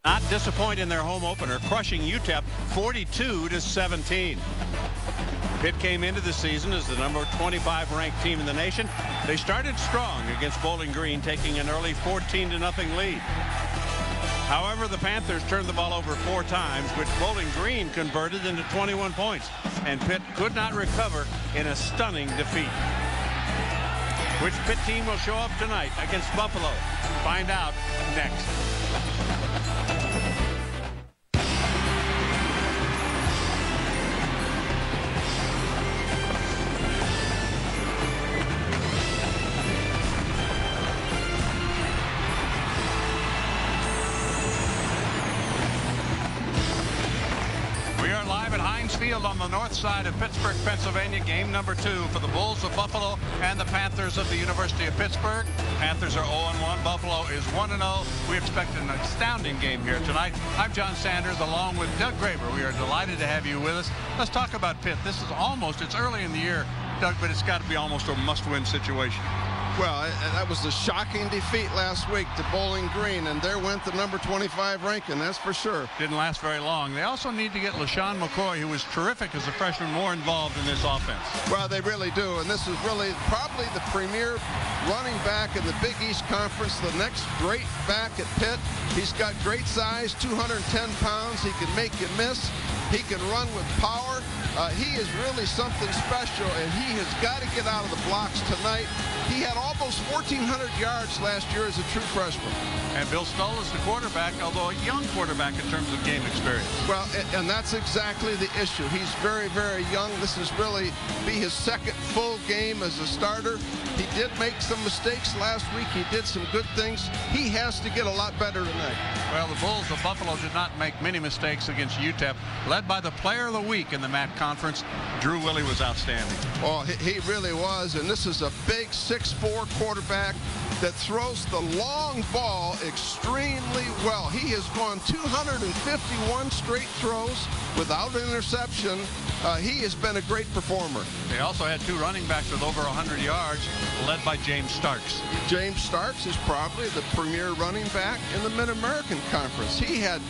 Not disappoint in their home opener, crushing UTEP 42-17. Pitt came into the season as the number 25 ranked team in the nation. They started strong against Bowling Green, taking an early 14-0 lead. However, the Panthers turned the ball over 4 times, which Bowling Green converted into 21 points, and Pitt could not recover in a stunning defeat. Which Pitt team will show up tonight against Buffalo? Find out next. Field on the north side of Pittsburgh, Pennsylvania. Game number 2 for the Bulls of Buffalo and the Panthers of the University of Pittsburgh. Panthers are 0-1. Buffalo is 1-0. We expect an astounding game here tonight. I'm John Sanders along with Doug Graber. We are delighted to have you with us. Let's talk about Pitt. This is it's early in the year, Doug, but it's got to be almost a must-win situation. Well, that was a shocking defeat last week to Bowling Green, and there went the number 25 ranking, that's for sure. Didn't last very long. They also need to get LaShawn McCoy, who was terrific as a freshman, more involved in this offense. Well, they really do, and this is really probably the premier running back in the Big East Conference, the next great back at Pitt. He's got great size, 210 pounds. He can make you miss. He can run with power. He is really something special, and he has got to get out of the blocks tonight. He had almost 1,400 yards last year as a true freshman. And Bill Stoll is the quarterback, although a young quarterback in terms of game experience. Well, and that's exactly the issue. He's very, very young. This is really be his second full game as a starter. He did make some mistakes last week. He did some good things. He has to get a lot better tonight. Well, the Bulls of Buffalo did not make many mistakes against UTEP. Led by the player of the week in the MAC conference, Drew Willie was outstanding. Oh, he really was. And this is a big 6'4" quarterback that throws the long ball extremely well. He has gone 251 straight throws without an interception. He has been a great performer. They also had 2 running backs with over 100 yards, led by James Starks. James Starks is probably the premier running back in the Mid-American Conference. He had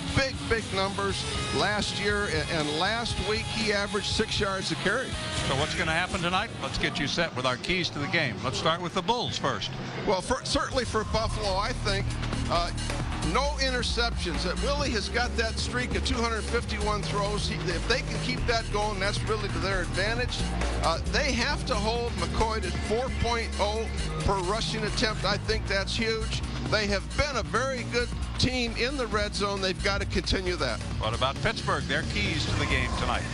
big numbers last year, and last week he averaged 6 yards a carry. So what's going to happen tonight? Let's get you set with our keys to the game. Let's start with the Bulls first. Well, certainly for Buffalo, I think no interceptions. Willie has got that streak of 251 throws. If they can keep that going, that's really to their advantage. They have to hold McCoy to 4.0 per rushing attempt. I think that's huge. They have been a very good team in the red zone. They've got to continue that. What about Pittsburgh? Their keys to the game tonight.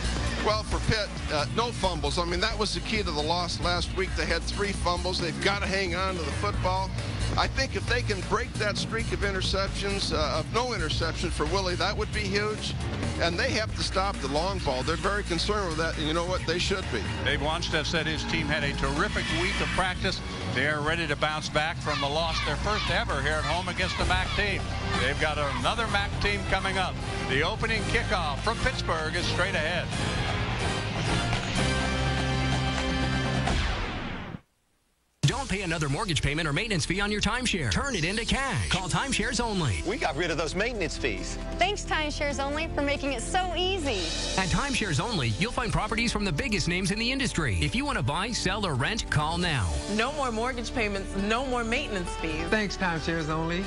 Well, for Pitt, no fumbles. I mean, that was the key to the loss last week. They had 3 fumbles. They've got to hang on to the football. I think if they can break that streak of interceptions, of no interception for Willie, that would be huge. And they have to stop the long ball. They're very concerned with that, and you know what? They should be. Dave Wanstead said his team had a terrific week of practice. They are ready to bounce back from the loss, their first ever here at home against the MAC team. They've got another MAC team coming up. The opening kickoff from Pittsburgh is straight ahead. Don't pay another mortgage payment or maintenance fee on your timeshare. Turn it into cash. Call Timeshares Only. We got rid of those maintenance fees. Thanks, Timeshares Only, for making it so easy. At Timeshares Only, you'll find properties from the biggest names in the industry. If you want to buy, sell, or rent, call now. No more mortgage payments, no more maintenance fees. Thanks, Timeshares Only.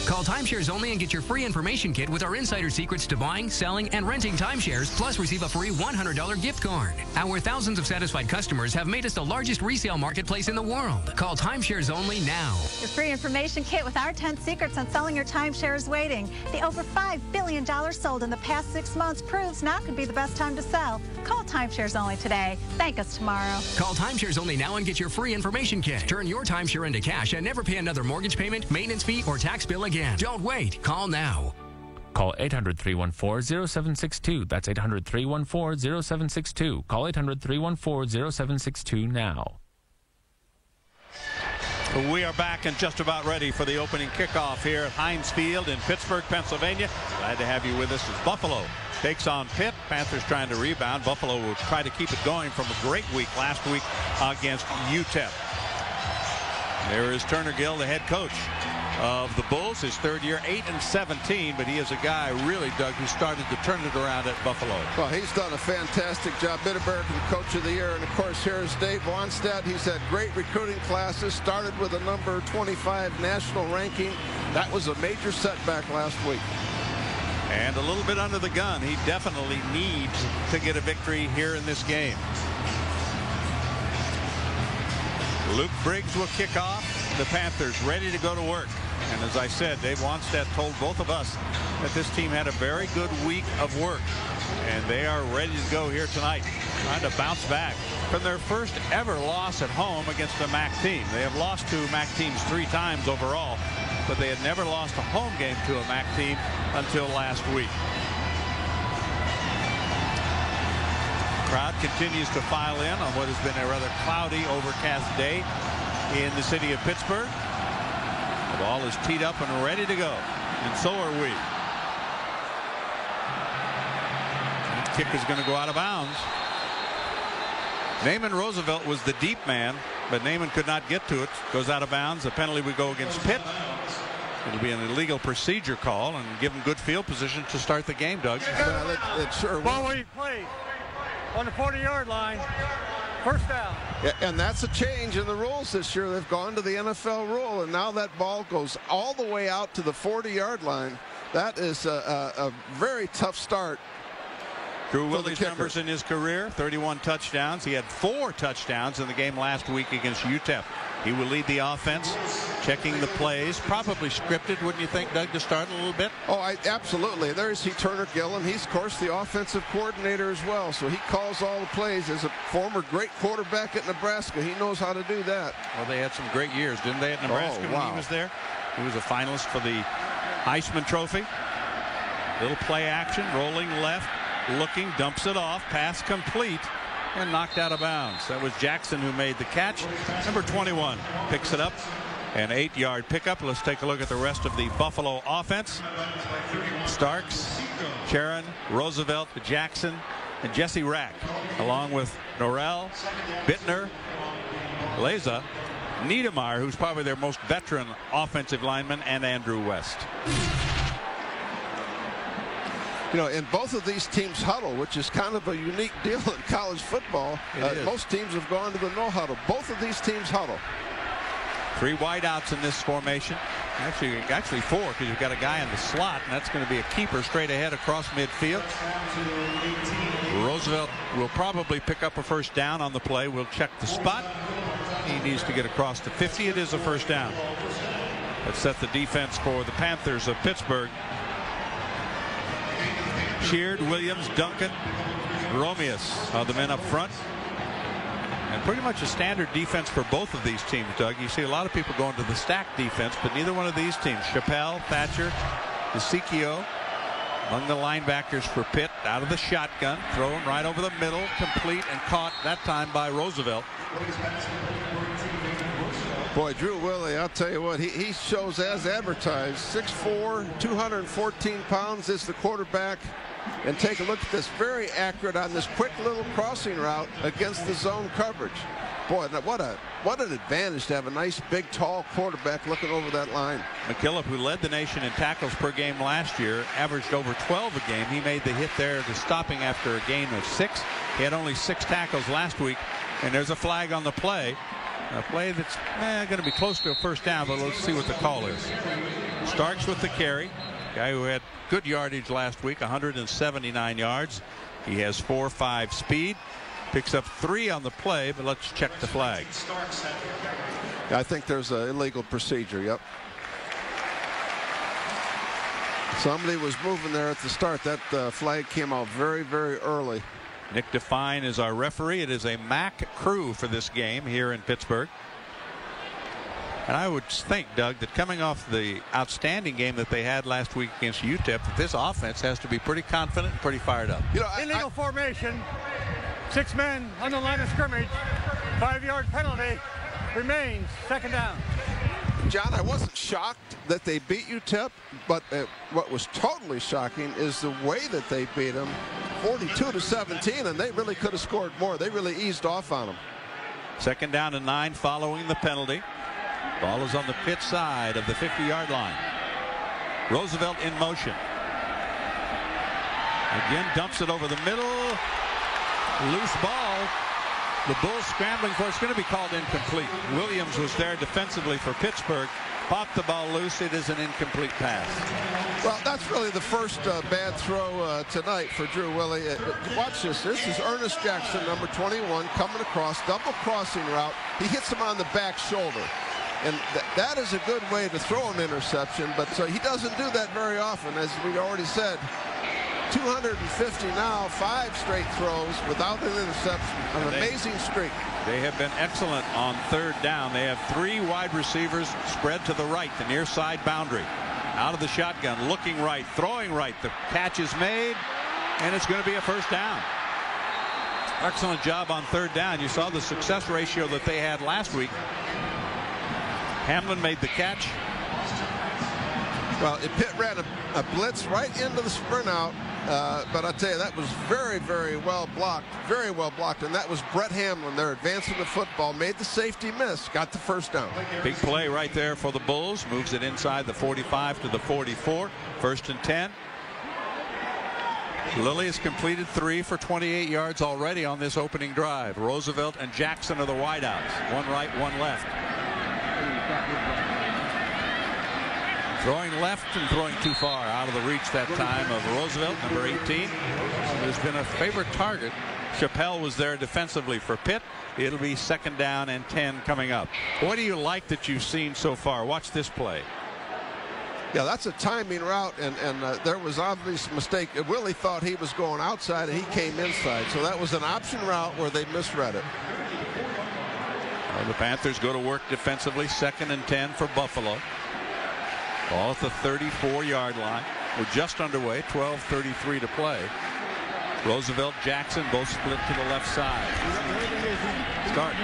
Call Timeshares Only and get your free information kit with our insider secrets to buying, selling, and renting timeshares, plus receive a free $100 gift card. Our thousands of satisfied customers have made us the largest resale marketplace in the world. Call Timeshares Only now. Your free information kit with our 10 secrets on selling your timeshare is waiting. The over $5 billion sold in the past 6 months proves now could be the best time to sell. Call Timeshares Only today. Thank us tomorrow. Call Timeshares Only now and get your free information kit. Turn your timeshare into cash and never pay another mortgage payment, maintenance fee, or tax bill again. Don't wait. Call now. Call 800-314-0762. That's 800-314-0762. Call 800-314-0762 now. We are back and just about ready for the opening kickoff here at Heinz Field in Pittsburgh, Pennsylvania. Glad to have you with us as Buffalo takes on Pitt. Panthers trying to rebound. Buffalo will try to keep it going from a great week last week against UTEP. There is Turner Gill, the head coach of the Bulls. His third year, 8-17, but he is a guy, really, Doug, who started to turn it around at Buffalo. Well, he's done a fantastic job. Mid-American Coach of the Year. And, of course, here's Dave Wannstedt. He's had great recruiting classes. Started with a number 25 national ranking. That was a major setback last week. And a little bit under the gun. He definitely needs to get a victory here in this game. Luke Briggs will kick off. The Panthers ready to go to work. And as I said, Dave Wannstedt told both of us that this team had a very good week of work. And they are ready to go here tonight, trying to bounce back from their first ever loss at home against a MAC team. They have lost to MAC teams 3 times overall, but they had never lost a home game to a MAC team until last week. Crowd continues to file in on what has been a rather cloudy, overcast day in the city of Pittsburgh. The ball is teed up and ready to go, and so are we. That kick is going to go out of bounds. Naaman Roosevelt was the deep man, but Naaman could not get to it. Goes out of bounds. The penalty would go against Pitt. It'll be an illegal procedure call and give him good field position to start the game, Doug. It sure will. Ball we played on the 40-yard line. First down. Yeah, and that's a change in the rules this year. They've gone to the NFL rule, and now that ball goes all the way out to the 40-yard line. That is a very tough start. Drew Willie's numbers in his career, 31 touchdowns. He had 4 touchdowns in the game last week against UTEP. He will lead the offense, checking the plays. Probably scripted, wouldn't you think, Doug, to start a little bit? Oh, absolutely. There's Turner Gillen. He's, of course, the offensive coordinator as well. So he calls all the plays. As a former great quarterback at Nebraska, he knows how to do that. Well, they had some great years, didn't they, at Nebraska when he was there? He was a finalist for the Heisman Trophy. Little play action, rolling left, looking, dumps it off, pass complete, and knocked out of bounds. That was Jackson who made the catch. Number 21 picks it up. An 8-yard pickup. Let's take a look at the rest of the Buffalo offense. Starks, Charon, Roosevelt, Jackson, and Jesse Rack, along with Norrell, Bittner, Leza, Niedermeyer, who's probably their most veteran offensive lineman, and Andrew West. You know, in both of these teams huddle, which is kind of a unique deal in college football. Most teams have gone to the no huddle. Both of these teams huddle. 3 wideouts in this formation. Actually 4, because you've got a guy in the slot, and that's going to be a keeper straight ahead across midfield. Roosevelt will probably pick up a first down on the play. We'll check the spot. He needs to get across the 50. It is a first down. Let's set the defense for the Panthers of Pittsburgh. Sheard, Williams, Duncan, Romeus are the men up front. And pretty much a standard defense for both of these teams, Doug. You see a lot of people going to the stacked defense, but neither one of these teams. Chappelle, Thatcher, DeSicchio among the linebackers for Pitt, out of the shotgun, thrown right over the middle, complete, and caught that time by Roosevelt. Boy, Drew Willie, I'll tell you what, he shows as advertised. 6'4", 214 pounds is the quarterback. And take a look at this, very accurate on this quick little crossing route against the zone coverage. Boy, what an advantage to have a nice, big, tall quarterback looking over that line. McKillop, who led the nation in tackles per game last year, averaged over 12 a game. He made the hit there to stopping after a gain of 6. He had only 6 tackles last week, and there's a flag on the play. A play that's going to be close to a first down, but let's see what the call is. Starks with the carry. Guy who had good yardage last week, 179 yards. He has 4.5 speed. Picks up 3 on the play, but let's check the flag. I think there's an illegal procedure. Yep. Somebody was moving there at the start. That flag came out very, very early. Nick Define is our referee. It is a MAC crew for this game here in Pittsburgh. And I would think, Doug, that coming off the outstanding game that they had last week against UTEP, that this offense has to be pretty confident and pretty fired up. You know, illegal formation, 6 men on the line of scrimmage, 5-yard penalty, remains, second down. John, I wasn't shocked that they beat UTEP, but what was totally shocking is the way that they beat them, 42-17, and they really could have scored more. They really eased off on them. Second down and 9 following the penalty. Ball is on the Pitt side of the 50-yard line. Roosevelt in motion. Again, dumps it over the middle. Loose ball. The Bulls scrambling for it. It's going to be called incomplete. Williams was there defensively for Pittsburgh. Popped the ball loose. It is an incomplete pass. Well, that's really the first bad throw tonight for Drew Willie. Watch this. This is Ernest Jackson, number 21, coming across, double crossing route. He hits him on the back shoulder. And that is a good way to throw an interception, but he doesn't do that very often, as we already said. 250 now, 5 straight throws without an interception. An amazing streak. They have been excellent on third down. They have 3 wide receivers spread to the right, the near side boundary. Out of the shotgun, looking right, throwing right. The catch is made, and it's going to be a first down. Excellent job on third down. You saw the success ratio that they had last week. Hamlin made the catch. Well, Pitt ran a blitz right into the sprint out. But I tell you, that was very, very well blocked. Very well blocked. And that was Brett Hamlin there advancing the football. Made the safety miss. Got the first down. Big play right there for the Bulls. Moves it inside the 45 to the 44. 1st and 10. Lilly has completed 3 for 28 yards already on this opening drive. Roosevelt and Jackson are the wideouts. One right, one left. Throwing left and throwing too far, out of the reach that time of Roosevelt, number 18. There's been a favorite target. Chappelle was there defensively for Pitt. It'll be 2nd down and 10 coming up. What do you like that you've seen so far? Watch this play. Yeah, that's a timing route, and there was obvious mistake. Willie thought he was going outside, and he came inside. So that was an option route where they misread it. Well, the Panthers go to work defensively. 2nd and 10 for Buffalo. Ball at the 34-yard line. We're just underway. 12:33 to play. Roosevelt, Jackson both split to the left side. Starts,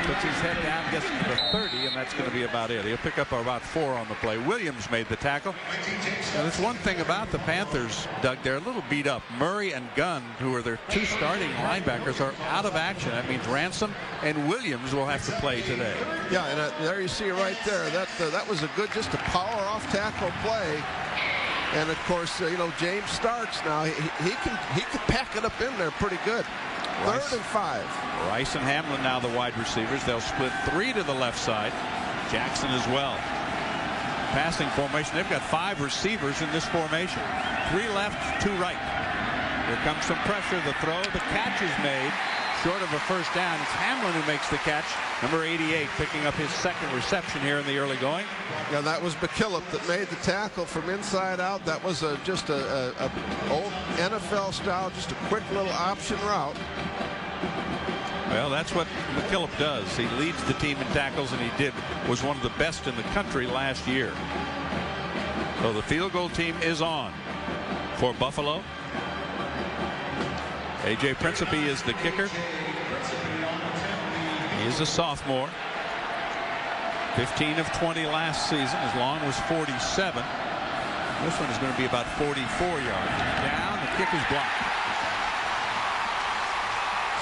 puts his head down, gets to the 30, and that's going to be about it. He'll pick up about 4 on the play. Williams made the tackle. Now, there's one thing about the Panthers, Doug. They're a little beat up. Murray and Gunn, who are their 2 starting linebackers, are out of action. That means Ransom and Williams will have to play today. Yeah, and there you see right there. That was a good, just a power off tackle play. And of course, James Starks now he can pack it up in there pretty good. 3rd and 5. Rice and Hamlin now the wide receivers. They'll split 3 to the left side. Jackson as well. Passing formation. They've got 5 receivers in this formation. 3 left, 2 right. Here comes some pressure. The throw. The catch is made. Short of a first down. It's Hamlin who makes the catch. Number 88 picking up his 2nd reception here in the early going. Yeah, that was McKillop that made the tackle from inside out. That was just a old NFL style, just a quick little option route. Well, that's what McKillop does. He leads the team in tackles, and he was one of the best in the country last year. So the field goal team is on for Buffalo. A.J. Principe is the kicker. He is a sophomore. 15 of 20 last season. His long was 47. This one is going to be about 44 yards. Down. The kick is blocked.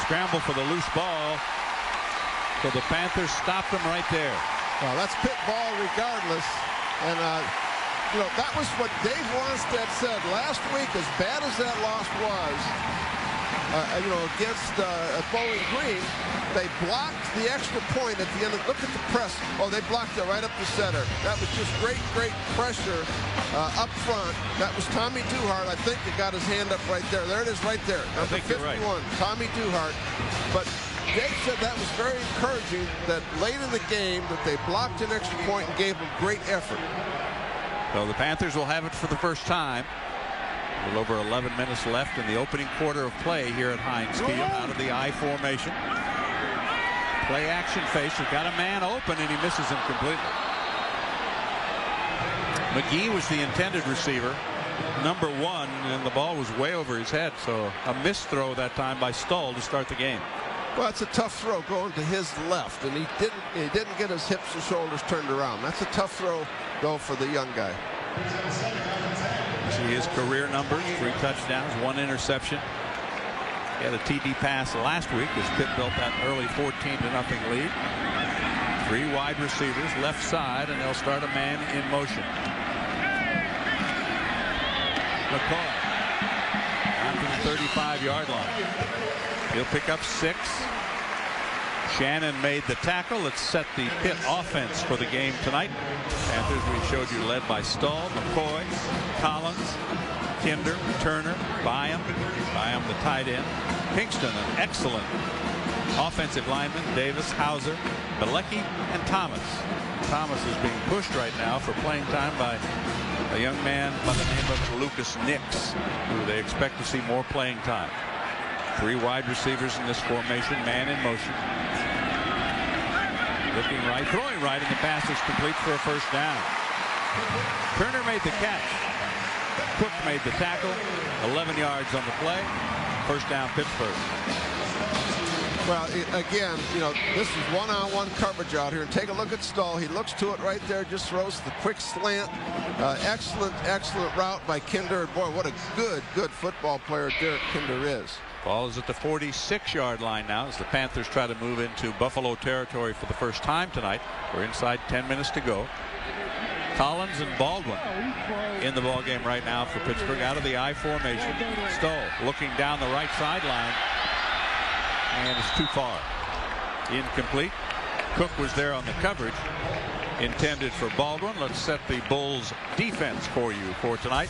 Scramble for the loose ball. So the Panthers stopped them right there. Well, that's Pitt ball regardless. And, that was what Dave Wanstead said last week, as bad as that loss was. Against Bowling Green, they blocked the extra point at the end. Look at the press. Oh, they blocked it right up the center. That was just great pressure up front. That was Tommy Duhart. I think he got his hand up right there. There it is right there. Number 51, right. Tommy Duhart. But Dave said that was very encouraging that late in the game that they blocked an extra point and gave them great effort. So the Panthers will have it for the first time. A little over 11 minutes left in the opening quarter of play here at Heinz Field, out of the I formation. Play action face. He's got a man open, and he misses him completely. McGee was the intended receiver, number 1, and the ball was way over his head. So a missed throw that time by Stull to start the game. Well, it's a tough throw going to his left, and he didn't get his hips and shoulders turned around. That's a tough throw, though, for the young guy. See his career numbers: 3 touchdowns, 1 interception. He had a TD pass last week as Pitt built that early 14-0 lead. Three wide receivers left side, and they'll start a man in motion. McCoy down to the 35-yard line. He'll pick up 6. Shannon made the tackle. Let's set the Pitt offense for the game tonight. Panthers, we showed you, led by Stahl, McCoy, Collins, Kinder, Turner, Byam the tight end, Pinkston, an excellent offensive lineman, Davis, Hauser, Bilecki, and Thomas. Thomas is being pushed right now for playing time by a young man by the name of Lucas Nix, who they expect to see more playing time. 3 wide receivers in this formation, man in motion. Looking right, throwing right, and the pass is complete for a first down. Turner made the catch. Cook made the tackle. 11 yards on the play. First down, Pittsburgh. Well, again, you know, this is one-on-one coverage out here. And take a look at Stahl. He looks to it right there, just throws the quick slant. Excellent route by Kinder. Boy, what a good football player Derek Kinder is. Ball is at the 46-yard line now as the Panthers try to move into Buffalo territory for the first time tonight. We're inside 10 minutes to go. Collins and Baldwin in the ball game right now for Pittsburgh out of the I formation. Stoll looking down the right sideline, and it's too far. Incomplete. Cook was there on the coverage intended for Baldwin. Let's set the Bulls defense for you for tonight.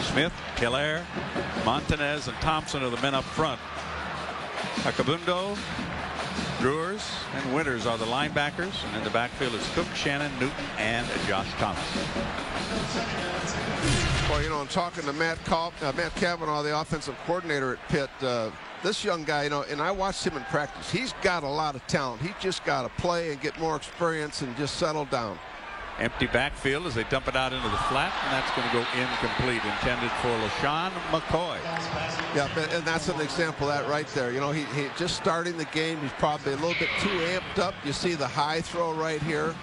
Smith, Hilaire, Montanez, and Thompson are the men up front. Akabundo, Brewers, and Winters are the linebackers. And in the backfield is Cook, Shannon, Newton, and Josh Thomas. Well, you know, I'm talking to Matt Cavanaugh, the offensive coordinator at Pitt. This young guy, you know, and I watched him in practice. He's got a lot of talent. He just got to play and get more experience and just settle down. Empty backfield as they dump it out into the flat, and that's going to go incomplete, intended for LaShawn McCoy. Yeah, and that's an example of that right there. You know, he just starting the game. He's probably a little bit too amped up. You see the high throw right here.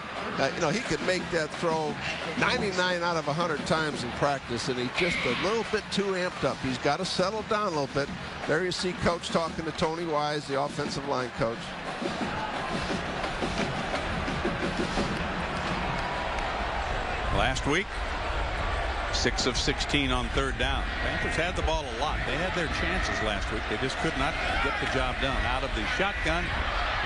You know, he could make that throw 99 out of 100 times in practice, and he's just a little bit too amped up. He's got to settle down a little bit. There you see Coach talking to Tony Wise, the offensive line coach. Last week, 6 of 16 on third down. Panthers had the ball a lot. They had their chances last week. They just could not get the job done. Out of the shotgun.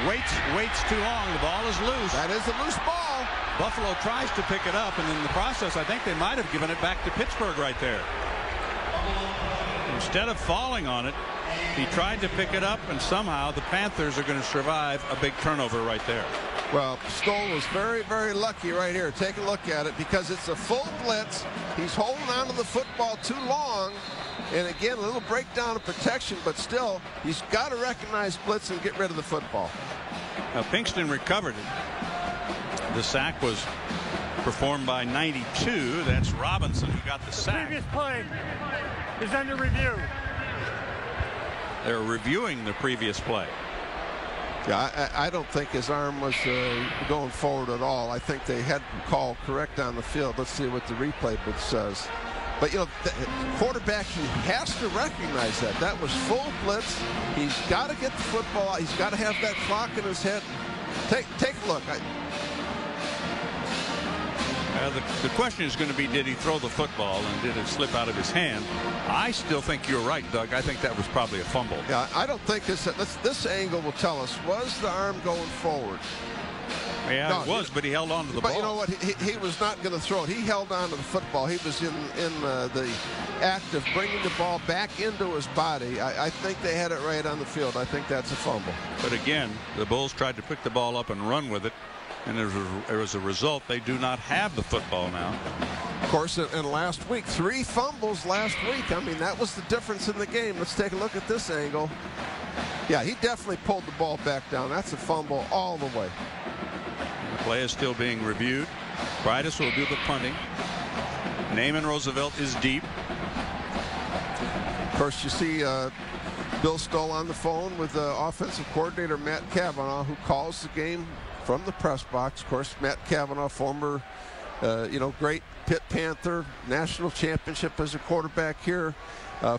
Waits too long. The ball is loose. That is a loose ball. Buffalo tries to pick it up, and in the process, I think they might have given it back to Pittsburgh right there. Instead of falling on it, he tried to pick it up, and somehow the Panthers are going to survive a big turnover right there. Well, Stoll was very, very lucky right here. Take a look at it because it's a full blitz. He's holding on to the football too long. And again, a little breakdown of protection, but still, he's got to recognize blitz and get rid of the football. Now, Pinkston recovered it. The sack was performed by 92. That's Robinson who got the sack. Previous play is under review. They're reviewing the previous play. Yeah, I don't think his arm was going forward at all. I think they had the call correct on the field. Let's see what the replay book says. But, you know, the quarterback, he has to recognize that. That was full blitz. He's got to get the football. He's got to have that clock in his head. Take a look. The question is going to be, did he throw the football and did it slip out of his hand? I still think you're right, Doug. I think that was probably a fumble. Yeah, I don't think this angle will tell us, was the arm going forward? Yeah, no, it was, but he held on to the ball. But you know what? He was not going to throw it. He held on to the football. He was in the act of bringing the ball back into his body. I think they had it right on the field. I think that's a fumble. But again, the Bulls tried to pick the ball up and run with it. And as a result, they do not have the football now. Of course, in last week, 3 fumbles last week. I mean, that was the difference in the game. Let's take a look at this angle. Yeah, he definitely pulled the ball back down. That's a fumble all the way. The play is still being reviewed. Bridus will do the punting. Naaman Roosevelt is deep. Of course, you see Bill Stoll on the phone with offensive coordinator Matt Cavanaugh, who calls the game from the press box. Of course, Matt Cavanaugh, former Great Pitt Panther, national championship as a quarterback here.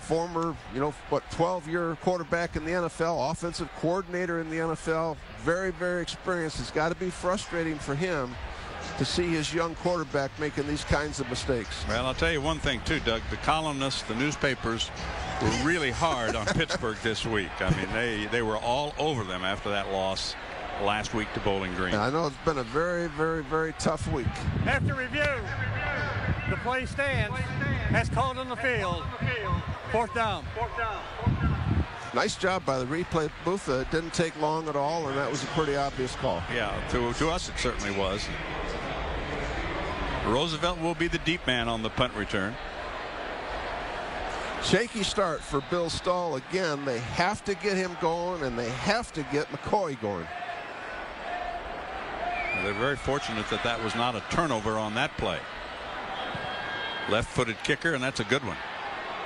Former, 12-year quarterback in the NFL, offensive coordinator in the NFL. Very, very experienced. It's got to be frustrating for him to see his young quarterback making these kinds of mistakes. Well, I'll tell you one thing, too, Doug. The columnists, the newspapers were really hard on Pittsburgh this week. I mean, they were all over them after that loss last week to Bowling Green. I know it's been a very, very, very tough week. After review, the play stands as called on the field. Fourth down. Nice job by the replay booth. It didn't take long at all, and that was a pretty obvious call. Yeah, to us it certainly was. Roosevelt will be the deep man on the punt return. Shaky start for Bill Stahl again. They have to get him going, and they have to get McCoy going. They're very fortunate that that was not a turnover on that play. Left-footed kicker, and that's a good one.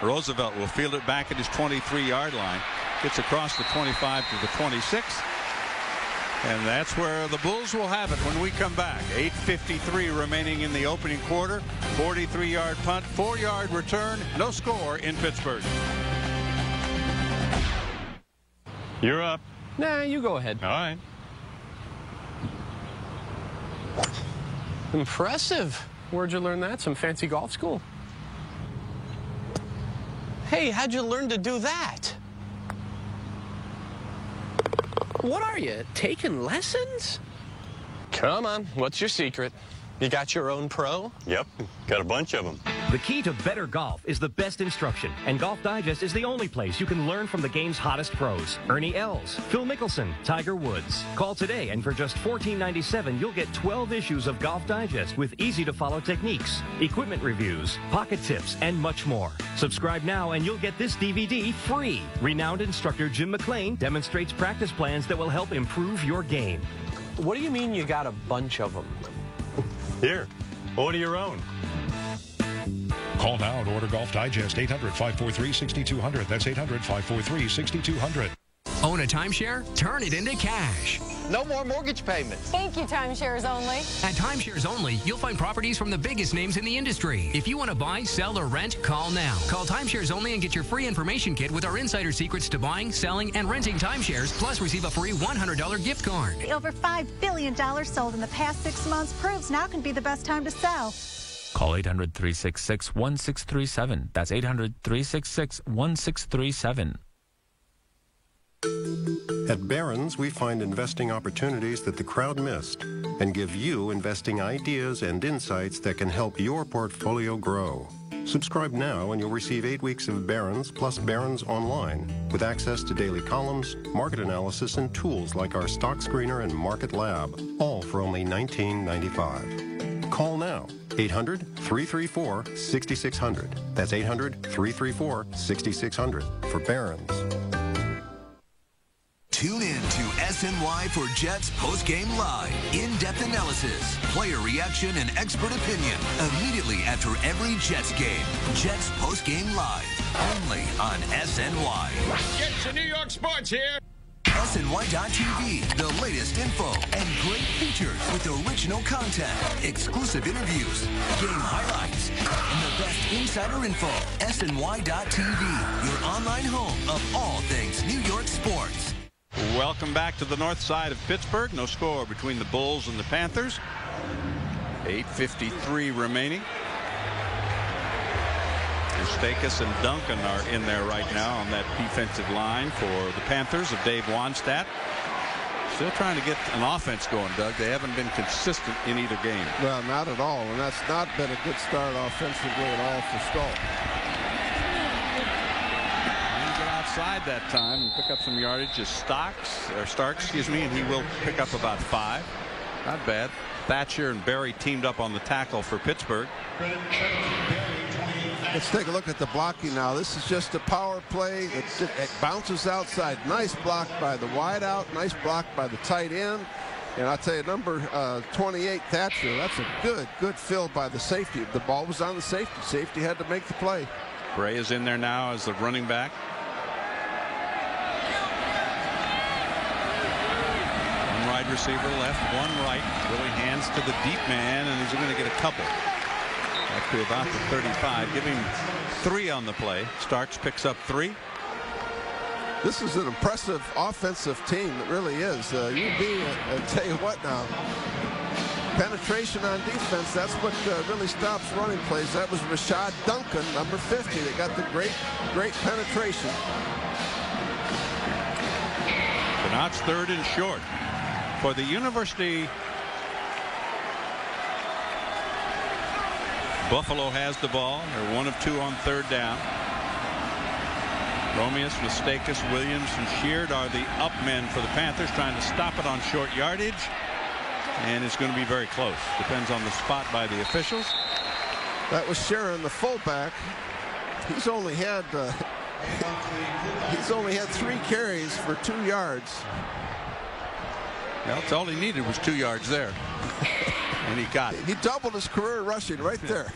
Roosevelt will field it back at his 23-yard line. Gets across the 25 to the 26. And that's where the Bulls will have it when we come back. 8:53 remaining in the opening quarter. 43-yard punt, 4-yard return. No score in Pittsburgh. You're up. Nah, you go ahead. All right. Impressive. Where'd you learn that? Some fancy golf school? Hey, how'd you learn to do that? What are you, taking lessons? Come on, what's your secret? You got your own pro? Yep, got a bunch of them. The key to better golf is the best instruction, and Golf Digest is the only place you can learn from the game's hottest pros. Ernie Els, Phil Mickelson, Tiger Woods. Call today, and for just $14.97, you'll get 12 issues of Golf Digest with easy-to-follow techniques, equipment reviews, pocket tips, and much more. Subscribe now, and you'll get this DVD free. Renowned instructor Jim McLean demonstrates practice plans that will help improve your game. What do you mean you got a bunch of them? Here, order your own. Call now and order Golf Digest. 800-543-6200. That's 800-543-6200. Own a timeshare? Turn it into cash. No more mortgage payments. Thank you, Timeshares Only. At Timeshares Only, you'll find properties from the biggest names in the industry. If you want to buy, sell, or rent, call now. Call Timeshares Only and get your free information kit with our insider secrets to buying, selling, and renting timeshares, plus receive a free $100 gift card. The over $5 billion sold in the past 6 months proves now can be the best time to sell. Call 800-366-1637. That's 800-366-1637. At Barron's, we find investing opportunities that the crowd missed and give you investing ideas and insights that can help your portfolio grow. Subscribe now and you'll receive 8 weeks of Barron's plus Barron's Online with access to daily columns, market analysis, and tools like our Stock Screener and Market Lab, all for only $19.95. Call now. 800-334-6600. That's 800-334-6600 for Barron's. Tune in to SNY for Jets Postgame Live. In-depth analysis, player reaction, and expert opinion immediately after every Jets game. Jets Postgame Live, only on SNY. Get to New York sports here. SNY.TV, the latest info and great features with original content, exclusive interviews, game highlights, and the best insider info. SNY.TV, your online home of all things New York sports. Welcome back to the north side of Pittsburgh. No score between the Bulls and the Panthers. 8:53 remaining. Stakus and Duncan are in there right now on that defensive line for the Panthers of Dave Wanstadt. Still trying to get an offense going, Doug. They haven't been consistent in either game. Well, not at all, and that's not been a good start offensively at all for Stahl. Outside that time and pick up some yardage as Starks, and he will pick up about 5. Not bad. Thatcher and Berry teamed up on the tackle for Pittsburgh. Let's take a look at the blocking now. This is just a power play. It bounces outside. Nice block by the wideout. Nice block by the tight end. And I'll tell you, number 28, Thatcher, that's a good fill by the safety. The ball was on the safety. Safety had to make the play. Bray is in there now as the running back. One wide receiver left, one right. Willie hands to the deep man, and he's going to get a couple. Up to about the 35, giving 3 on the play. Starks picks up 3. This is an impressive offensive team. It really is. I tell you what now. Penetration on defense, that's what really stops running plays. That was Rashad Duncan, number 50. They got the great penetration. Knott's 3rd and short. For the University, Buffalo has the ball. They're 1 of 2 on 3rd down. Romeus, Mistakis, Williams, and Sheard are the up men for the Panthers, trying to stop it on short yardage. And it's going to be very close. Depends on the spot by the officials. That was Sharon, the fullback. He's only had 3 carries for 2 yards. Well, that's all he needed was 2 yards there. And he got it. He doubled his career rushing right there.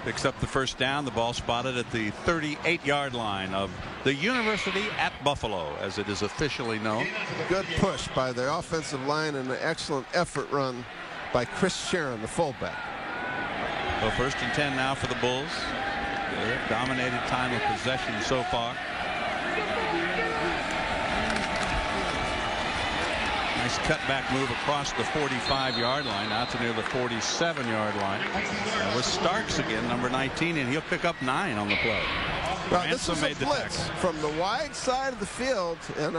Picks up the 1st down. The ball spotted at the 38-yard line of the University at Buffalo, as it is officially known. Good push by the offensive line and an excellent effort run by Chris Sharon, the fullback. So 1st and 10 now for the Bulls. They've dominated time of possession so far. Nice cutback move across the 45-yard line, out to near the 47-yard line. That was Starks again, number 19, and he'll pick up 9 on the play. Well, this is a blitz from the wide side of the field, and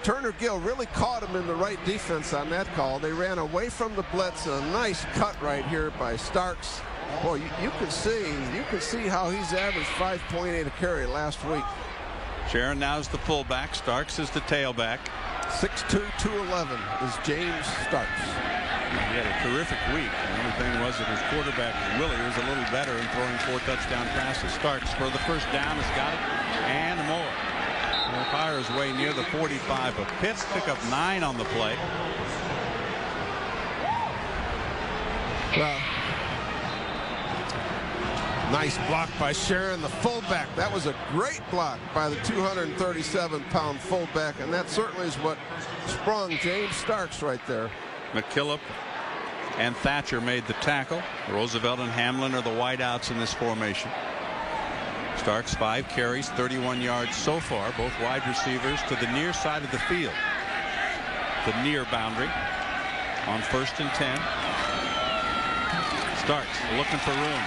Turner Gill really caught him in the right defense on that call. They ran away from the blitz. A nice cut right here by Starks. Boy, you can see how he's averaged 5.8 a carry last week. Sharon now is the fullback. Starks is the tailback. 6'2", 211 is James Starks. He had a terrific week. The only thing was that his quarterback, Willie, was a little better in throwing 4 touchdown passes. Starks for the 1st down has got it, and more. He'll fire his way near the 45 of Pitt. Pick up 9 on the play. Well, nice block by Sharon, the fullback. That was a great block by the 237-pound fullback, and that certainly is what sprung James Starks right there. McKillop and Thatcher made the tackle. Roosevelt and Hamlin are the wideouts in this formation. Starks 5 carries, 31 yards so far. Both wide receivers to the near side of the field. The near boundary on 1st and 10. Starks looking for room.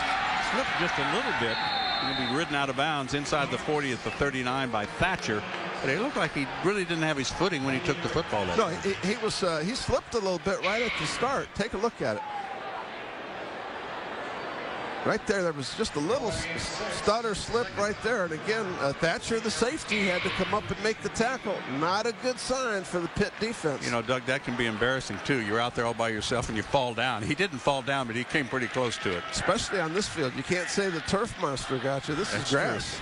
Slipped just a little bit. He'll be ridden out of bounds inside the 40 at the 39 by Thatcher. But it looked like he really didn't have his footing when he took the football. No, he slipped a little bit right at the start. Take a look at it. Right there was just a little stutter slip right there. And again, Thatcher, the safety, had to come up and make the tackle. Not a good sign for the Pitt defense. You know, Doug, that can be embarrassing too. You're out there all by yourself and you fall down. He didn't fall down, but he came pretty close to it. Especially on this field. You can't say the turf monster got you. This is grass.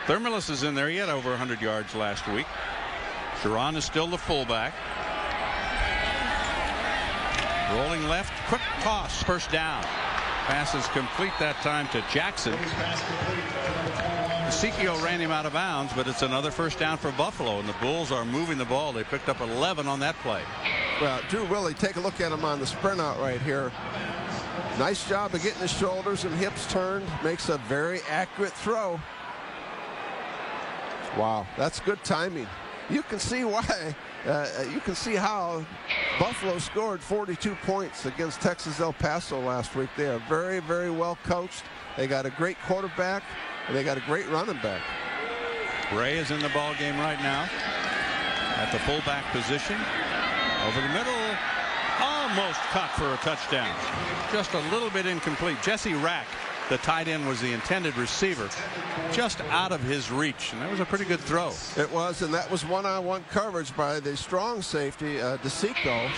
True. Thermalus is in there. He had over 100 yards last week. Sharon is still the fullback. Rolling left, quick toss, 1st down. Passes complete that time to Jackson. Ezekiel ran him out of bounds, but it's another 1st down for Buffalo, and the Bulls are moving the ball. They picked up 11 on that play. Well, Drew Willie, take a look at him on the sprint out right here. Nice job of getting his shoulders and hips turned. Makes a very accurate throw. Wow, that's good timing. You can see why. You can see how Buffalo scored 42 points against Texas El Paso last week. They are very, very well coached. They got a great quarterback, and they got a great running back. Ray is in the ball game right now at the fullback position. Over the middle, almost caught for a touchdown. Just a little bit incomplete. Jesse Rack, the tight end, was the intended receiver, just out of his reach, and that was a pretty good throw. It was, and that was one-on-one coverage by the strong safety, DeSico.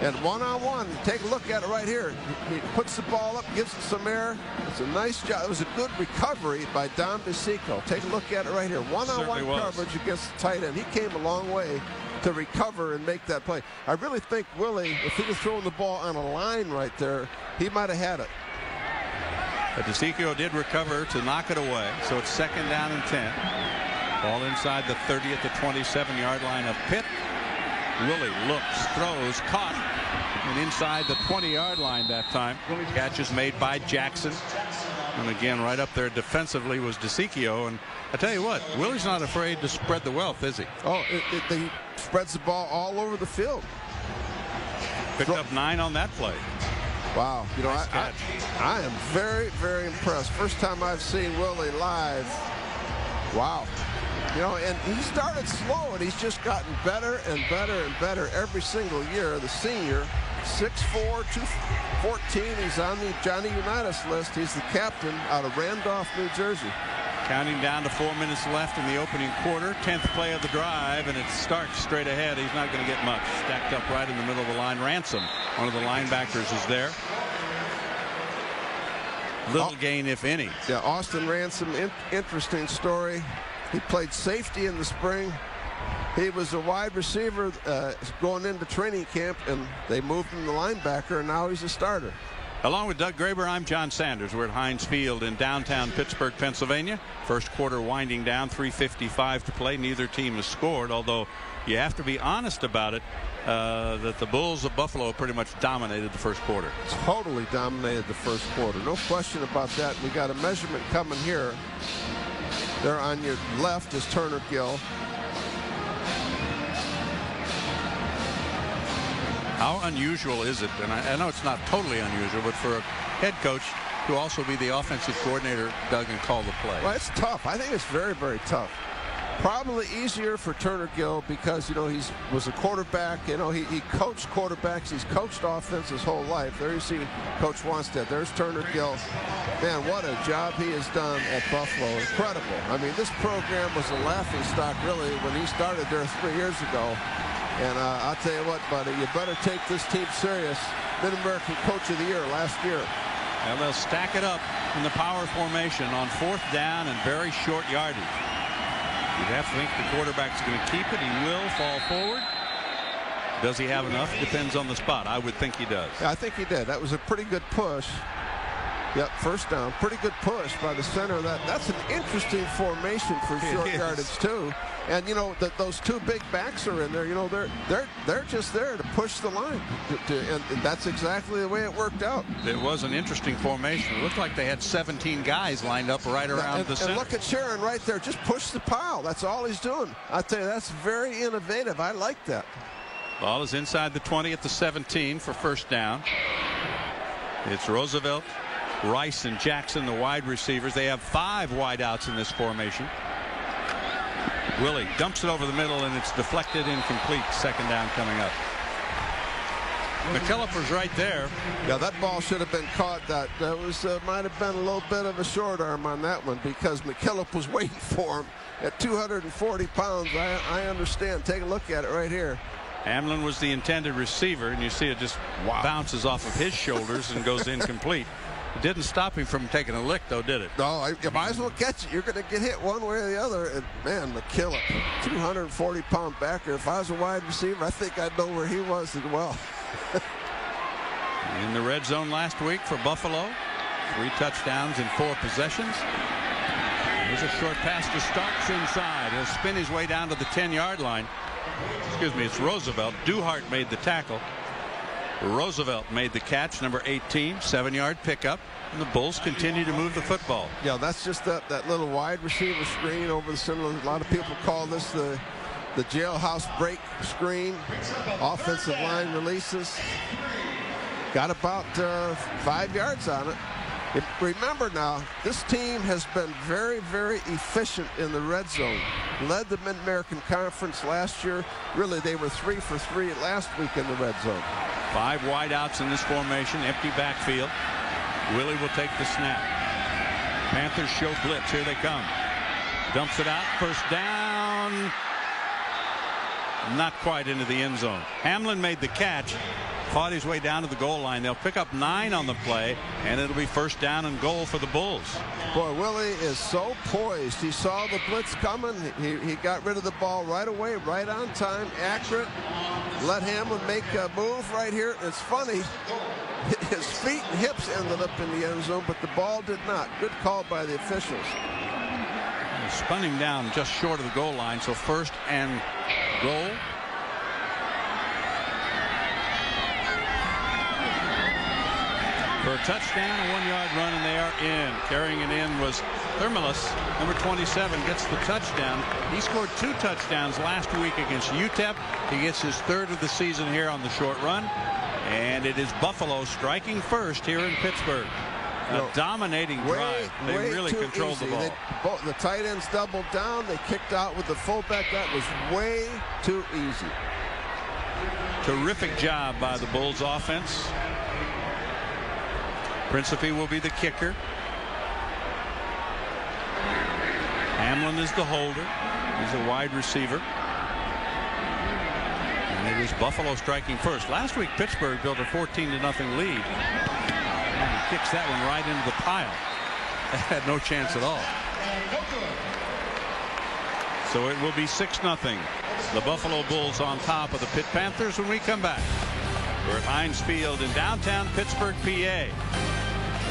And one-on-one, take a look at it right here. He puts the ball up, gives it some air. It's a nice job. It was a good recovery by Dom DeSico. Take a look at it right here. One-on-one coverage against the tight end. He came a long way to recover and make that play. I really think Willie, if he was throwing the ball on a line right there, he might have had it. But DeSico did recover to knock it away, so it's 2nd down and 10. Ball inside the 30 at the 27-yard line of Pitt. Willie looks, throws, caught, and inside the 20-yard line that time. Catch is made by Jackson. And again, right up there defensively was DeSicchio. And I tell you what, Willie's not afraid to spread the wealth, is he? Oh, he spreads the ball all over the field. Picked up 9 on that play. Wow. You know, nice I am very, very impressed. First time I've seen Willie live. Wow. You know, and he started slow, and he's just gotten better and better and better every single year. The senior, 6'4", 214. He's on the Johnny Unitas list. He's the captain out of Randolph, New Jersey. Counting down to 4 minutes left in the opening quarter. 10th play of the drive, and it's Starks straight ahead. He's not going to get much. Stacked up right in the middle of the line. Ransom, one of the linebackers, is there. Little gain, if any. Yeah, Austin Ransom, interesting story. He played safety in the spring. He was a wide receiver going into training camp, and they moved him to linebacker, and now he's a starter. Along with Doug Graber, I'm John Sanders. We're at Heinz Field in downtown Pittsburgh, Pennsylvania. First quarter winding down, 3:55 to play. Neither team has scored, although you have to be honest about it, that the Bulls of Buffalo pretty much dominated the first quarter. Totally dominated the first quarter. No question about that. We got a measurement coming here. There on your left is Turner Gill. How unusual is it? And I know it's not totally unusual, but for a head coach to also be the offensive coordinator, Doug, and call the play. Well, it's tough. I think it's very, very tough. Probably easier for Turner Gill because, you know, he was a quarterback. You know, he coached quarterbacks. He's coached offense his whole life. There you see Coach Wanstead. There's Turner Gill. Man, what a job he has done at Buffalo. Incredible. I mean, this program was a laughingstock, really, when he started there 3 years ago. And I'll tell you what, buddy, you better take this team serious. Mid-American Coach of the Year last year. And they'll stack it up in the power formation on 4th down and very short yardage. You'd have to think the quarterback's going to keep it. He will fall forward. Does he have enough? Depends on the spot. I would think he does. Yeah, I think he did. That was a pretty good push. Yep, first down. Pretty good push by the center of that. That's an interesting formation for short yardage too. And you know that those two big backs are in there. You know they're just there to push the line. And that's exactly the way it worked out. It was an interesting formation. It looked like they had 17 guys lined up right around the center. And look at Sharon right there. Just push the pile. That's all he's doing. I tell you, that's very innovative. I like that. Ball is inside the 20 at the 17 for first down. It's Roosevelt, Rice, and Jackson, the wide receivers. They have 5 wideouts in this formation. Willie dumps it over the middle, and it's deflected, incomplete. Second down coming up. McKillop's right there. Yeah, that ball should have been caught. That was might have been a little bit of a short arm on that one because McKillop was waiting for him at 240 pounds. I understand. Take a look at it right here. Hamlin was the intended receiver, and you see it just bounces off of his shoulders and goes incomplete. It didn't stop him from taking a lick, though, did it? No, you might as well catch it. You're going to get hit one way or the other. And, man, McKillop, 240-pound backer. If I was a wide receiver, I think I'd know where he was as well. In the red zone last week for Buffalo. 3 touchdowns in 4 possessions. There's a short pass to Starks inside. He'll spin his way down to the 10-yard line. Excuse me, it's Roosevelt. Duhart made the tackle. Roosevelt made the catch, number 18, 7-yard pickup, and the Bulls continue to move the football. Yeah, that's just that little wide receiver screen over the center. A lot of people call this the jailhouse break screen. Offensive line releases. Got about 5 yards on it. Remember now, this team has been very, very efficient in the red zone. Led the Mid-American Conference last year. Really, they were 3 for 3 last week in the red zone. 5 wideouts in this formation, empty backfield. Willie will take the snap. Panthers show blitz. Here they come. Dumps it out. First down. Not quite into the end zone. Hamlin made the catch. Fought his way down to the goal line. They'll pick up 9 on the play, and it'll be first down and goal for the Bulls. Boy, Willie is so poised. He saw the blitz coming. He got rid of the ball right away, right on time, accurate. Let Hamlin make a move right here. It's funny. His feet and hips ended up in the end zone, but the ball did not. Good call by the officials. He spun him down just short of the goal line, so first and goal. for a touchdown, a 1-yard run, and they are in. Carrying it in was Thermalus, number 27, gets the touchdown. He scored 2 touchdowns last week against UTEP. He gets his 3rd of the season here on the short run. And it is Buffalo striking first here in Pittsburgh. A dominating drive. They really controlled the ball. The tight ends doubled down. They kicked out with the fullback. That was way too easy. Terrific job by the Bulls offense. Principe will be the kicker. Hamlin is the holder. He's a wide receiver. And it is Buffalo striking first. Last week, Pittsburgh built a 14-0 lead. And he kicks that one right into the pile. Had no chance at all. So it will be 6-0. The Buffalo Bulls on top of the Pitt Panthers when we come back. We're at Heinz Field in downtown Pittsburgh, PA.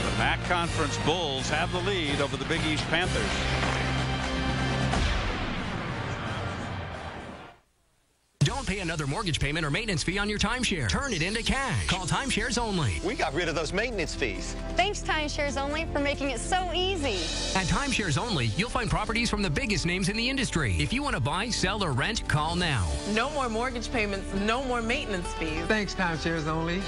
The MAC Conference Bulls have the lead over the Big East Panthers. Don't pay another mortgage payment or maintenance fee on your timeshare. Turn it into cash. Call Timeshares Only. We got rid of those maintenance fees. Thanks, Timeshares Only, for making it so easy. At Timeshares Only, you'll find properties from the biggest names in the industry. If you want to buy, sell, or rent, call now. No more mortgage payments, no more maintenance fees. Thanks, Timeshares Only.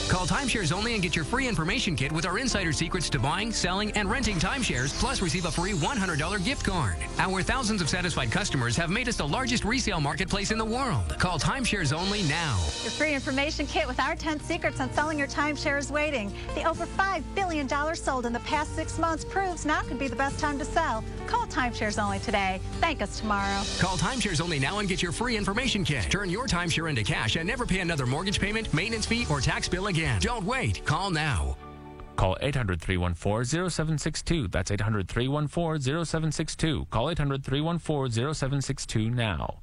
Call Timeshares Only and get your free information kit with our insider secrets to buying, selling, and renting timeshares, plus receive a free $100 gift card. Our thousands of satisfied customers have made us the largest resale marketplace in the world. Call Timeshares Only now. Your free information kit with our 10 secrets on selling your timeshare is waiting. The over $5 billion sold in the past 6 months proves now could be the best time to sell. Call Timeshares Only today. Thank us tomorrow. Call Timeshares Only now and get your free information kit. Turn your timeshare into cash and never pay another mortgage payment, maintenance fee, or tax bill again. Don't wait. Call now. Call 800-314-0762. That's 800-314-0762. Call 800-314-0762 now.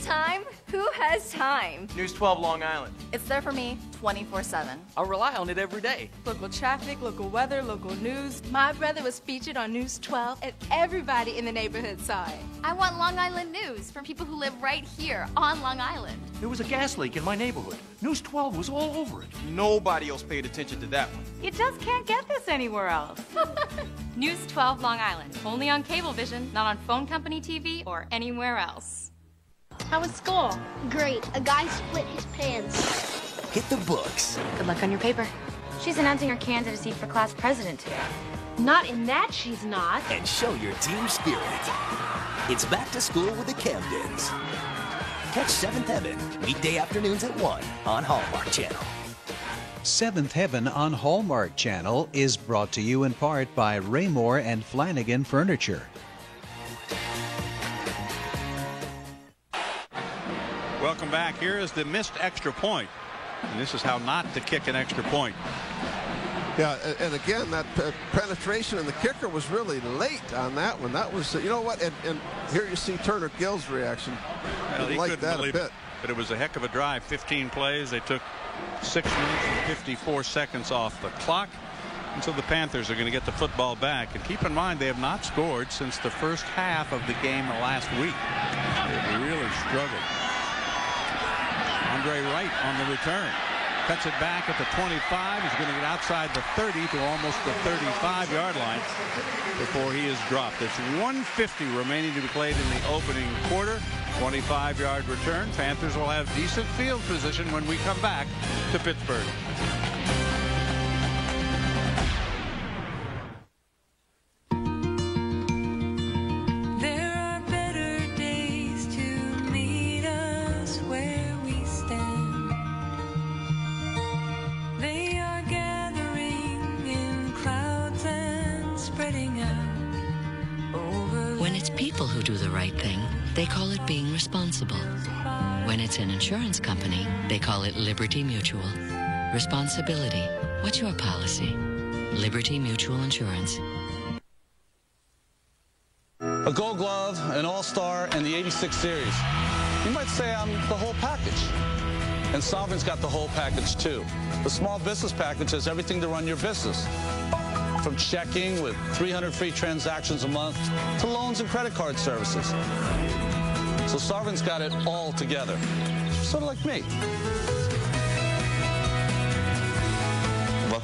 Time? Who has time? News 12 Long Island. It's there for me 24/7. I rely on it every day. Local traffic, local weather, local news. My brother was featured on News 12 and everybody in the neighborhood saw it. I want Long Island news from people who live right here on Long Island. There was a gas leak in my neighborhood. News 12 was all over it. Nobody else paid attention to that one. You just can't get this anywhere else. News 12 Long Island. Only on Cablevision, not on phone company TV or anywhere else. How was school? Great. A guy split his pants. Hit the books. Good luck on your paper. She's announcing her candidacy for class president today. Not in that she's not. And show your team spirit. It's back to school with the Camdens. Catch 7th Heaven, weekday afternoons at 1 on Hallmark Channel. 7th Heaven on Hallmark Channel is brought to you in part by Raymore and Flanagan Furniture. Welcome back. Here is the missed extra point. And this is how not to kick an extra point. Yeah, and again, that penetration and the kicker was really late on that one. That was, you know what, and here you see Turner Gill's reaction. Well, he like couldn't that believe a bit. it. But it was a heck of a drive. 15 plays. They took 6 minutes and 54 seconds off the clock. And so the Panthers are going to get the football back. And keep in mind, they have not scored since the first half of the game last week. They really struggled. Andre Wright on the return. Cuts it back at the 25. He's going to get outside the 30 to almost the 35-yard line before he is dropped. There's 1:50 remaining to be played in the opening quarter. 25-yard return. Panthers will have decent field position when we come back to Pittsburgh. People who do the right thing, they call it being responsible. When it's an insurance company, they call it Liberty Mutual. Responsibility. What's your policy? Liberty Mutual Insurance. A Gold Glove, an All-Star, and the 86 series. You might say I'm the whole package. And Sovereign's got the whole package, too. The small business package has everything to run your business. From checking with 300 free transactions a month to loans and credit card services. So Sovereign's got it all together, sort of like me.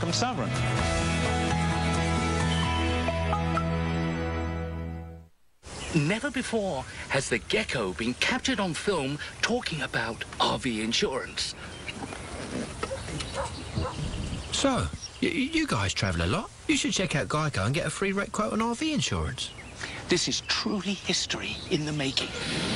welcome sovereign. Never before has the gecko been captured on film talking about RV insurance. So, you guys travel a lot. You should check out Geico and get a free rate quote on RV insurance. This is truly history in the making.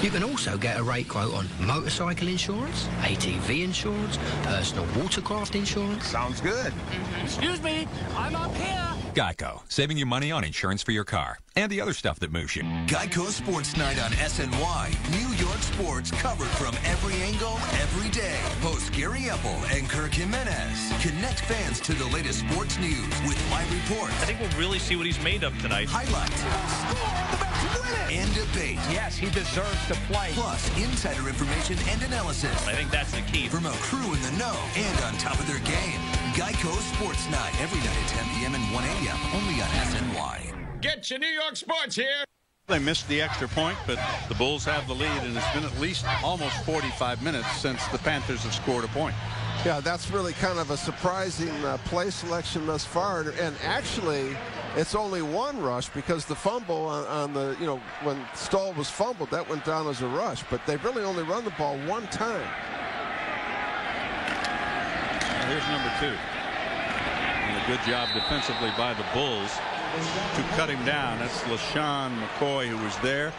You can also get a rate quote on motorcycle insurance, ATV insurance, personal watercraft insurance. Sounds good. Excuse me, I'm up here. Geico, saving you money on insurance for your car and the other stuff that moves you. Geico Sports Night on SNY. New York sports covered from every angle, every day. Hosts Gary Epple and Kirk Jimenez connect fans to the latest sports news with live reports. I think we'll really see what he's made of tonight. Highlights. And debate. Yes, he deserves to play. Plus, insider information and analysis. I think that's the key. From a crew in the know and on top of their game. Geico Sports Night. Every night at 10 p.m. and 1 a.m. Only on SNY. Get your New York sports here. They missed the extra point, but the Bulls have the lead, and it's been at least almost 45 minutes since the Panthers have scored a point. Yeah, that's really kind of a surprising play selection thus far. And actually, it's only one rush because the fumble on the, when Stoll was fumbled, that went down as a rush. But they've really only run the ball one time. Here's number 2. And a good job defensively by the Bulls to cut him down. That's LaShawn McCoy who was there.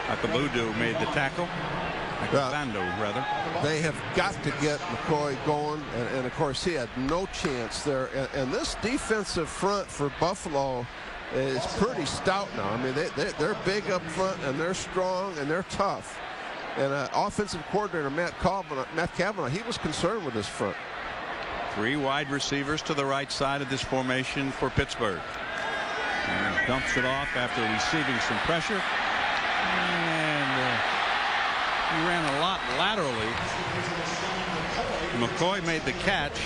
Akabudu made the tackle. Akabando, rather. They have got to get McCoy going, and of course he had no chance there. And this defensive front for Buffalo is pretty stout now. I mean, they're big up front, and they're strong, and they're tough. And offensive coordinator Matt Cavanaugh, he was concerned with this front. 3 wide receivers to the right side of this formation for Pittsburgh. And dumps it off after receiving some pressure. And he ran a lot laterally. McCoy made the catch.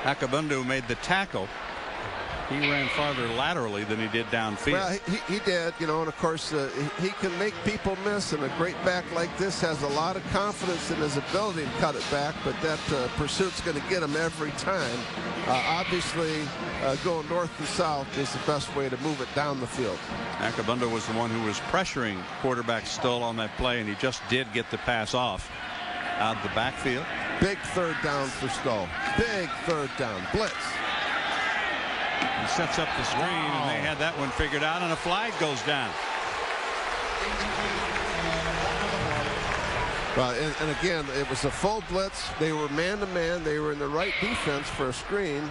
Akabundu made the tackle. He ran farther laterally than he did downfield. Well, he did, and of course he can make people miss, and a great back like this has a lot of confidence in his ability to cut it back, but that pursuit's going to get him every time. Obviously, going north and south is the best way to move it down the field. Akabundu was the one who was pressuring quarterback Stoll on that play, and he just did get the pass off out of the backfield. Big third down for Stoll. Big third down. Blitz. He sets up the screen, and they had that one figured out, and a flag goes down. And again, it was a full blitz. They were man-to-man. They were in the right defense for a screen.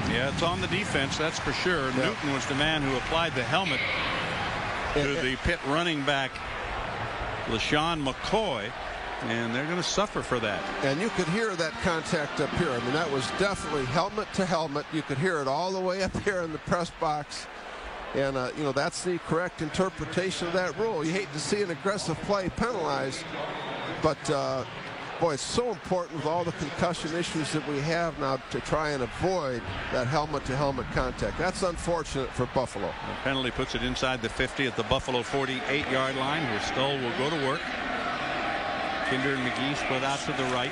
Yeah, it's on the defense, that's for sure. Yeah. Newton was the man who applied the helmet to the Pitt running back, LaShawn McCoy. And they're going to suffer for that. And you could hear that contact up here. I mean, that was definitely helmet to helmet. You could hear it all the way up here in the press box. And, that's the correct interpretation of that rule. You hate to see an aggressive play penalized. But, boy, it's so important with all the concussion issues that we have now to try and avoid that helmet-to-helmet contact. That's unfortunate for Buffalo. The penalty puts it inside the 50 at the Buffalo 48-yard line, where Stoll will go to work. Kinder and McGee split out to the right.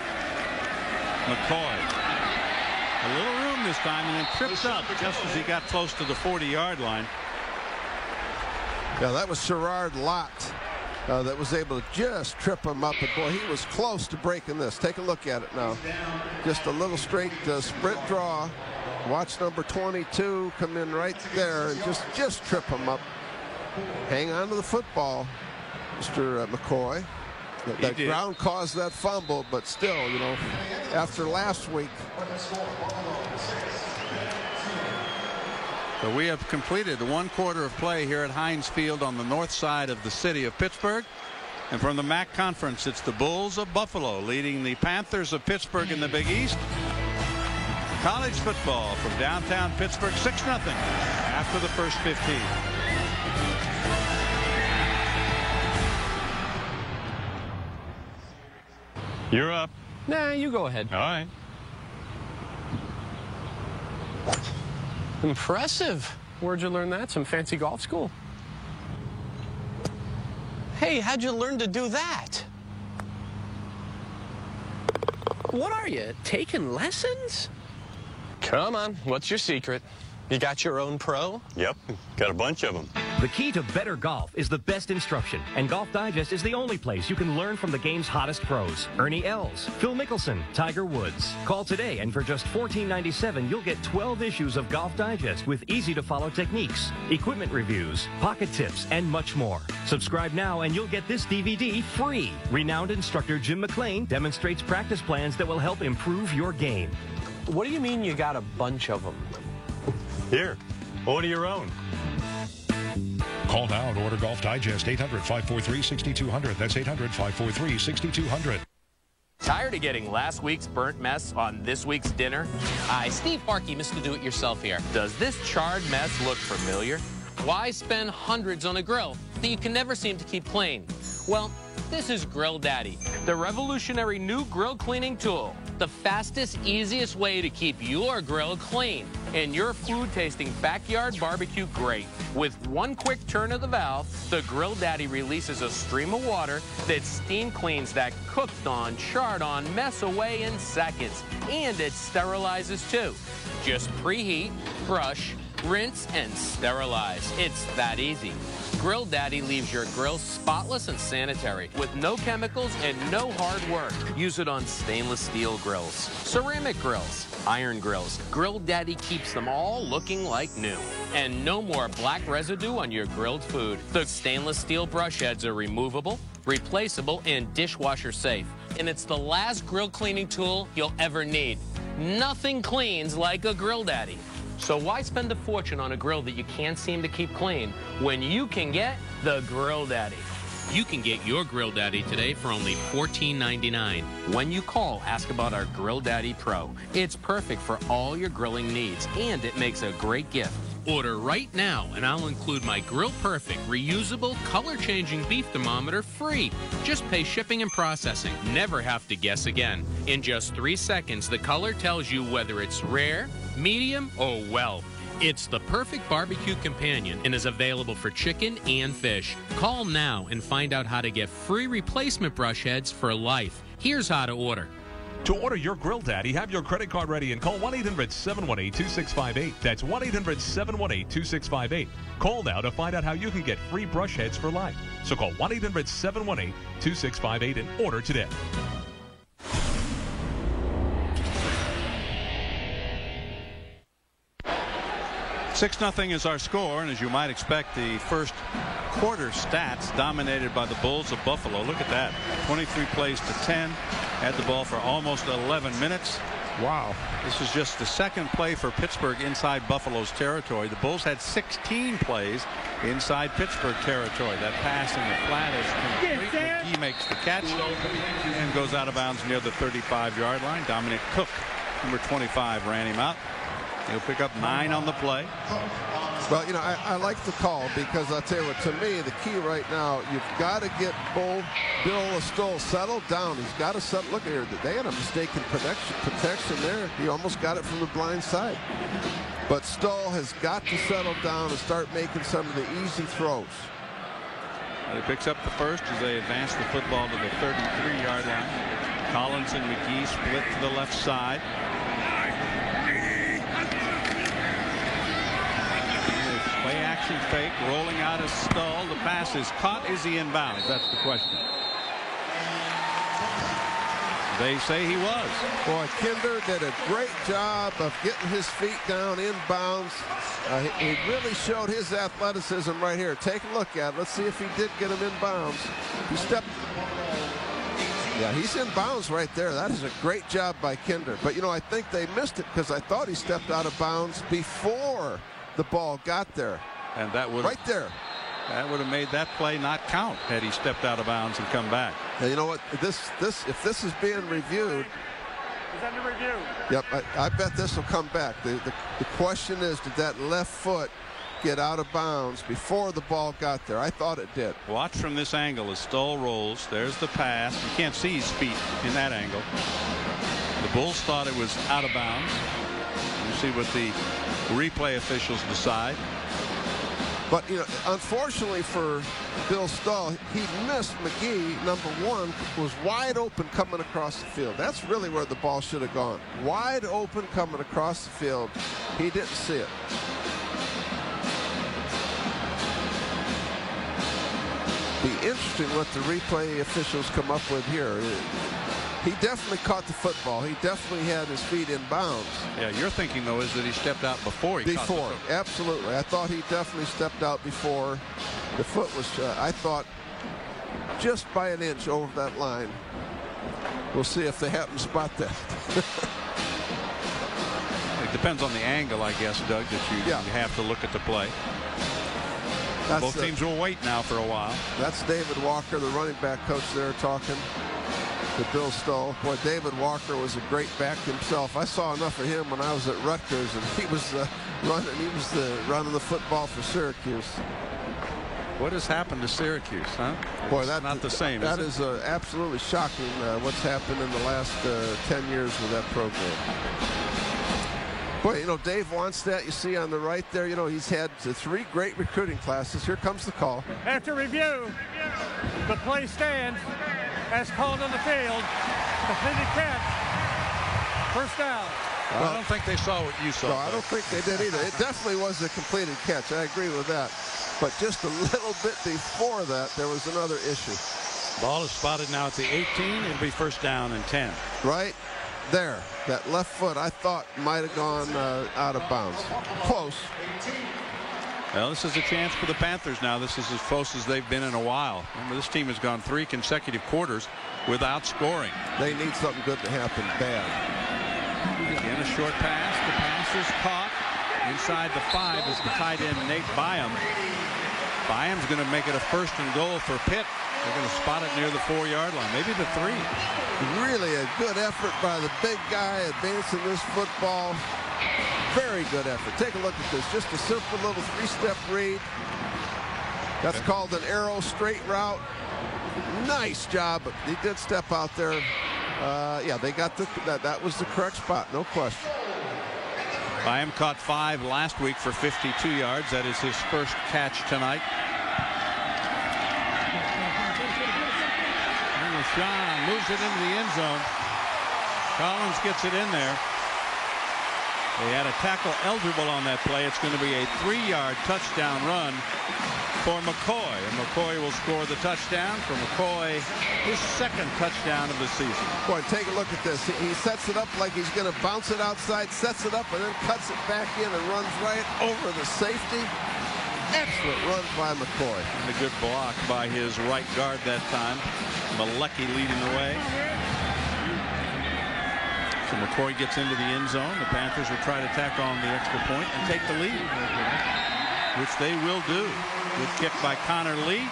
McCoy. A little room this time, and then tripped up just as he got close to the 40-yard line. Yeah, that was Sherrard Lott that was able to just trip him up. But, boy, he was close to breaking this. Take a look at it now. Just a little straight sprint draw. Watch number 22 come in right there and just trip him up. Hang on to the football, Mr. McCoy. That ground caused that fumble, but still, after last week. So we have completed 1 quarter of play here at Heinz Field on the north side of the city of Pittsburgh. And from the MAC Conference, it's the Bulls of Buffalo leading the Panthers of Pittsburgh in the Big East. College football from downtown Pittsburgh, 6-0 after the first 15. You're up. Nah, you go ahead. All right. Impressive. Where'd you learn that? Some fancy golf school? Hey, how'd you learn to do that? What are you, taking lessons? Come on, what's your secret? You got your own pro? Yep, got a bunch of them. The key to better golf is the best instruction, and Golf Digest is the only place you can learn from the game's hottest pros. Ernie Els, Phil Mickelson, Tiger Woods. Call today, and for just $14.97, you'll get 12 issues of Golf Digest with easy-to-follow techniques, equipment reviews, pocket tips, and much more. Subscribe now, and you'll get this DVD free. Renowned instructor Jim McLean demonstrates practice plans that will help improve your game. What do you mean you got a bunch of them? Here, order your own. Call now and order Golf Digest, 800-543-6200. That's 800-543-6200. Tired of getting last week's burnt mess on this week's dinner? Hi, Steve Harkey, Mr. Do-It-Yourself here. Does this charred mess look familiar? Why spend hundreds on a grill that you can never seem to keep clean? Well, this is Grill Daddy, the revolutionary new grill cleaning tool. The fastest, easiest way to keep your grill clean and your food-tasting backyard barbecue great. With one quick turn of the valve, the Grill Daddy releases a stream of water that steam cleans that cooked-on, charred-on mess away in seconds. And it sterilizes, too. Just preheat, brush, rinse, and sterilize. It's that easy. Grill Daddy leaves your grill spotless and sanitary with no chemicals and no hard work. Use it on stainless steel grills, ceramic grills, iron grills. Grill Daddy keeps them all looking like new. And no more black residue on your grilled food. The stainless steel brush heads are removable, replaceable, and dishwasher safe. And it's the last grill cleaning tool you'll ever need. Nothing cleans like a Grill Daddy. So why spend a fortune on a grill that you can't seem to keep clean when you can get the Grill Daddy? You can get your Grill Daddy today for only $14.99. When you call, ask about our Grill Daddy Pro. It's perfect for all your grilling needs, and it makes a great gift. Order right now, and I'll include my Grill Perfect reusable color-changing beef thermometer free. Just pay shipping and processing. Never have to guess again. In just 3 seconds, the color tells you whether it's rare, medium, or well. It's the perfect barbecue companion and is available for chicken and fish. Call now and find out how to get free replacement brush heads for life. Here's how to order. To order your Grill Daddy, have your credit card ready and call 1-800-718-2658. That's 1-800-718-2658. Call now to find out how you can get free brush heads for life. So call 1-800-718-2658 and order today. 6-0 is our score, and as you might expect, the first quarter stats dominated by the Bulls of Buffalo. Look at that. 23 plays to 10. Had the ball for almost 11 minutes. Wow. This is just the second play for Pittsburgh inside Buffalo's territory. The Bulls had 16 plays inside Pittsburgh territory. That pass in the flat is complete. McGee makes the catch and goes out of bounds near the 35-yard line. Dominic Cook, number 25, ran him out. He'll pick up 9 on the play. Well, you know, I like the call because I'll tell you what, to me, the key right now, you've got to get Bill Stoll settled down. He's got to settle. Look here, they had a mistaken protection there. He almost got it from the blind side. But Stoll has got to settle down and start making some of the easy throws. He picks up the first as they advance the football to the 33-yard line. Collins and McGee split to the left side. Play action fake, rolling out a Stoll. The pass is caught. Is he in bounds? That's the question. They say he was. Boy, Kinder did a great job of getting his feet down in bounds. He really showed his athleticism right here. Take a look at it. Let's see if he did get him in bounds. He stepped. Yeah, he's in bounds right there. That is a great job by Kinder. But, you know, I think they missed it because I thought he stepped out of bounds before the ball got there. And that would right there. That would have made that play not count had he stepped out of bounds and come back. And you know what? If this is being reviewed. It's under review. Yep, I bet this will come back. The question is, did that left foot get out of bounds before the ball got there? I thought it did. Watch from this angle as Stoll rolls. There's the pass. You can't see his feet in that angle. The Bulls thought it was out of bounds. You see what the replay officials decide. But, you know, unfortunately for Bill Stahl, he missed McGee. Number one was wide open coming across the field. That's really where the ball should have gone. Wide open coming across the field. He didn't see it. Be interesting what the replay officials come up with here. He definitely caught the football. He definitely had his feet in bounds. Yeah, your thinking, though, is that he stepped out before he caught the football. Absolutely. I thought he definitely stepped out before. The foot was, I thought, just by an inch over that line. We'll see if they happen to spot that. It depends on the angle, I guess, Doug, that you have to look at the play. Both teams will wait now for a while. That's David Walker, the running back coach there, talking to Bill Stahl. Boy, David Walker was a great back himself. I saw enough of him when I was at Rutgers, and he was running the football for Syracuse. What has happened to Syracuse, huh? Boy, that's not the same. That is absolutely shocking. What's happened in the last 10 years with that program. Boy, you know, Dave Wannstedt, you see on the right there, you know, he's had 3 great recruiting classes. Here comes the call. After review, the play stands as called on the field. Completed catch. First down. Well, I don't think they saw what you saw. No, I don't think they did either. It definitely was a completed catch. I agree with that. But just a little bit before that, there was another issue. Ball is spotted now at the 18. It'll be first down and 10. Right there. That left foot, I thought, might have gone out of bounds. Close. Well, this is a chance for the Panthers now. This is as close as they've been in a while. Remember, this team has gone 3 consecutive quarters without scoring. They need something good to happen bad. Again, a short pass. The pass is caught. Inside the 5 is the tight end, Nate Byam. Byam's going to make it a 1st and goal for Pitt. They're going to spot it near the 4-yard line, maybe the 3. Really a good effort by the big guy advancing this football. Very good effort. Take a look at this. Just a simple little 3-step read. That's called an arrow straight route. Nice job. But he did step out there. Yeah, they got that was the correct spot. No question. Byam caught 5 last week for 52 yards. That is his first catch tonight. Sean moves it into the end zone. Collins gets it in there. They had a tackle eligible on that play. It's going to be a 3-yard touchdown run for McCoy. And McCoy will score the touchdown for McCoy, his 2nd touchdown of the season. Boy, take a look at this. He sets it up like he's going to bounce it outside, sets it up, and then cuts it back in and runs right over the safety. Excellent run by McCoy. And a good block by his right guard that time. Malecki leading the way. So McCoy gets into the end zone. The Panthers will try to tack on the extra point and take the lead, which they will do. Good kick by Connor Lee.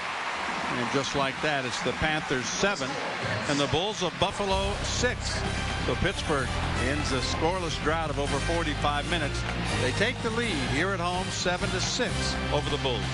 And just like that, it's the Panthers 7 and the Bulls of Buffalo 6. So Pittsburgh ends a scoreless drought of over 45 minutes. They take the lead here at home 7-6 over the Bulls.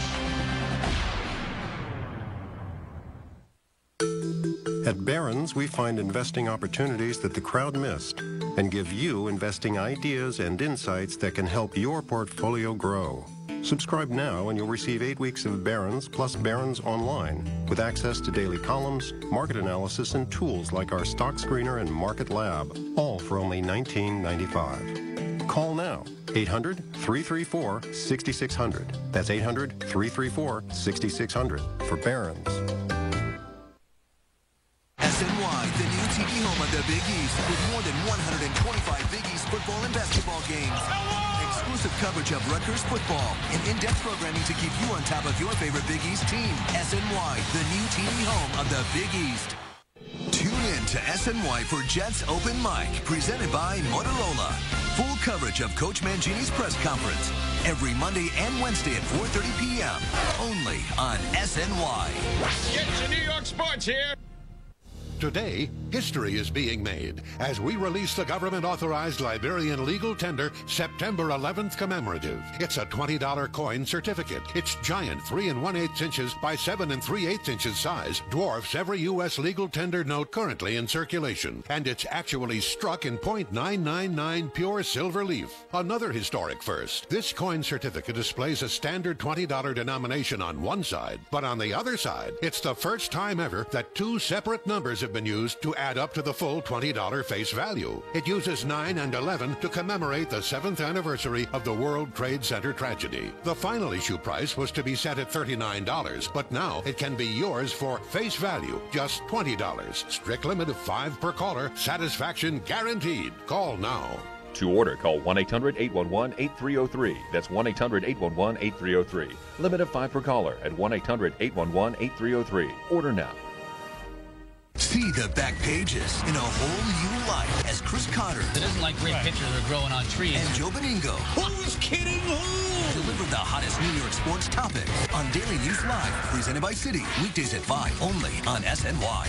At Barron's, we find investing opportunities that the crowd missed and give you investing ideas and insights that can help your portfolio grow. Subscribe now and you'll receive 8 weeks of Barron's plus Barron's Online with access to daily columns, market analysis, and tools like our Stock Screener and Market Lab, all for only $19.95. Call now, 800-334-6600. That's 800-334-6600 for Barron's. SNY, the new TV home of the Big East, with more than 125 Big East football and basketball games. Exclusive coverage of Rutgers football and in-depth programming to keep you on top of your favorite Big East team. SNY, the new TV home of the Big East. Tune in to SNY for Jets Open Mic, presented by Motorola. Full coverage of Coach Mangini's press conference every Monday and Wednesday at 4:30 p.m. only on SNY. Get to New York sports here. Today, history is being made as we release the government-authorized Liberian legal tender September 11th commemorative. It's a $20 coin certificate. Its giant 3 1/8 inches by 7 3/8 inches size dwarfs every U.S. legal tender note currently in circulation, and it's actually struck in .999 pure silver leaf. Another historic first. This coin certificate displays a standard $20 denomination on one side, but on the other side, it's the first time ever that two separate numbers have been used to add up to the full $20 face value. It uses 9 and 11 to commemorate the 7th anniversary of the World Trade Center tragedy. The final issue price was to be set at $39, but now it can be yours for face value, just $20. Strict limit of 5 per caller, satisfaction guaranteed. Call now. To order, call 1-800-811-8303. That's 1-800-811-8303. Limit of 5 per caller at 1-800-811-8303. Order now. See the back pages in a whole new light as Chris Cotter. It isn't like great pictures are growing on trees. And Joe Beningo. Who's kidding who? Deliver the hottest New York sports topics on Daily News Live, presented by Citi. Weekdays at 5, only on SNY.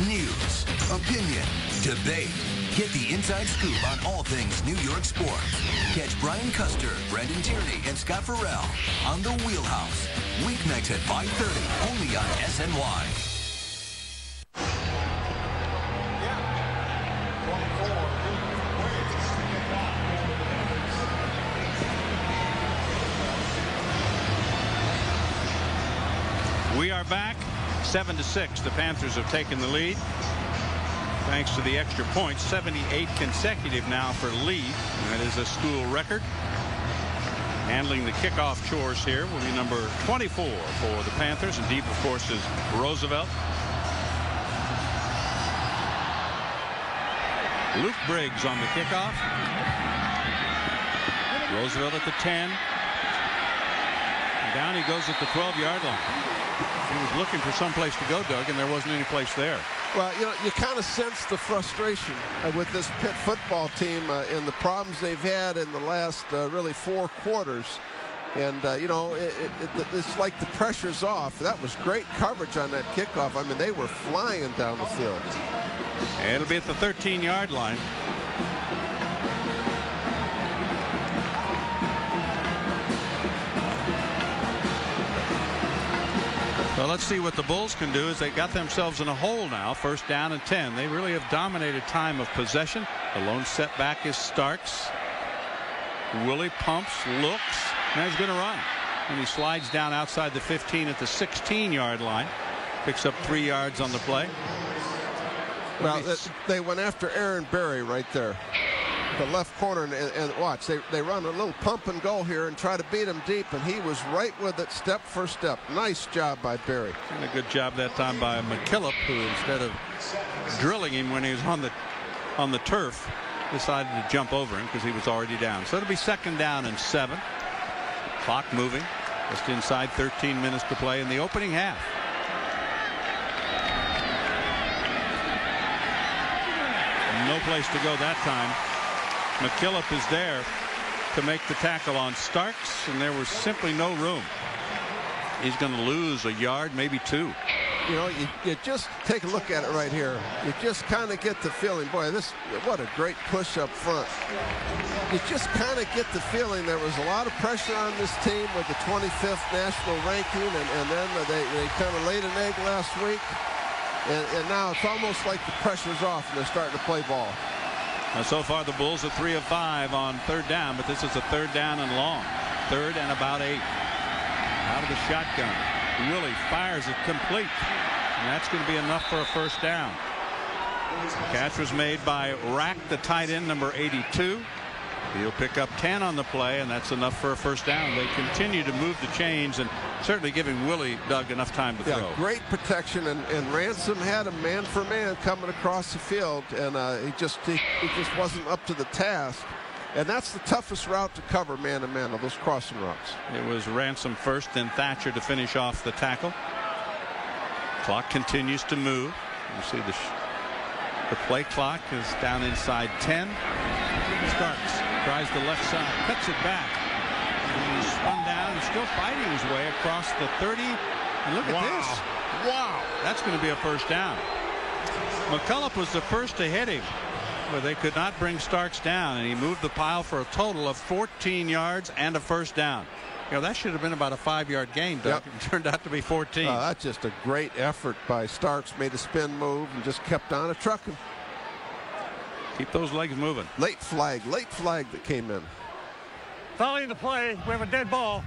News, opinion, debate. Get the inside scoop on all things New York sports. Catch Brian Custer, Brandon Tierney, and Scott Farrell on The Wheelhouse. Weeknights at 5:30, only on SNY. We are back 7-6. The Panthers have taken the lead thanks to the extra points. 78 consecutive now for Lee. That is a school record. Handling the kickoff chores here will be number 24 for the Panthers, and deep of course is Roosevelt. Luke Briggs on the kickoff. Roosevelt at the 10. And down he goes at the 12-yard line. He was looking for some place to go, Doug, and there wasn't any place there. Well, you know, you kind of sense the frustration with this Pitt football team and the problems they've had in the last really 4 quarters. And, you know, it's like the pressure's off. That was great coverage on that kickoff. I mean, they were flying down the field. And it'll be at the 13-yard line. Well, let's see what the Bulls can do as they got themselves in a hole now. 1st down and 10. They really have dominated time of possession. The lone setback is Starks. Willie pumps, looks, and he's going to run. And he slides down outside the 15 at the 16-yard line. Picks up 3 yards on the play. Well, they went after Aaron Berry right there. The left corner, and watch, they run a little pump and go here and try to beat him deep, and he was right with it step for step. Nice job by Berry. And a good job that time by McKillop, who instead of drilling him when he was on the turf, decided to jump over him because he was already down. So it'll be 2nd down and 7. Clock moving. Just inside 13 minutes to play in the opening half. No place to go that time. McKillop is there to make the tackle on Starks, and there was simply no room. He's going to lose a yard, maybe 2. You know, you just take a look at it right here. You just kind of get the feeling, boy, what a great push up front. You just kind of get the feeling there was a lot of pressure on this team with the 25th national ranking, and then they kind of laid an egg last week. And now it's almost like the pressure's off and they're starting to play ball. Now, so far the Bulls are 3 of 5 on 3rd down, but this is a 3rd down and long. 3rd and about 8. Out of the shotgun. Willie fires it complete. And that's going to be enough for a 1st down. The catch was made by Rack, the tight end, number 82. He'll pick up 10 on the play, and that's enough for a 1st down. They continue to move the chains and certainly giving Willie Doug enough time to throw. Great protection, and Ransom had him man for man coming across the field, and he just wasn't up to the task. And that's the toughest route to cover man to man, of those crossing routes. It was Ransom first, then Thatcher to finish off the tackle. Clock continues to move. You see the play clock is down inside 10. Starks tries the left side, cuts it back. And he's spun down and still fighting his way across the 30. And look at this. Wow. That's going to be a 1st down. McCullough was the first to hit him, but they could not bring Starks down, and he moved the pile for a total of 14 yards and a first down. You know, that should have been about a 5-yard gain, Doug. Yep. It turned out to be 14. That's just a great effort by Starks. Made a spin move and just kept on a trucking. Keep those legs moving. Late flag that came in. Following the play, we have a dead ball.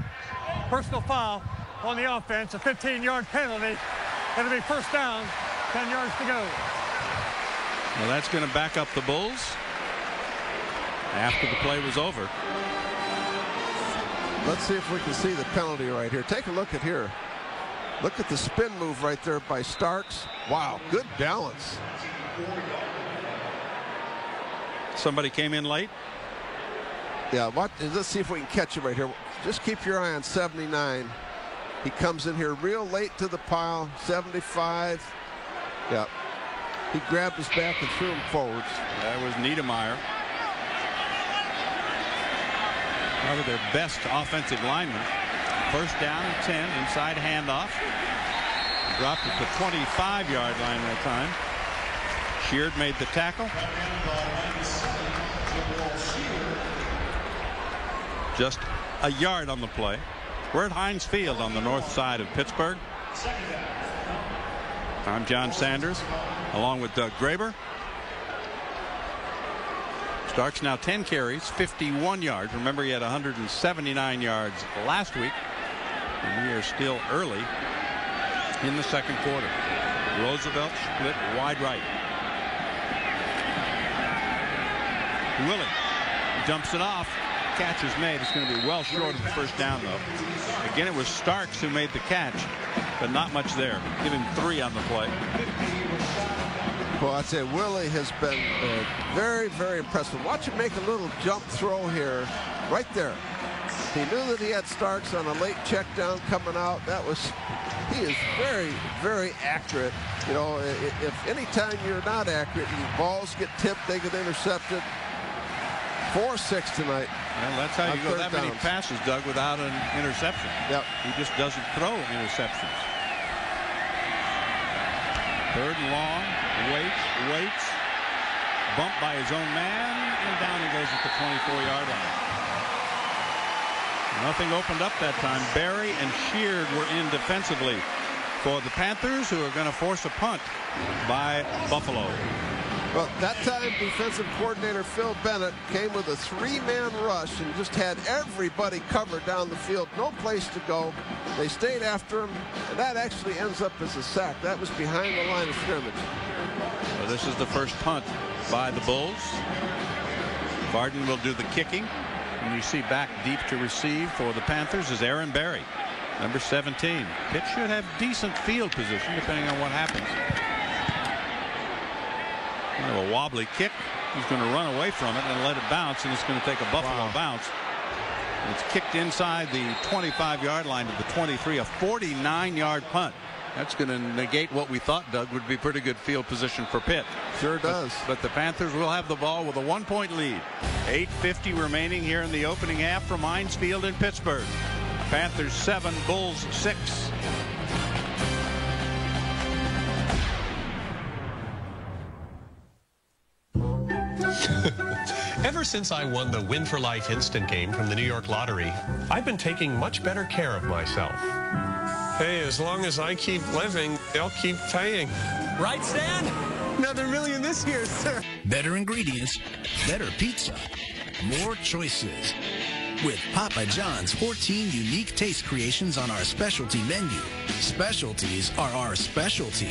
Personal foul on the offense, a 15-yard penalty. It'll be first down, 10 yards to go. Well, that's going to back up the Bulls after the play was over. Let's see if we can see the penalty right here. Take a look at here. Look at the spin move right there by Starks. Wow, good balance. Somebody came in late. Yeah, let's see if we can catch him right here. Just keep your eye on 79. He comes in here real late to the pile. 75. Yeah. He grabbed his back and threw him forwards. That was Niedermeyer. Probably their best offensive lineman. First down and 10, inside handoff. Dropped at the 25-yard line that time. Sheard made the tackle. Just a yard on the play. We're at Heinz Field on the north side of Pittsburgh. I'm John Sanders, along with Doug Graber. Starks now 10 carries, 51 yards. Remember, he had 179 yards last week. And we are still early in the second quarter. Roosevelt split wide right. Willie dumps it off. Catch is made. It's going to be well short of the first down, though. Again, it was Starks who made the catch, but not much there. Give him 3 on the play. Well, I'd say Willie has been very, very impressive. Watch him make a little jump throw here, right there. He knew that he had Starks on a late check down coming out. He is very, very accurate. You know, if any time you're not accurate, balls get tipped, they get intercepted. 4-6 tonight. Well, that's how you go that many passes, Doug, without an interception. Yep. He just doesn't throw interceptions. Third and long. Waits. Bumped by his own man, and down he goes at the 24-yard line. Nothing opened up that time. Barry and Sheard were in defensively for the Panthers, who are going to force a punt by Buffalo. Well, that time defensive coordinator Phil Bennett came with a 3-man rush and just had everybody covered down the field. No place to go. They stayed after him, and that actually ends up as a sack. That was behind the line of scrimmage. So this is the first punt by the Bulls. Barden will do the kicking. And you see back deep to receive for the Panthers is Aaron Barry, number 17. Pitt should have decent field position depending on what happens. Kind of a wobbly kick. He's going to run away from it and let it bounce, and it's going to take a Buffalo bounce. It's kicked inside the 25-yard line to the 23, a 49-yard punt. That's going to negate what we thought, Doug, would be pretty good field position for Pitt. Sure does. But the Panthers will have the ball with a 1-point lead. 8:50 remaining here in the opening half from Heinz Field in Pittsburgh. Panthers 7, Bulls 6. Ever since I won the Win for Life instant game from the New York Lottery, I've been taking much better care of myself. Hey, as long as I keep living, they'll keep paying. Right, Stan? Another million this year, sir. Better ingredients, better pizza, more choices. With Papa John's 14 unique taste creations on our specialty menu. Specialties are our specialty,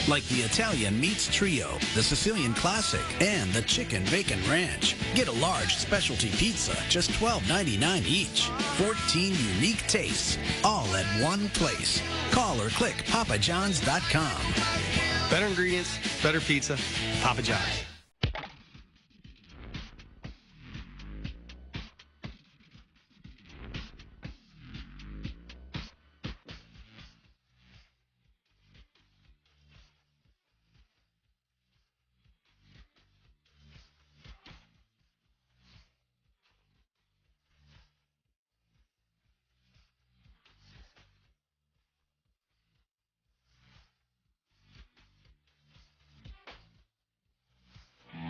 like the Italian Meats Trio, the Sicilian Classic, and the Chicken Bacon Ranch. Get a large specialty pizza, just $12.99 each. 14 unique tastes, all at one place. Call or click papajohns.com. Better ingredients, better pizza, Papa John's.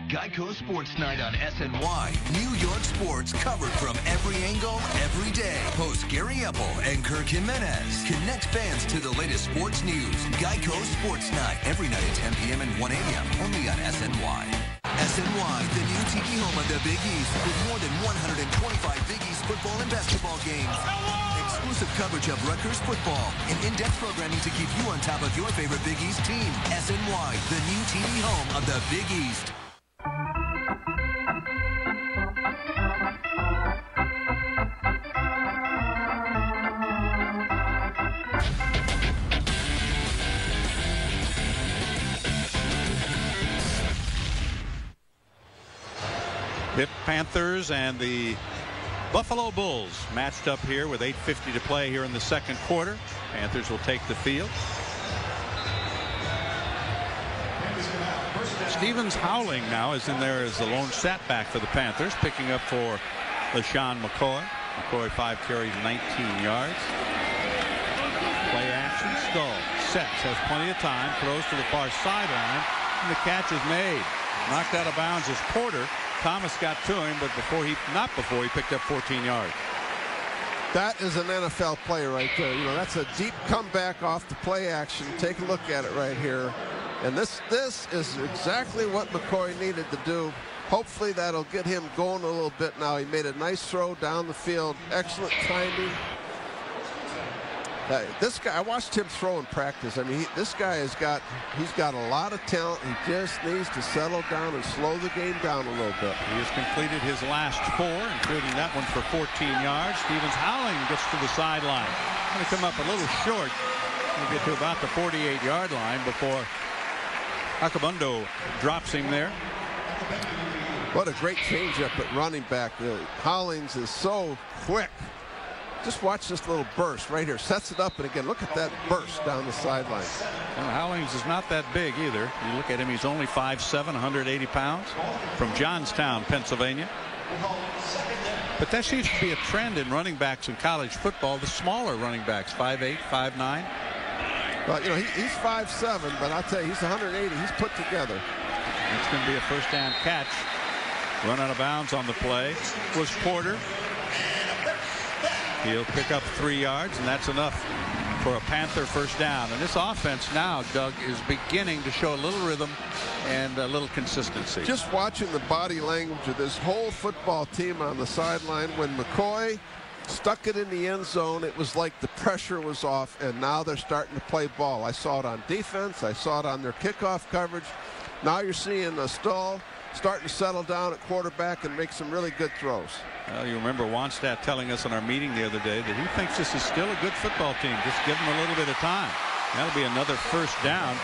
Geico Sports Night on SNY. New York sports covered from every angle, every day. Hosts Gary Epple and Kirk Jimenez connect fans to the latest sports news. Geico Sports Night every night at 10 p.m. and 1 a.m. only on SNY. SNY, the new TV home of the Big East, with more than 125 Big East football and basketball games. Exclusive coverage of Rutgers football and in-depth programming to keep you on top of your favorite Big East team. SNY, the new TV home of the Big East. Pitt Panthers and the Buffalo Bulls matched up here with 8:50 to play here in the second quarter. Panthers will take the field. Stevens Howling now is in there as the lone setback for the Panthers, picking up for LaShawn McCoy. McCoy 5 carries, 19 yards. Play action, Skull sets, has plenty of time, throws to the far sideline, and the catch is made. Knocked out of bounds is Porter. Thomas got to him, but not before he picked up 14 yards. That is an NFL play right there. You know, that's a deep comeback off the play action. Take a look at it right here. And this is exactly what McCoy needed to do. Hopefully that'll get him going a little bit now. He made a nice throw down the field. Excellent timing. This guy, I watched him throw in practice. I mean, this guy he's got a lot of talent. He just needs to settle down and slow the game down a little bit. He has completed his last 4, including that one for 14 yards. Stevens Howling gets to the sideline. Going to come up a little short. He'll get to about the 48-yard line before Akabundo drops him there. What a great changeup at running back. Hollings is so quick. Just watch this little burst right here. Sets it up, and again, look at that burst down the sideline. And Howlings is not that big either. You look at him, he's only 5'7", 180 pounds, from Johnstown, Pennsylvania. But that seems to be a trend in running backs in college football. The smaller running backs, 5'8", 5'9". Well, you know, he's 5'7", but I'll tell you, he's 180. He's put together. It's going to be a first down catch. Run out of bounds on the play was Porter. He'll pick up 3 yards, and that's enough for a Panther first down. And this offense now, Doug, is beginning to show a little rhythm and a little consistency. Just watching the body language of this whole football team on the sideline. When McCoy stuck it in the end zone, it was like the pressure was off, and now they're starting to play ball. I saw it on defense. I saw it on their kickoff coverage. Now you're seeing Stull starting to settle down at quarterback and make some really good throws. Well, you remember Wannstedt telling us in our meeting the other day that he thinks this is still a good football team. Just give them a little bit of time. That'll be another first down.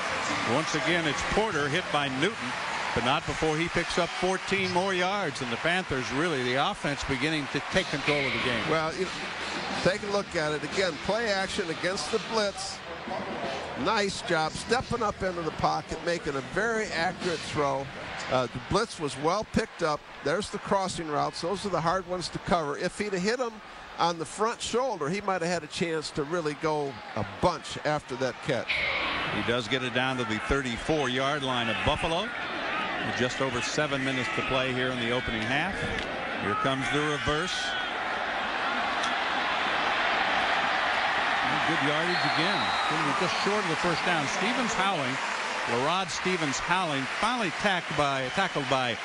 Once again, it's Porter hit by Newton, but not before he picks up 14 more yards. And the Panthers, really, the offense beginning to take control of the game. Well, you know, take a look at it. Again, play action against the blitz. Nice job stepping up into the pocket, making a very accurate throw. The blitz was well picked up. There's the crossing routes. Those are the hard ones to cover. If he'd have hit him on the front shoulder, he might have had a chance to really go a bunch after that catch. He does get it down to the 34-yard line of Buffalo. With just over 7 minutes to play here in the opening half. Here comes the reverse. Good yardage again. Just short of the first down. Stevens Howling. LaRod Stevens Howling finally tackled by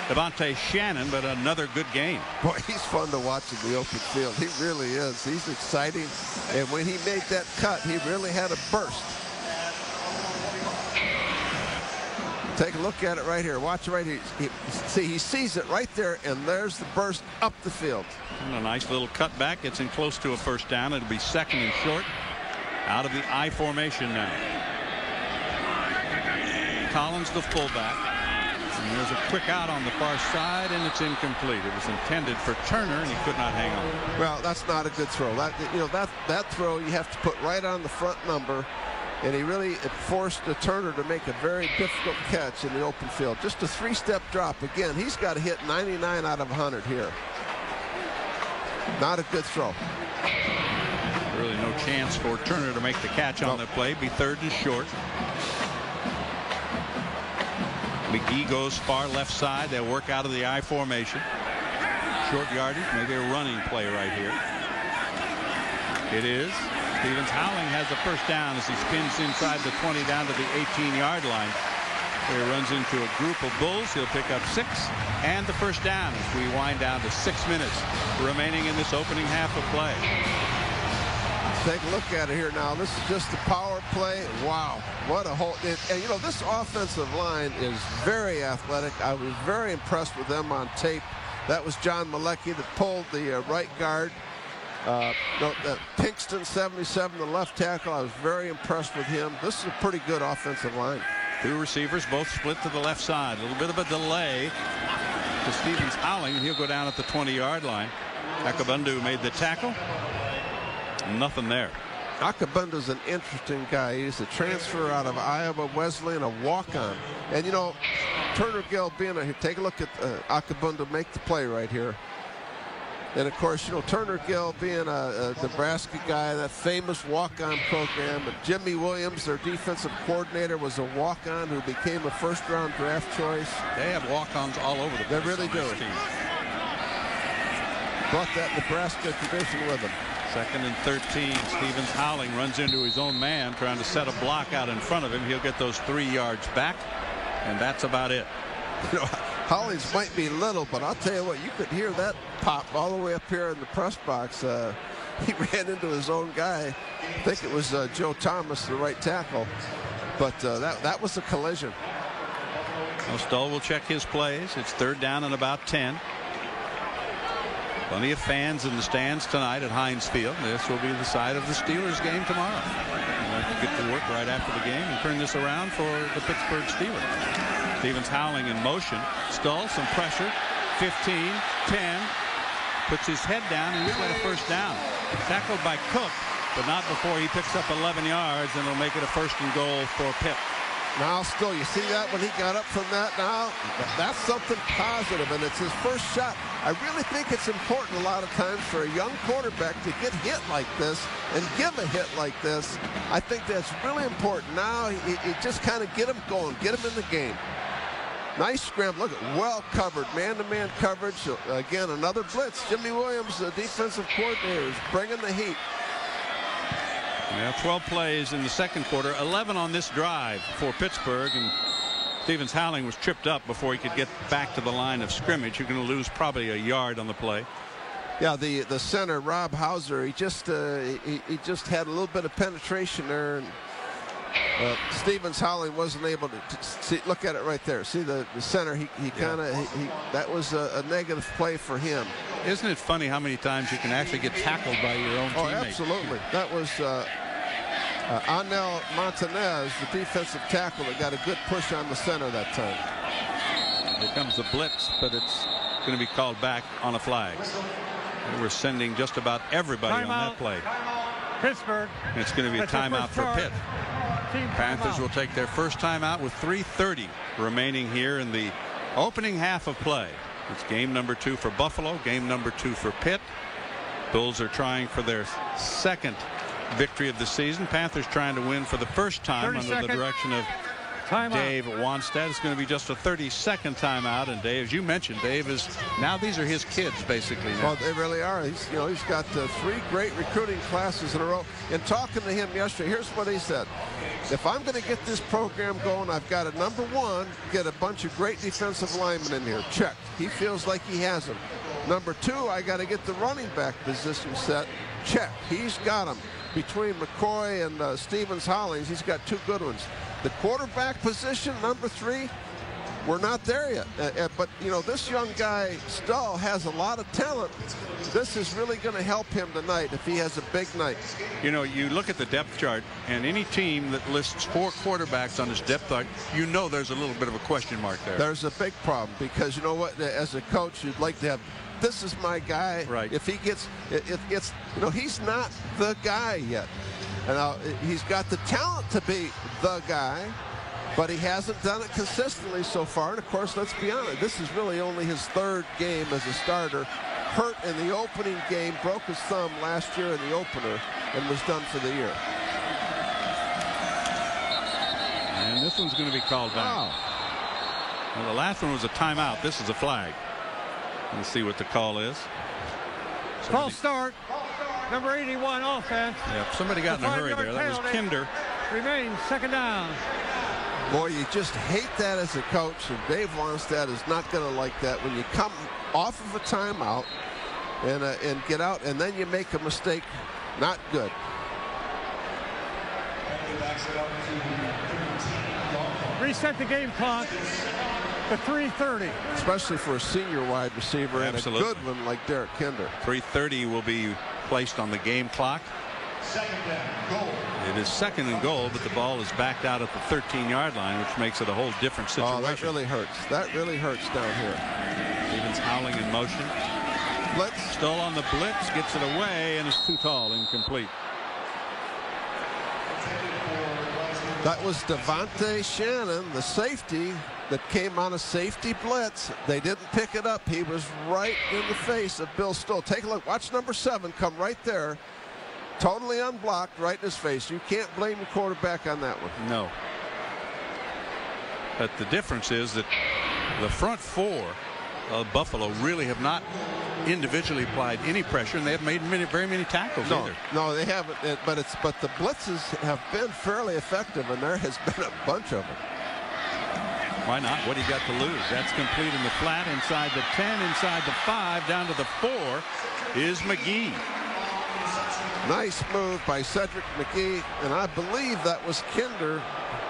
Devontae Shannon, but another good game. Boy, he's fun to watch in the open field. He really is. He's exciting. And when he made that cut, he really had a burst. Take a look at it right here. Watch it right here. He sees it right there, and there's the burst up the field. And a nice little cutback. Gets in close to a first down. It'll be second and short. Out of the I formation now. Collins, the fullback. And there's a quick out on the far side, and it's incomplete. It was intended for Turner, and he could not hang on. Well, that's not a good throw. That throw you have to put right on the front number, and he really forced the Turner to make a very difficult catch in the open field. Just a 3-step drop. Again, he's got to hit 99 out of 100 here. Not a good throw. Really no chance for Turner to make the catch on the play. Be third and short. McGee goes far left side. They'll work out of the I formation. Short yardage, maybe a running play right here. It is. Stevens Howling has a first down as he spins inside the 20 down to the 18-yard line. Where he runs into a group of Bulls. He'll pick up 6 and the first down as we wind down to 6 minutes remaining in this opening half of play. Take a look at it here now. This is just the power play. Wow, what a whole. And you know, this offensive line is very athletic. I was very impressed with them on tape. That was John Malecki that pulled the right guard. Pinkston, 77, the left tackle. I was very impressed with him. This is a pretty good offensive line. 2 receivers, both split to the left side. A little bit of a delay to Stevens Howling. He'll go down at the 20-yard line. Akabundu made the tackle. Nothing there. Akabundu's an interesting guy. He's a transfer out of Iowa Wesleyan, a walk-on. And, you know, Turner Gill being a, take a look at Akabundu make the play right here. And, of course, you know, Turner Gill being a Nebraska guy, that famous walk-on program. And Jimmy Williams, their defensive coordinator, was a walk-on who became a first-round draft choice. They have walk-ons all over the place. They really do. Brought that Nebraska tradition with them. 2nd and 13. Stevens Howling runs into his own man trying to set a block out in front of him. He'll get those 3 yards back, and that's about it. You know, Hollings might be little, but I'll tell you what, you could hear that pop all the way up here in the press box. He ran into his own guy. I think it was Joe Thomas, the right tackle. But that was a collision. Well, Stoll will check his plays. It's 3rd down and about 10. Plenty of fans in the stands tonight at Heinz Field. This will be the side of the Steelers game tomorrow. We'll have to get to work right after the game and turn this around for the Pittsburgh Steelers. Stevens Howling in motion. Stoll, some pressure. 15, 10. Puts his head down, and he's got a first down. Tackled by Cook, but not before he picks up 11 yards, and it'll make it a 1st and goal for Pitt. Now, Stoll, you see that when he got up from that now? That's something positive, and it's his first shot. I really think it's important a lot of times for a young quarterback to get hit like this and give a hit like this. I think that's really important. Now, he just kind of get him going, get him in the game. Nice scramble. Look at well covered, man-to-man coverage. Again, another blitz. Jimmy Williams, the defensive coordinator, is bringing the heat. Yeah, 12 plays in the 2nd quarter, 11 on this drive for Pittsburgh, and Stevens Howling was tripped up before he could get back to the line of scrimmage. You're going to lose probably a yard on the play. Yeah, the center, Rob Hauser, he just had a little bit of penetration there, and Stevens Howling wasn't able to see. Look at it right there. See the center. That was a negative play for him. Isn't it funny how many times you can actually get tackled by your own teammate? Oh, absolutely. That was Anel Montanez, the defensive tackle, that got a good push on the center that time. Here comes the blitz, but it's going to be called back on a flag. And we're sending just about everybody on that play. Pittsburgh. It's going to be a timeout for Pitt. Panthers will take their first timeout with 3:30 remaining here in the opening half of play. It's game number 2 for Buffalo, game number 2 for Pitt. Bulls are trying for their 2nd victory of the season. Panthers trying to win for the first time under the direction of Dave Wanstead. It's going to be just a 30-second timeout. And Dave, as you mentioned, Dave is now, these are his kids basically now. Well, they really are. He's got 3 great recruiting classes in a row. And talking to him yesterday, here's what he said. If I'm going to get this program going, I've got to, number 1, get a bunch of great defensive linemen in here. Check. He feels like he has them. Number 2, I got to get the running back position set. Check. He's got them. Between McCoy and Stevens Hollings, he's got 2 good ones. The quarterback position, number 3, we're not there yet. But, you know, this young guy, Stull, has a lot of talent. This is really going to help him tonight if he has a big night. You know, you look at the depth chart, and any team that lists 4 quarterbacks on its depth chart, you know there's a little bit of a question mark there. There's a big problem because, you know what, as a coach, you'd like to have, this is my guy. Right. If he gets, it's, you know, he's not the guy yet. And he's got the talent to be the guy, but he hasn't done it consistently so far. And, of course, let's be honest, this is really only his 3rd game as a starter. Hurt in the opening game, broke his thumb last year in the opener, and was done for the year. And this one's going to be called back. Wow. Well, the last one was a timeout. This is a flag. Let's see what the call is. False start. Number 81 offense. Yep, somebody got in a hurry there. That was Kinder. Remains second down. Boy, you just hate that as a coach, and Dave Wannstedt is not going to like that when you come off of a timeout and get out, and then you make a mistake. Not good. Reset the game clock to 3:30. Especially for a senior wide receiver. Absolutely. And a good one like Derek Kinder. 3:30 will be placed on the game clock. It is second and goal, but the ball is backed out at the 13-yard line, which makes it a whole different situation. Oh, that really hurts. That really hurts down here. Stevens howling in motion. Blitz. Still on the blitz, gets it away, and is too tall, incomplete. That was Devontae Shannon, the safety that came on a safety blitz. They didn't pick it up. He was right in the face of Bill Stoll. Take a look. Watch number 7 come right there. Totally unblocked, right in his face. You can't blame the quarterback on that one. No. But the difference is that the front four of Buffalo really have not individually applied any pressure, and they haven't made very many tackles either. No, they haven't. But the blitzes have been fairly effective, and there has been a bunch of them. Why not? What do you got to lose? That's complete in the flat, inside the 10, inside the 5, down to the 4 is McGee. Nice move by Cedric McGee, and I believe that was Kinder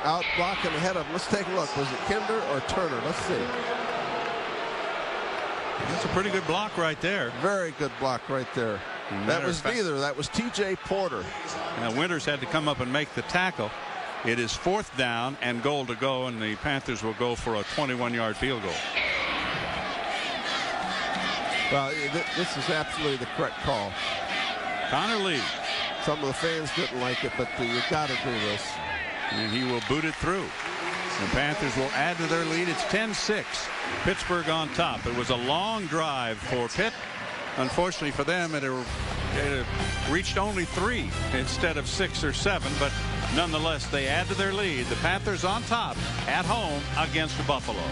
out blocking ahead of him. Let's take a look. Was it Kinder or Turner? Let's see. That's a pretty good block right there. Very good block right there. That was neither. That was T.J. Porter. Now Winters had to come up and make the tackle. It is 4th down and goal to go, and the Panthers will go for a 21-yard field goal. Well, this is absolutely the correct call. Connor Lee. Some of the fans didn't like it, but you got to do this. And he will boot it through. The Panthers will add to their lead. It's 10-6. Pittsburgh on top. It was a long drive for Pitt. Unfortunately for them, it reached only 3 instead of 6 or 7, but nonetheless, they add to their lead. The Panthers on top at home against Buffalo.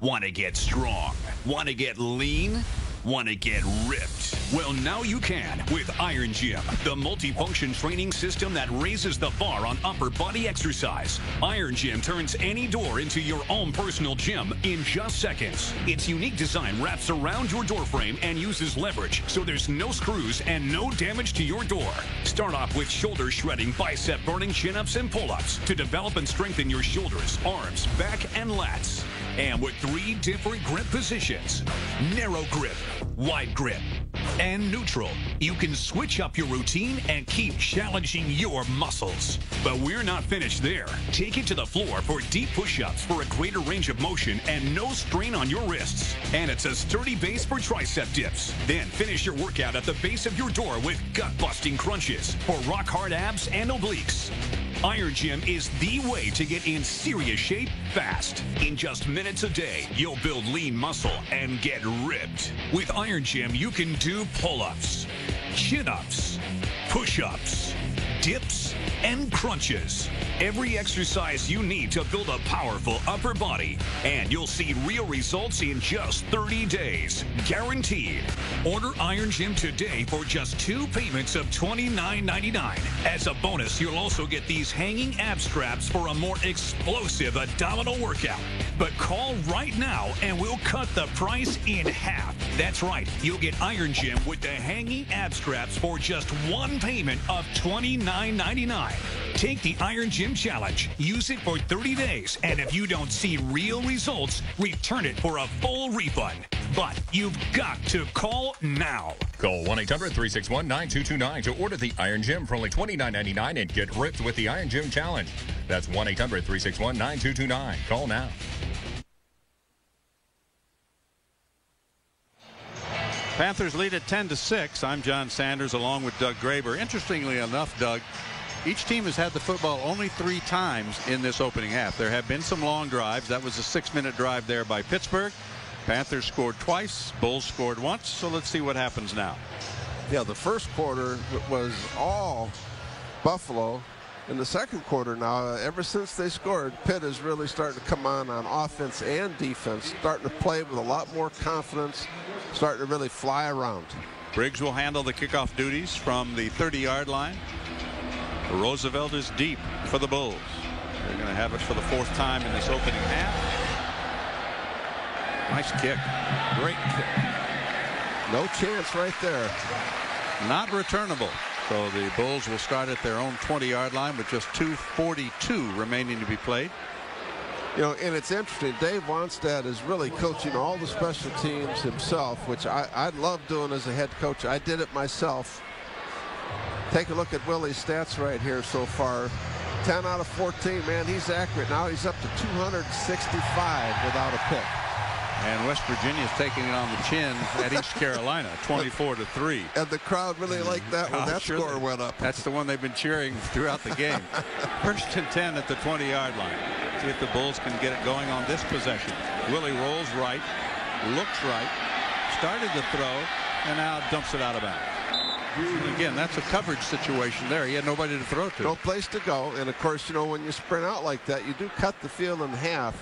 Want to get strong? Want to get lean? Want to get ripped? Well, now you can with Iron Gym, the multifunction training system that raises the bar on upper body exercise. Iron Gym turns any door into your own personal gym in just seconds. Its unique design wraps around your door frame and uses leverage, so there's no screws and no damage to your door. Start off with shoulder shredding, bicep burning chin-ups and pull-ups to develop and strengthen your shoulders, arms, back, and lats. And with 3 different grip positions: narrow grip, wide grip, and neutral. You can switch up your routine and keep challenging your muscles. But we're not finished there. Take it to the floor for deep push-ups for a greater range of motion and no strain on your wrists. And it's a sturdy base for tricep dips. Then finish your workout at the base of your door with gut-busting crunches for rock-hard abs and obliques. Iron Gym is the way to get in serious shape fast. In just minutes a day, you'll build lean muscle and get ripped. With Iron Gym, you can do pull-ups, chin-ups, push-ups, dips, and crunches. Every exercise you need to build a powerful upper body, and you'll see real results in just 30 days. Guaranteed. Order Iron Gym today for just 2 payments of $29.99. As a bonus, you'll also get these hanging ab straps for a more explosive abdominal workout. But call right now and we'll cut the price in half. That's right, you'll get Iron Gym with the hanging ab straps for just 1 payment of $29.99. Take the Iron Gym Challenge. Use it for 30 days, and if you don't see real results, return it for a full refund. But you've got to call now. Call 1-800-361-9229 to order the Iron Gym for only $29.99 and get ripped with the Iron Gym Challenge. That's 1-800-361-9229. Call now. Panthers lead at 10-6. I'm John Sanders along with Doug Graber. Interestingly enough, Doug, each team has had the football only 3 times in this opening half. There have been some long drives. That was a 6-minute drive there by Pittsburgh. Panthers scored twice. Bulls scored once. So let's see what happens now. Yeah, the first quarter was all Buffalo, in the second quarter now. Ever since they scored, Pitt is really starting to come on offense and defense, starting to play with a lot more confidence, starting to really fly around. Briggs will handle the kickoff duties from the 30-yard line. Roosevelt is deep for the Bulls. They're going to have it for the 4th time in this opening half. Nice kick. Great kick. No chance right there. Not returnable. So the Bulls will start at their own 20-yard line with just 2:42 remaining to be played. You know, and it's interesting. Dave Wannstedt is really coaching all the special teams himself, which I love doing as a head coach. I did it myself. Take a look at Willie's stats right here so far. 10 out of 14, man, he's accurate. Now he's up to 265 without a pick. And West Virginia is taking it on the chin at East Carolina, 24-3. And the crowd really liked that when that score went up. That's the one they've been cheering throughout the game. 1st and 10 at the 20-yard line. See if the Bulls can get it going on this possession. Willie rolls right, looks right, started the throw, and now dumps it out of bounds. And again, that's a coverage situation there. He had nobody to throw to. No place to go. And, of course, you know, when you sprint out like that, you do cut the field in half.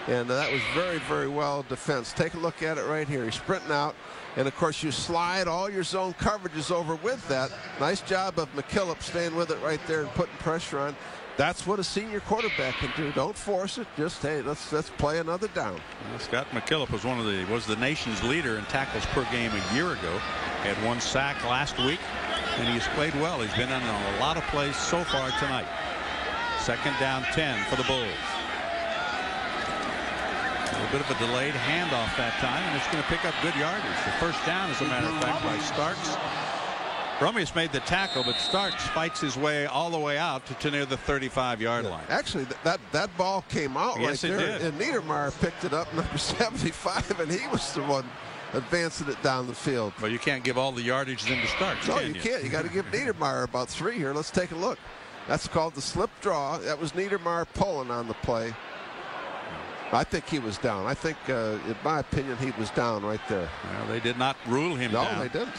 And that was very, very well defense. Take a look at it right here. He's sprinting out. And, of course, you slide all your zone coverages over with that. Nice job of McKillop staying with it right there and putting pressure on. That's what a senior quarterback can do. Don't force it. Just, hey, let's play another down. Well, Scott McKillop was the nation's leader in tackles per game a year ago. Had 1 sack last week, and he's played well. He's been in a lot of plays so far tonight. 2nd down 10 for the Bulls. A little bit of a delayed handoff that time, and it's going to pick up good yardage. The 1st down, as a matter of fact, by Starks. Brummius made the tackle, but Starks fights his way all the way out to near the 35-yard line. Actually, that ball came out yes, right there. It did. And Niedermeyer picked it up, number 75, and he was the one advancing it down the field. But you can't give all the yardage then to Starks. No, you can't. You got to give Niedermeyer about 3 here. Let's take a look. That's called the slip draw. That was Niedermeyer pulling on the play. I think he was down. I think, in my opinion, he was down right there. Well, they did not rule him down. No, they didn't.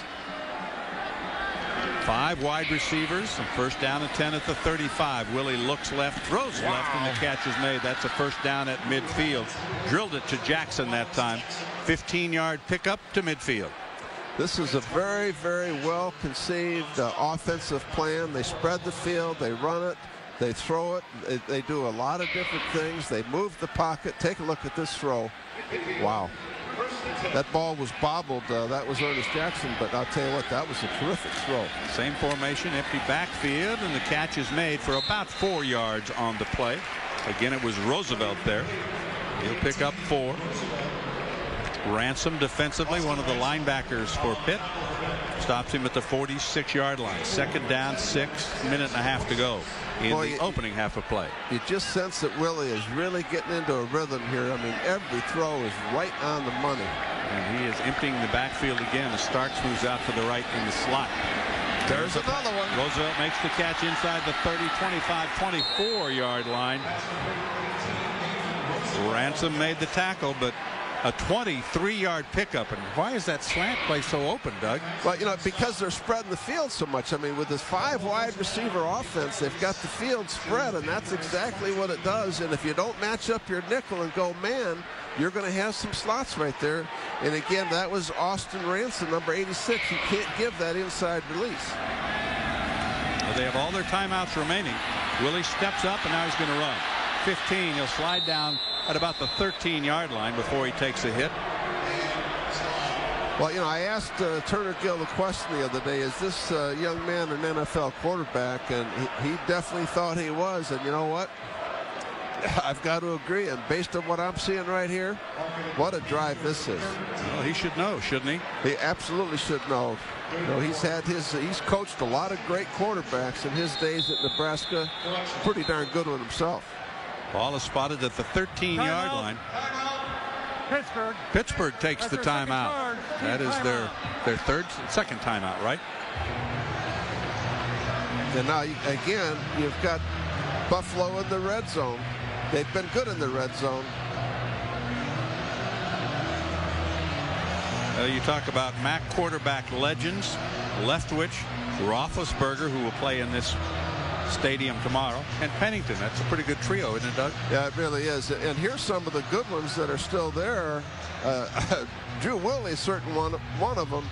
5 wide receivers, and 1st down and 10 at the 35. Willie looks left, throws left, and the catch is made. That's a 1st down at midfield. Drilled it to Jackson that time. 15-yard pickup to midfield. This is a very, very well conceived offensive plan. They spread the field, they run it, they throw it, they do a lot of different things. They move the pocket. Take a look at this throw. Wow. That ball was bobbled. That was Ernest Jackson, but I'll tell you what, that was a terrific throw. Same formation, empty backfield, and the catch is made for about 4 yards on the play. Again, it was Roosevelt there. He'll pick up 4. Ransom defensively, one of the linebackers for Pitt, stops him at the 46-yard line. 2nd down, 6, minute and a half to go in the opening half of play. You just sense that Willie is really getting into a rhythm here. I mean, every throw is right on the money. And he is emptying the backfield again as Starks moves out to the right in the slot. There's another one. Roosevelt makes the catch inside the 30, 25, 24-yard line. Ransom made the tackle, but a 23-yard pickup. And why is that slant play so open, Doug? Well, you know, because they're spreading the field so much. I mean, with this 5 wide receiver offense, they've got the field spread, and that's exactly what it does. And if you don't match up your nickel and go man, you're going to have some slots right there. And again, that was Austin Ransom, number 86. You can't give that inside release. Well, they have all their timeouts remaining. Willie steps up, and now he's going to run. 15, he'll slide down at about the 13-yard line before he takes a hit. Well, you know, I asked Turner Gill the question the other day, is this young man an NFL quarterback? And he definitely thought he was. And you know what? I've got to agree. And based on what I'm seeing right here, what a drive this is. Well, he should know, shouldn't he? He absolutely should know. You know, he's coached a lot of great quarterbacks in his days at Nebraska. Pretty darn good with himself. Ball is spotted at the 13-yard line. Pittsburgh takes the timeout. That is their second timeout, right? And now, again, you've got Buffalo in the red zone. They've been good in the red zone. You talk about MAC quarterback legends, Leftwich, Roethlisberger, who will play in this Stadium tomorrow. And Pennington, that's a pretty good trio, isn't it, Doug? Yeah, it really is. And here's some of the good ones that are still there. Drew Willie, certain one of them.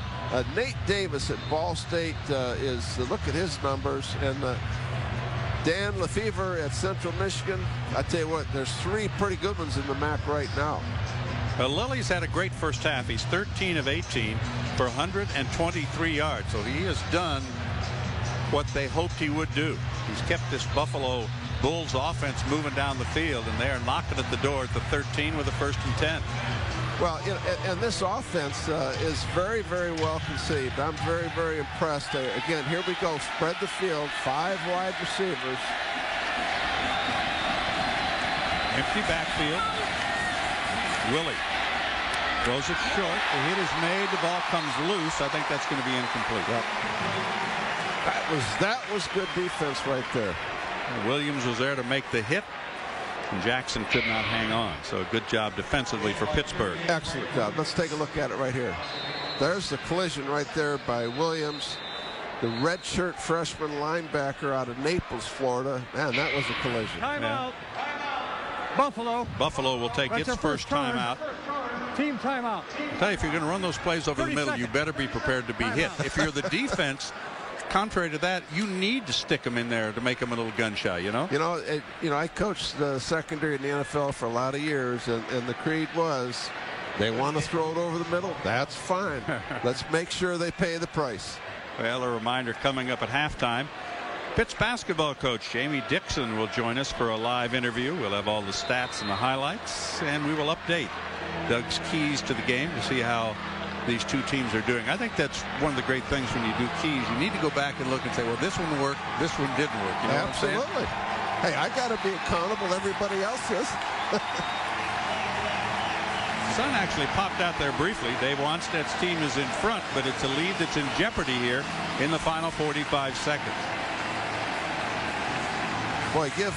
Nate Davis at Ball State look at his numbers. And Dan Lefevre at Central Michigan. I tell you what, there's 3 pretty good ones in the MAC right now. Lilly's had a great first half. He's 13 of 18 for 123 yards. So he has done what they hoped he would do. He's kept this Buffalo Bulls offense moving down the field, and they are knocking at the door at the 13 with a 1st and 10. Well, and this offense is very, very well conceived. I'm very, very impressed. Again, here we go. Spread the field. 5 wide receivers. Empty backfield. Willie throws it short. The hit is made. The ball comes loose. I think that's going to be incomplete. Yep. That was good defense right there. Williams was there to make the hit, and Jackson could not hang on. So a good job defensively for Pittsburgh. Excellent job. Let's take a look at it right here. There's the collision right there by Williams, the redshirt freshman linebacker out of Naples, Florida. Man, that was a collision. Timeout. Buffalo. Buffalo will take its first timeout. Team timeout. I'll tell you, if you're going to run those plays over the middle, you better be prepared to be hit. If you're the defense, contrary to that, you need to stick them in there to make them a little gun shy, you know? I coached the secondary in the NFL for a lot of years, and the creed was, they want to throw it over the middle. That's fine. Let's make sure they pay the price. Well, a reminder coming up at halftime. Pitt's basketball coach Jamie Dixon will join us for a live interview. We'll have all the stats and the highlights, and we will update Doug's keys to the game to see how these two teams are doing. I think that's one of the great things when you do keys. You need to go back and look and say, well, this one worked, this one didn't work. You know Absolutely. what I'm saying? Hey, I got to be accountable. Everybody else is. Sun actually popped out there briefly. Dave Wanstead's team is in front, but it's a lead that's in jeopardy here in the final 45 seconds. Boy, give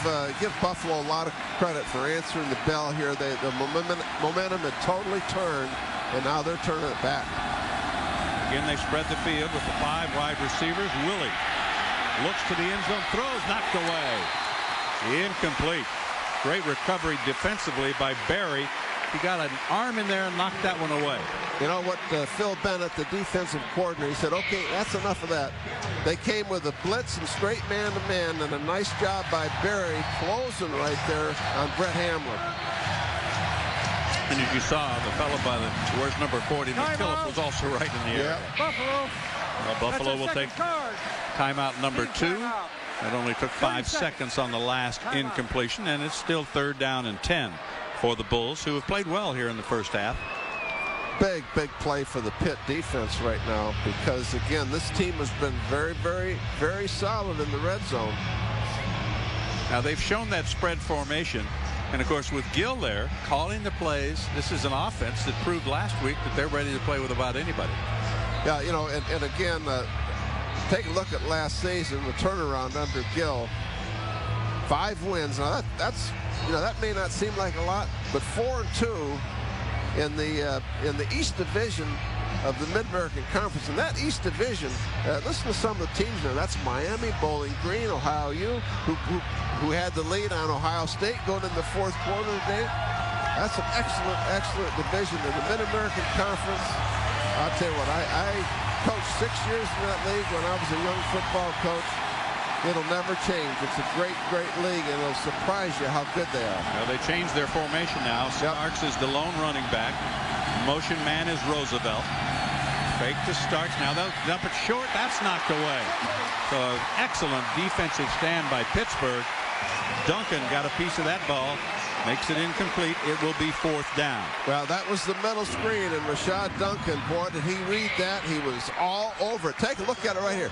Buffalo a lot of credit for answering the bell here. The momentum had totally turned, and now they're turning it back. Again, they spread the field with the 5 wide receivers. Willie looks to the end zone, throws, knocked away. Incomplete. Great recovery defensively by Barry. He got an arm in there and knocked that one away. You know what, Phil Bennett, the defensive coordinator, he said, okay, that's enough of that. They came with a blitz and straight man-to-man, and a nice job by Barry closing right there on Brett Hamler. And as you saw, the fellow by the where's number 40, McKillop, was also right in the area. Buffalo. Well, Buffalo will take timeout number 2. It only took 5 seconds on the last incompletion, and it's still 3rd down and 10 for the Bulls, who have played well here in the first half. Big play for the Pitt defense right now, because again, this team has been very, very, very solid in the red zone. Now they've shown that spread formation, and of course with Gill there calling the plays, this is an offense that proved last week that they're ready to play with about anybody. Yeah, you know, and again, take a look at last season, the turnaround under Gill. 5 wins. Now that's that may not seem like a lot, but 4-2 in the East Division of the Mid-American Conference. And that East Division, listen to some of the teams there. That's Miami, Bowling Green, Ohio U, who had the lead on Ohio State going in the 4th quarter today. That's an excellent division in the Mid-American Conference. I'll tell you what, I coached 6 years in that league when I was a young football coach. It'll never change. It's a great league, and it'll surprise you how good they are. Well, they changed their formation now. Starks is the lone running back. Motion man is Roosevelt. Fake to Starks. Now they'll dump it short. That's knocked away. So excellent defensive stand by Pittsburgh. Duncan got a piece of that ball. Makes it incomplete. It will be 4th down. Well, that was the middle screen, and Rashad Duncan, boy, did he read that. He was all over it. Take a look at it right here.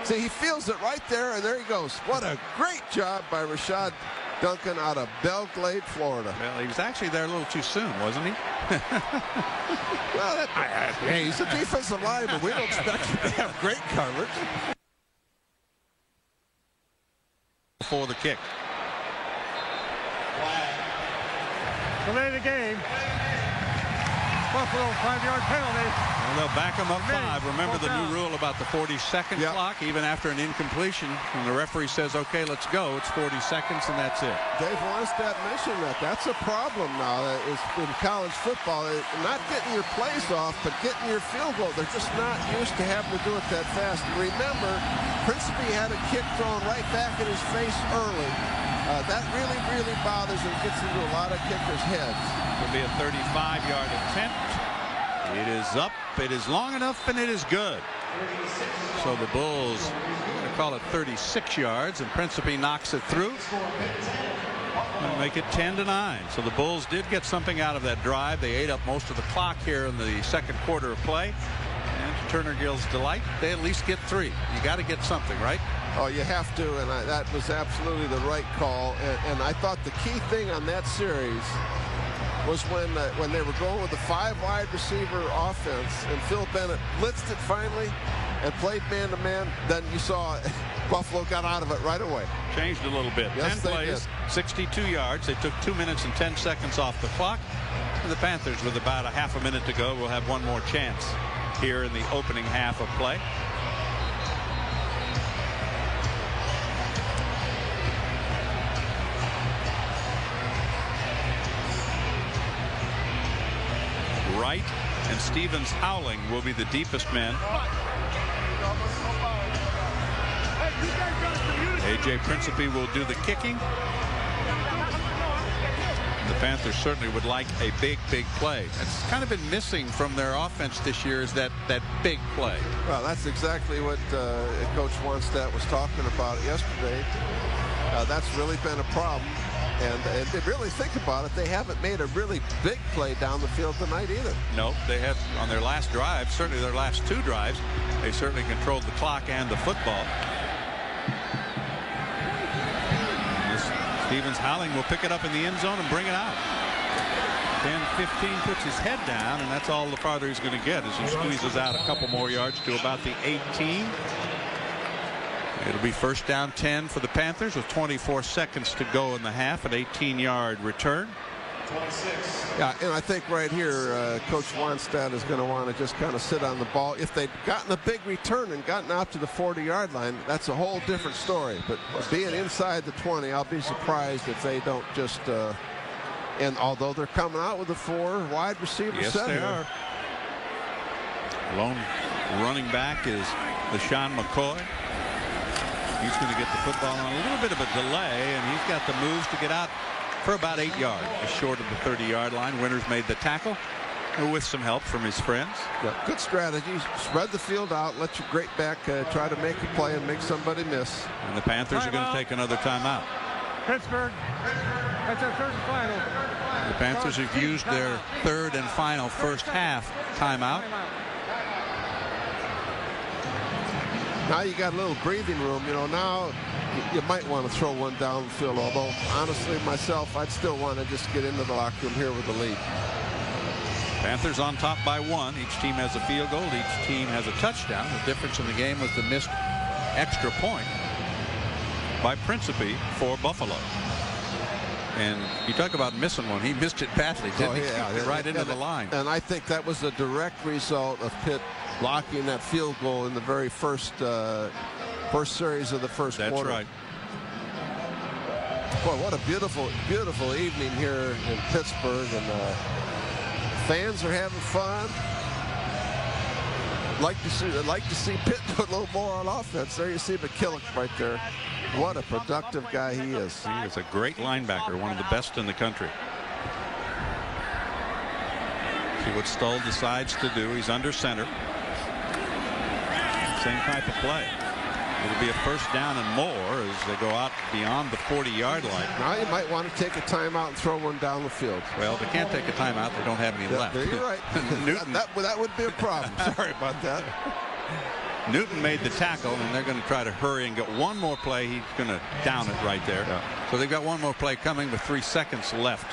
See, he feels it right there, and there he goes. What a great job by Rashad Duncan out of Belglade, Florida. Well, he was actually there a little too soon, wasn't he? Well, hey, he's a defensive lineman. We don't expect him to have great coverage. For the kick. Delay the game. Buffalo. little 5-yard penalty. Well, they'll back them up 5. Remember the new rule about the 40-second clock, even after an incompletion. When the referee says, okay, let's go, it's 40 seconds, and that's it. Dave Wannstedt mentioned that. That's a problem now. Is in college football, not getting your plays off, but getting your field goal. They're just not used to having to do it that fast. Remember, Principe had a kick thrown right back in his face early. That really, really bothers and gets into a lot of kickers' heads. It'll be a 35-yard attempt. It is up, it is long enough, and it is good. So the Bulls call it 36 yards, and Principe knocks it through. And make it 10-9. So the Bulls did get something out of that drive. They ate up most of the clock here in the second quarter of play. And to Turner Gill's delight, they at least get 3. You got to get something, right? Oh, you have to, and that was absolutely the right call. And I thought the key thing on that series was when they were going with the 5 wide receiver offense, and Phil Bennett blitzed it finally and played man-to-man. Then you saw Buffalo got out of it right away. Changed a little bit. Yes, 10 plays, 62 yards. They took 2 minutes and 10 seconds off the clock. And the Panthers, with about a half a minute to go, will have one more chance here in the opening half of play. Wright and Stevens Howling will be the deepest men. A.J. Principe will do the kicking. The Panthers certainly would like a big play. That's kind of been missing from their offense this year, is that big play. Well, that's exactly what Coach Wannstedt was talking about yesterday. That's really been a problem. And they really think about it, they haven't made a really big play down the field tonight either. No, they have on their last drive, certainly their last 2 drives, they certainly controlled the clock and the football. Stevens Howling will pick it up in the end zone and bring it out. 10-15, puts his head down, and that's all the farther he's going to get as he squeezes out a couple more yards to about the 18. It'll be first down 10 for the Panthers with 24 seconds to go in the half, an 18-yard return. 26. Yeah, and I think right here, Coach Wannstedt is going to want to just kind of sit on the ball. If they'd gotten a big return and gotten out to the 40-yard line, that's a whole different story. But being inside the 20, I'll be surprised if they don't just and although they're coming out with a 4 wide receiver set. Yes, they are. Lone running back is LaShawn McCoy. He's going to get the football on a little bit of a delay, and he's got the moves to get out for about 8 yards, just short of the 30-yard line. Winters made the tackle with some help from his friends. Yeah, good strategy. Spread the field out, let your great back try to make a play and make somebody miss. And the Panthers are going to take another timeout. Pittsburgh, that's their third and final. The Panthers have used their third and final first half timeout. Now you got a little breathing room. You know, now you might want to throw one down the field, although honestly myself, I'd still want to just get into the locker room here with the lead. Panthers on top by 1. Each team has a field goal. Each team has a touchdown. The difference in the game was the missed extra point by Principe for Buffalo. And you talk about missing one. He missed it badly, didn't he? Yeah, right into the line. And I think that was a direct result of Pitt blocking that field goal in the very first series of the first quarter. That's right. Boy, what a beautiful evening here in Pittsburgh, and fans are having fun. Like to see Pitt do a little more on offense. There you see McKillick right there. What a productive guy he is. He is a great linebacker, one of the best in the country. See what Stull decides to do. He's under center. Same type of play. It'll be a first down and more as they go out beyond the 40-yard line. Now you might want to take a timeout and throw one down the field. Well, they can't take a timeout. They don't have any left. You're right. Newton. that would be a problem. Sorry about that. Newton made the tackle, and they're going to try to hurry and get one more play. He's going to down it right there. Yeah. So they've got one more play coming with 3 seconds left.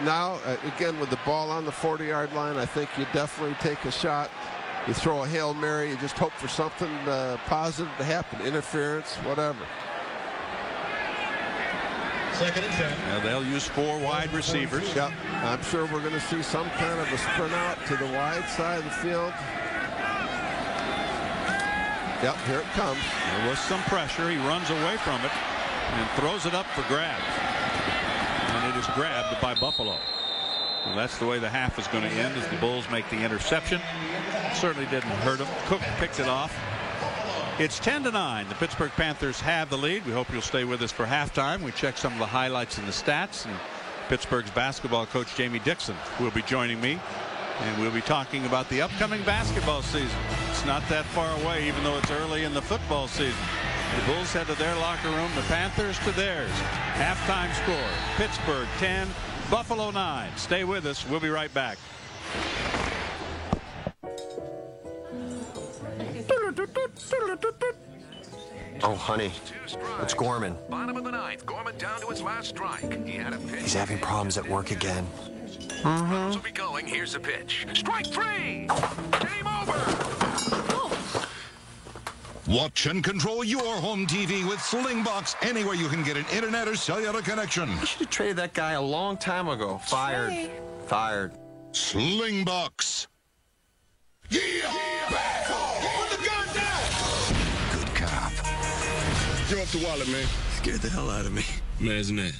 Now, again, with the ball on the 40-yard line, I think you definitely take a shot. You throw a Hail Mary, you just hope for something positive to happen, interference, whatever. 2nd and 10. Now they'll use 4 wide receivers. Yep. I'm sure we're going to see some kind of a sprint out to the wide side of the field. Yep, here it comes. There was some pressure. He runs away from it and throws it up for grabs. And it is grabbed by Buffalo. Well, that's the way the half is going to end as the Bulls make the interception. Certainly didn't hurt him. Cook picked it off. It's 10-9. The Pittsburgh Panthers have the lead. We hope you'll stay with us for halftime. We check some of the highlights and the stats. And Pittsburgh's basketball coach Jamie Dixon will be joining me. And we'll be talking about the upcoming basketball season. It's not that far away, even though it's early in the football season. The Bulls head to their locker room, the Panthers to theirs. Halftime score, Pittsburgh 10, Buffalo 9. Stay with us. We'll be right back. Oh, honey, it's Gorman. Bottom of the 9th, Gorman down to his last strike. He had a pitch. He's having problems at work again. Runners will be going. Here's the pitch. Strike 3. Game over. Watch and control your home TV with Slingbox anywhere you can get an internet or cellular connection. You should have traded that guy a long time ago. Fired. Fired. Slingbox. Yeah! Put the gun down! Good cop. Give up the wallet, man. Scared the hell out of me. Imagine that.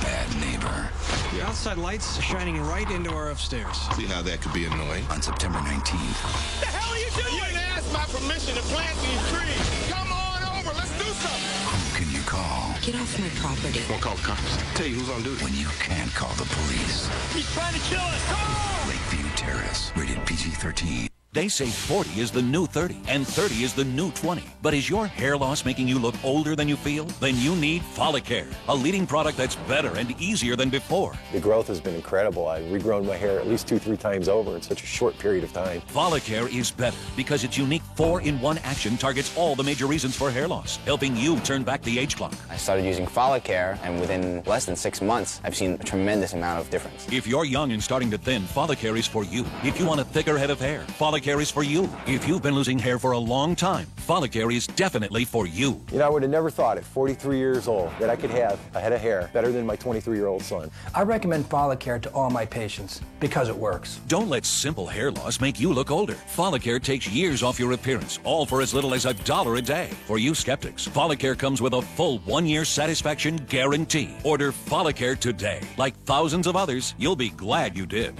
Bad neighbor. The outside lights are shining right into our upstairs. See how that could be annoying. On September 19th. The hell are you doing? You didn't ask my permission to plant these trees. Come on over. Let's do something. Who can you call? Get off my property. Won't call the cops. Tell you who's on duty. When you can't call the police. He's trying to kill us. Come on! Lakeview Terrace. Rated PG-13. They say 40 is the new 30 and 30 is the new 20. But is your hair loss making you look older than you feel? Then you need Follicare, a leading product that's better and easier than before. The growth has been incredible. I've regrown my hair at least 2-3 times over in such a short period of time. Follicare is better because its unique 4-in-1 action targets all the major reasons for hair loss, helping you turn back the age clock. I started using Follicare, and within less than 6 months, I've seen a tremendous amount of difference. If you're young and starting to thin, Follicare is for you. If you want a thicker head of hair, Follicare is for you. If you've been losing hair for a long time, Follicare is definitely for you. You know, I would have never thought at 43 years old that I could have a head of hair better than my 23-year-old son. I recommend Follicare to all my patients because it works. Don't let simple hair loss make you look older. Follicare takes years off your appearance, all for as little as $1 a day. For you skeptics, Follicare comes with a full 1-year satisfaction guarantee. Order Follicare today. Like thousands of others, you'll be glad you did.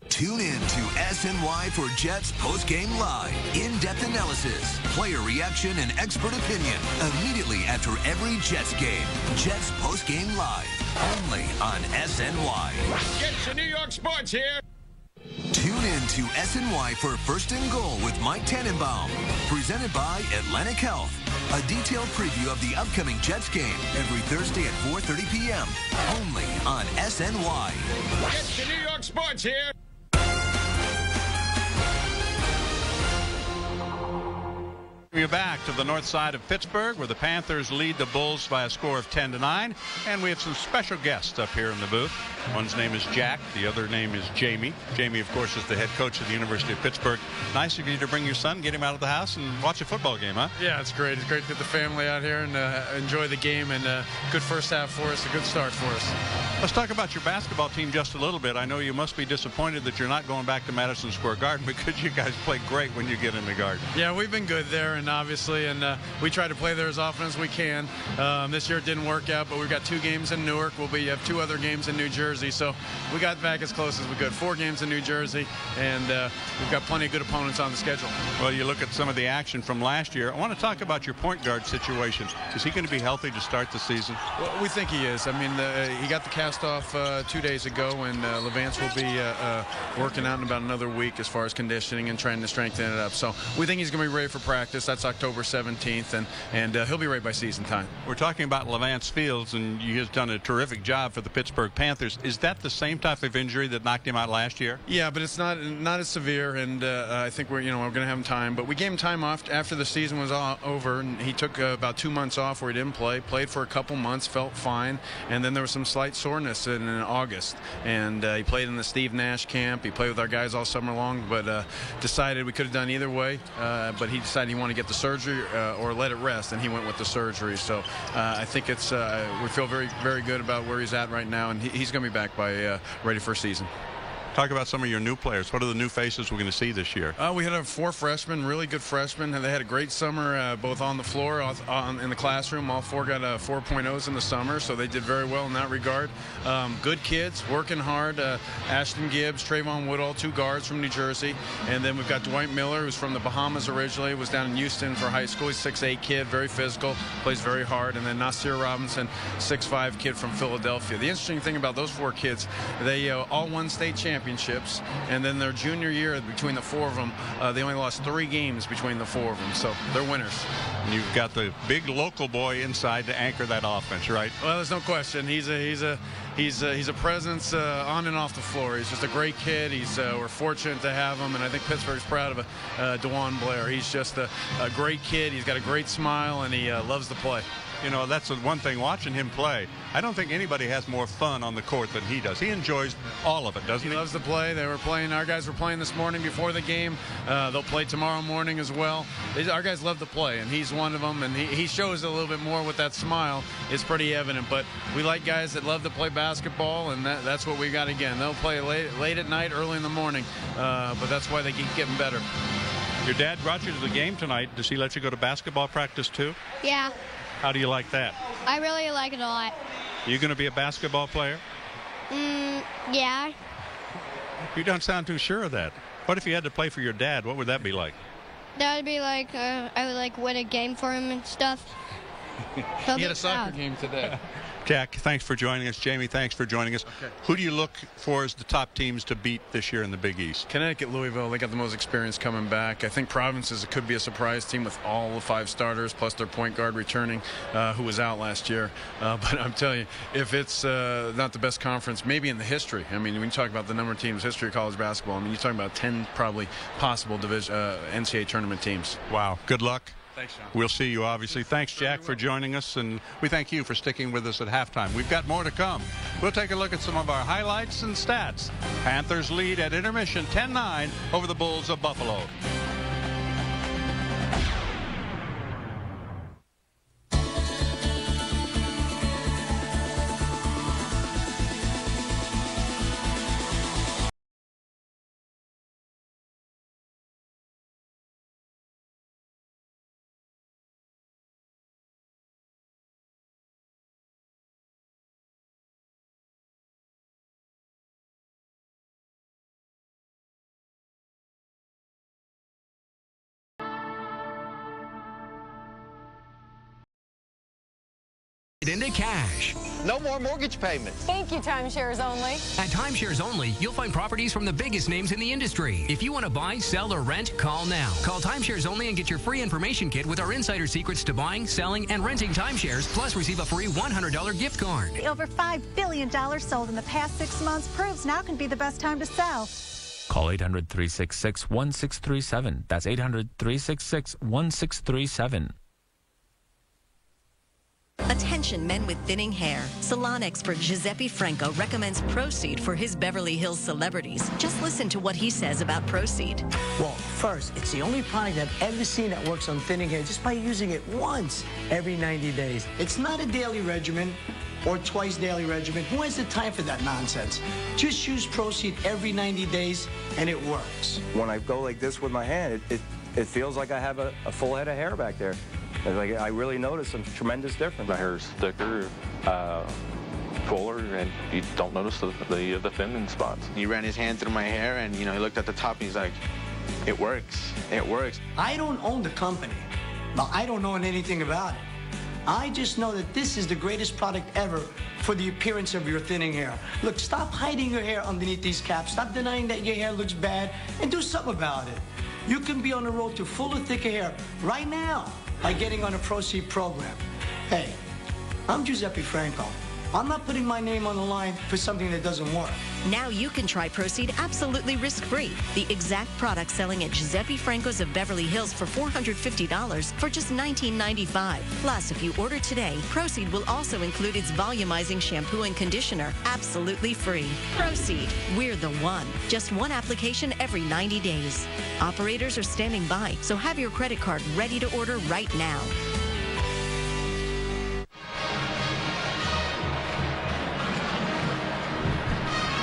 Tune in to SNY for Jets Postgame Live. In-depth analysis, player reaction, and expert opinion immediately after every Jets game. Jets Postgame Live, only on SNY. Get to New York sports here. Tune in to SNY for First and Goal with Mike Tannenbaum. Presented by Atlantic Health. A detailed preview of the upcoming Jets game every Thursday at 4:30 p.m. Only on SNY. Get to New York sports here. We're back to the north side of Pittsburgh, where the Panthers lead the Bulls by a score of 10-9. And we have some special guests up here in the booth. One's name is Jack. The other name is Jamie. Jamie, of course, is the head coach of the University of Pittsburgh. Nice of you to bring your son, get him out of the house, and watch a football game, huh? Yeah, it's great. It's great to get the family out here and enjoy the game. And good first half for us, a good start for us. Let's talk about your basketball team just a little bit. I know you must be disappointed that you're not going back to Madison Square Garden because you guys play great when you get in the Garden. Yeah, we've been good there, and obviously, and we try to play there as often as we can. This year it didn't work out, but we've got 2 games in Newark. We'll have 2 other games in New Jersey, so we got back as close as we could. 4 games in New Jersey, and we've got plenty of good opponents on the schedule. Well, you look at some of the action from last year. I want to talk about your point guard situation. Is he going to be healthy to start the season? Well, we think he is. I mean, he got the cast off 2 days ago, and Levance will be working out in about another week as far as conditioning and trying to strengthen it up. So we think he's going to be ready for practice. That's October 17th, and he'll be ready by season time. We're talking about Levance Fields, and he has done a terrific job for the Pittsburgh Panthers. Is that the same type of injury that knocked him out last year? Yeah, but it's not as severe, and I think we're going to have him time. But we gave him time off after the season was over, and he took about 2 months off where he didn't play. Played for a couple months, felt fine, and then there was some slight soreness earnest in August, and he played in the Steve Nash camp. He played with our guys all summer long, but decided we could have done either way, but he decided he wanted to get the surgery or let it rest, and he went with the surgery. So I think it's we feel very, very good about where he's at right now, and he's going to be back by ready for season. Talk about some of your new players. What are the new faces we're going to see this year? We had 4 freshmen, really good freshmen. They had a great summer, both on the floor, in the classroom. All 4 got 4.0s in the summer, so they did very well in that regard. Good kids, working hard. Ashton Gibbs, Trayvon Woodall, 2 guards from New Jersey. And then we've got Dwight Miller, who's from the Bahamas originally, was down in Houston for high school. He's a 6'8" kid, very physical, plays very hard. And then Nasir Robinson, 6'5" kid from Philadelphia. The interesting thing about those 4 kids, they all won state championships, and then their junior year, between the 4 of them, they only lost 3 games between the 4 of them, so they're winners. And you've got the big local boy inside to anchor that offense, right? Well, there's no question. He's a presence on and off the floor. He's just a great kid. We're fortunate to have him, and I think Pittsburgh's proud of DeJuan Blair. He's just a great kid. He's got a great smile, and he loves to play. You know, that's the one thing, watching him play, I don't think anybody has more fun on the court than he does. He enjoys all of it, doesn't he? He loves to play. Our guys were playing this morning before the game. They'll play tomorrow morning as well. Our guys love to play, and he's one of them, and he shows it a little bit more with that smile. It's pretty evident, but we like guys that love to play basketball, and that's what we got again. They'll play late at night, early in the morning, but that's why they keep getting better. Your dad brought you to the game tonight. Does he let you go to basketball practice too? Yeah. How do you like that? I really like it a lot. Are you going to be a basketball player? Yeah. You don't sound too sure of that. What if you had to play for your dad? What would that be like? That would be like, I would like win a game for him and stuff. He had a soccer game today. Jack, thanks for joining us. Jamie, thanks for joining us. Okay. Who do you look for as the top teams to beat this year in the Big East? Connecticut, Louisville, they got the most experience coming back. I think Providence could be a surprise team with all the 5 starters, plus their point guard returning, who was out last year. But I'm telling you, if it's not the best conference, maybe in the history. I mean, when you talk about the number of teams, history of college basketball, I mean, you're talking about 10 probably possible NCAA tournament teams. Wow. Good luck. Thanks, Sean. We'll see you, obviously. Thanks, Jack, for joining us, and we thank you for sticking with us at halftime. We've got more to come. We'll take a look at some of our highlights and stats. Panthers lead at intermission 10-9 over the Bulls of Buffalo. Into cash. No more mortgage payments. Thank you, Timeshares Only. At Timeshares Only, you'll find properties from the biggest names in the industry. If you want to buy, sell, or rent, call now. Call Timeshares Only and get your free information kit with our insider secrets to buying, selling, and renting timeshares, plus receive a free $100 gift card. Over $5 billion sold in the past 6 months proves now can be the best time to sell. Call 800-366-1637. That's 800-366-1637. Attention men with thinning hair. Salon expert Giuseppe Franco recommends Proceed for his Beverly Hills celebrities. Just listen to what he says about Proceed. Well, first, it's the only product I've ever seen that works on thinning hair just by using it once every 90 days. It's not a daily regimen or twice daily regimen. Who has the time for that nonsense? Just use Proceed every 90 days and it works. When I go like this with my hand, it feels like I have a full head of hair back there. Like, I really notice some tremendous difference. My hair is thicker, fuller, and you don't notice the thinning spots. He ran his hand through my hair, and, he looked at the top, and he's like, it works. It works. I don't own the company. Now, I don't know anything about it. I just know that this is the greatest product ever for the appearance of your thinning hair. Look, stop hiding your hair underneath these caps. Stop denying that your hair looks bad, and do something about it. You can be on the road to fuller, thicker hair right now by getting on a Proceed program. Hey, I'm Giuseppe Franco, I'm not putting my name on the line for something that doesn't work. Now you can try Proceed absolutely risk-free. The exact product selling at Giuseppe Franco's of Beverly Hills for $450 for just $19.95. Plus, if you order today, Proceed will also include its volumizing shampoo and conditioner absolutely free. Proceed. We're the one. Just one application every 90 days. Operators are standing by, so have your credit card ready to order right now.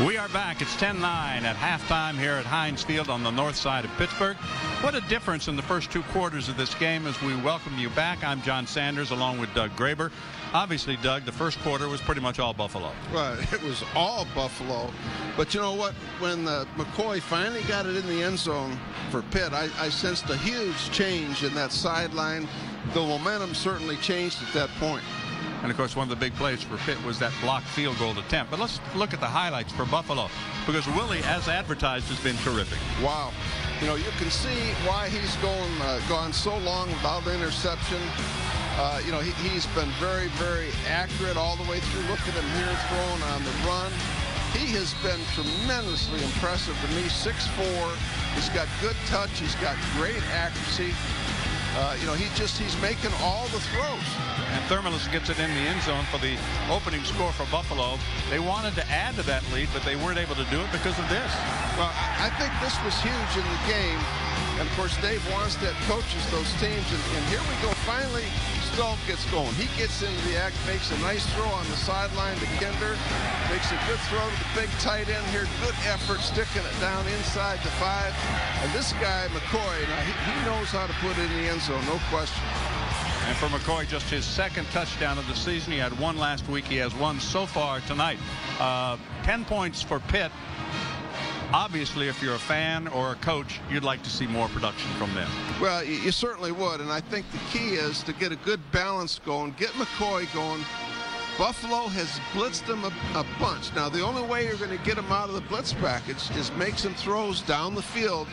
We are back. It's 10-9 at halftime here at Heinz Field on the north side of Pittsburgh. What a difference in the first 2 quarters of this game as we welcome you back. I'm John Sanders along with Doug Graber. Obviously, Doug, the first quarter was pretty much all Buffalo. Well, it was all Buffalo. But you know what? When McCoy finally got it in the end zone for Pitt, I sensed a huge change in that sideline. The momentum certainly changed at that point. And, of course, one of the big plays for Pitt was that blocked field goal attempt. But let's look at the highlights for Buffalo, because Willie, as advertised, has been terrific. Wow. You know, you can see why he's gone so long without the interception. You know, he's been very, very accurate all the way through. Look at him here throwing on the run. He has been tremendously impressive to me. 6'4". He's got good touch. He's got great accuracy. You know, he's making all the throws. And Thurmanus gets it in the end zone for the opening score for Buffalo. They wanted to add to that lead, but they weren't able to do it because of this. Well, I think this was huge in the game. And, of course, Dave Wanstead coaches those teams. And here we go. Finally, Stull gets going. He gets into the act, makes a nice throw on the sideline to Kinder. Makes a good throw to the big tight end here. Good effort sticking it down inside the 5. And this guy, McCoy, now he knows how to put it in the end zone, no question. And for McCoy, just his second touchdown of the season. He had one last week. He has one so far tonight. 10 points for Pitt. Obviously, if you're a fan or a coach, you'd like to see more production from them. Well, you certainly would. And I think the key is to get a good balance going, get McCoy going. Buffalo has blitzed him a bunch. Now, the only way you're going to get him out of the blitz package is make some throws down the field.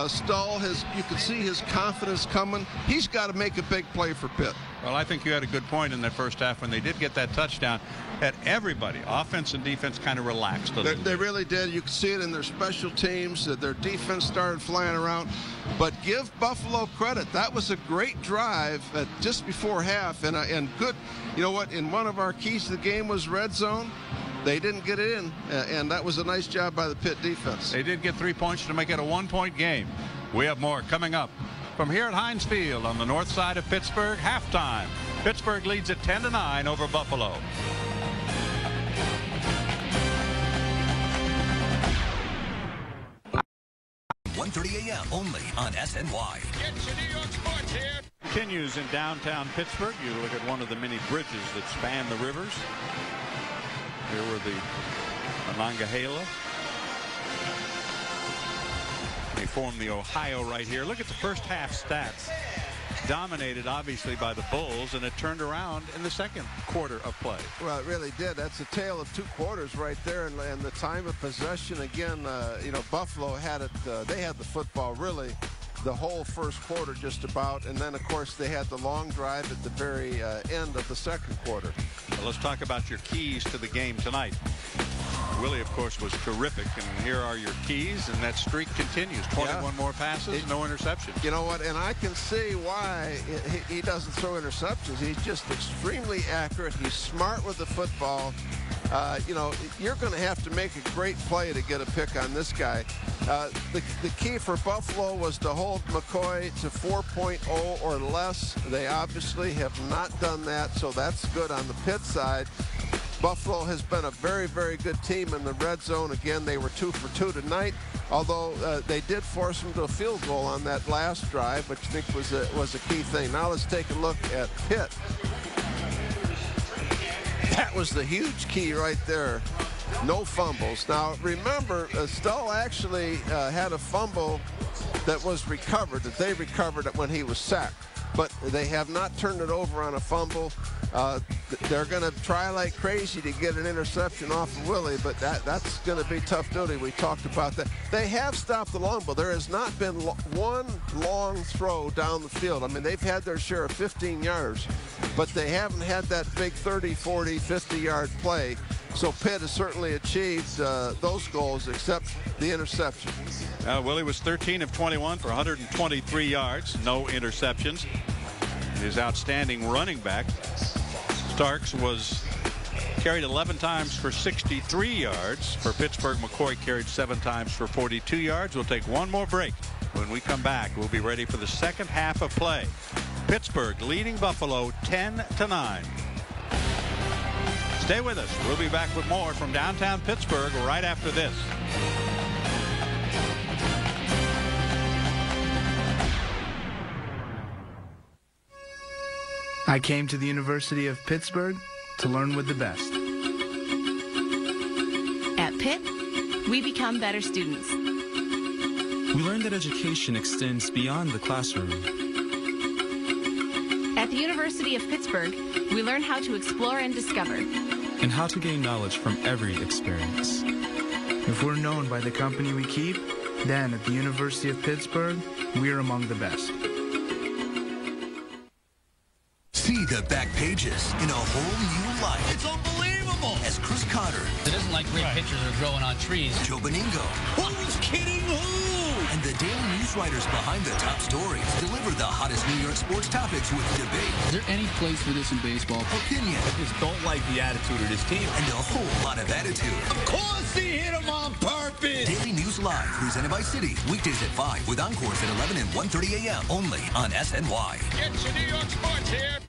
Stull you can see his confidence coming. He's got to make a big play for Pitt. Well, I think you had a good point in that first half when they did get that touchdown, that everybody, offense and defense, kind of relaxed a little. They really did. You could see it in their special teams. Their defense started flying around. But give Buffalo credit. That was a great drive just before half, and good. You know what? In one of our keys to the game was red zone. They didn't get it in, and that was a nice job by the Pitt defense. They did get 3 points to make it a 1-point game. We have more coming up. From here at Heinz Field on the north side of Pittsburgh, halftime. Pittsburgh leads at 10-9 over Buffalo. A.m. only on SNY. Get to New York sports here. Continues in downtown Pittsburgh. You look at one of the many bridges that span the rivers. Here were the Monongahela. They form the Ohio right here. Look at the first half stats. Dominated, obviously, by the Bulls, and it turned around in the second quarter of play. Well, it really did. That's a tale of 2 quarters right there, and the time of possession, again, you know, Buffalo had it. They had the football, really, the whole first quarter just about, and then, of course, they had the long drive at the very end of the second quarter. Well, let's talk about your keys to the game tonight. Willie, of course, was terrific, and here are your keys, and that streak continues. 21 more passes, no interceptions. You know what, and I can see why he doesn't throw interceptions. He's just extremely accurate. He's smart with the football. You know, you're going to have to make a great play to get a pick on this guy. The key for Buffalo was to hold McCoy to 4.0 or less. They obviously have not done that, so that's good on the Pitt side. Buffalo has been a very, very good team in the red zone. Again, they were 2 for 2 tonight, although they did force them to a field goal on that last drive, which I think was a key thing. Now let's take a look at Pitt. That was the huge key right there. No fumbles. Now, remember, Stull actually had a fumble that was recovered, that they recovered it when he was sacked. But they have not turned it over on a fumble. They're going to try like crazy to get an interception off of Willie, but that's going to be tough duty. We talked about that. They have stopped the long ball. There has not been one long throw down the field. I mean, they've had their share of 15 yards. but they haven't had that big 30, 40, 50-yard play. So Pitt has certainly achieved those goals, except the interception. Willie was 13 of 21 for 123 yards, no interceptions. His outstanding running back, Starks, was carried 11 times for 63 yards. For Pittsburgh, McCoy carried 7 times for 42 yards. We'll take one more break. When we come back, we'll be ready for the second half of play. Pittsburgh leading Buffalo 10-9. Stay with us. We'll be back with more from downtown Pittsburgh right after this. I came to the University of Pittsburgh to learn with the best. At Pitt, we become better students. We learn that education extends beyond the classroom. At the University of Pittsburgh, we learn how to explore and discover. And how to gain knowledge from every experience. If we're known by the company we keep, then at the University of Pittsburgh, we're among the best. See the back pages in a whole new light. It's unbelievable! As Chris Cotter. It isn't like great pictures are growing on trees. Joe Beningo. Who's kidding who? And the daily news writers behind the top stories deliver the hottest New York sports topics with debate. Is there any place for this in baseball? Opinion. I just don't like the attitude of this team. And a whole lot of attitude. Of course he hit him on purpose! Daily News Live, presented by Citi. Weekdays at 5 with encores at 11 and 1:30 a.m. only on SNY. Get your New York sports here.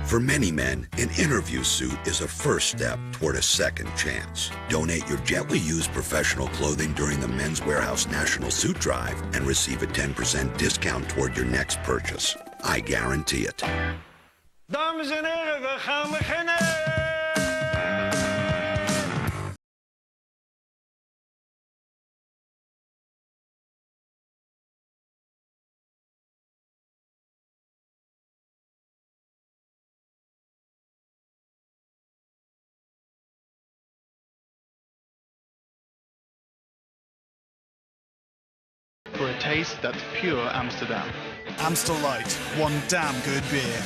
For many men, an interview suit is a first step toward a second chance. Donate your gently used professional clothing during the Men's Warehouse National Suit Drive and receive a 10% discount toward your next purchase. I guarantee it. Dames en heren, we gaan beginnen! For a taste that's pure Amsterdam. Amstel Light, one damn good beer.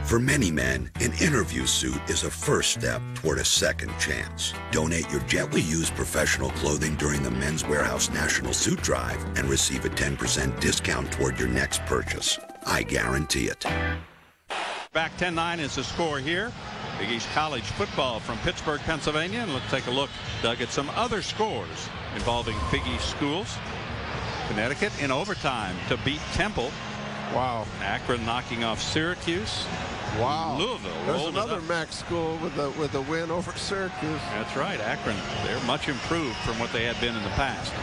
For many men, an interview suit is a first step toward a second chance. Donate your gently used professional clothing during the Men's Warehouse National Suit Drive and receive a 10% discount toward your next purchase. I guarantee it. Back 10-9 is the score here. Big East College football from Pittsburgh, Pennsylvania. And let's take a look, Doug, at some other scores involving Big East schools. Connecticut in overtime to beat Temple. Wow. Akron knocking off Syracuse. Wow. Louisville. There's another MAC school with a win over Syracuse. That's right. Akron, they're much improved from what they had been in the past.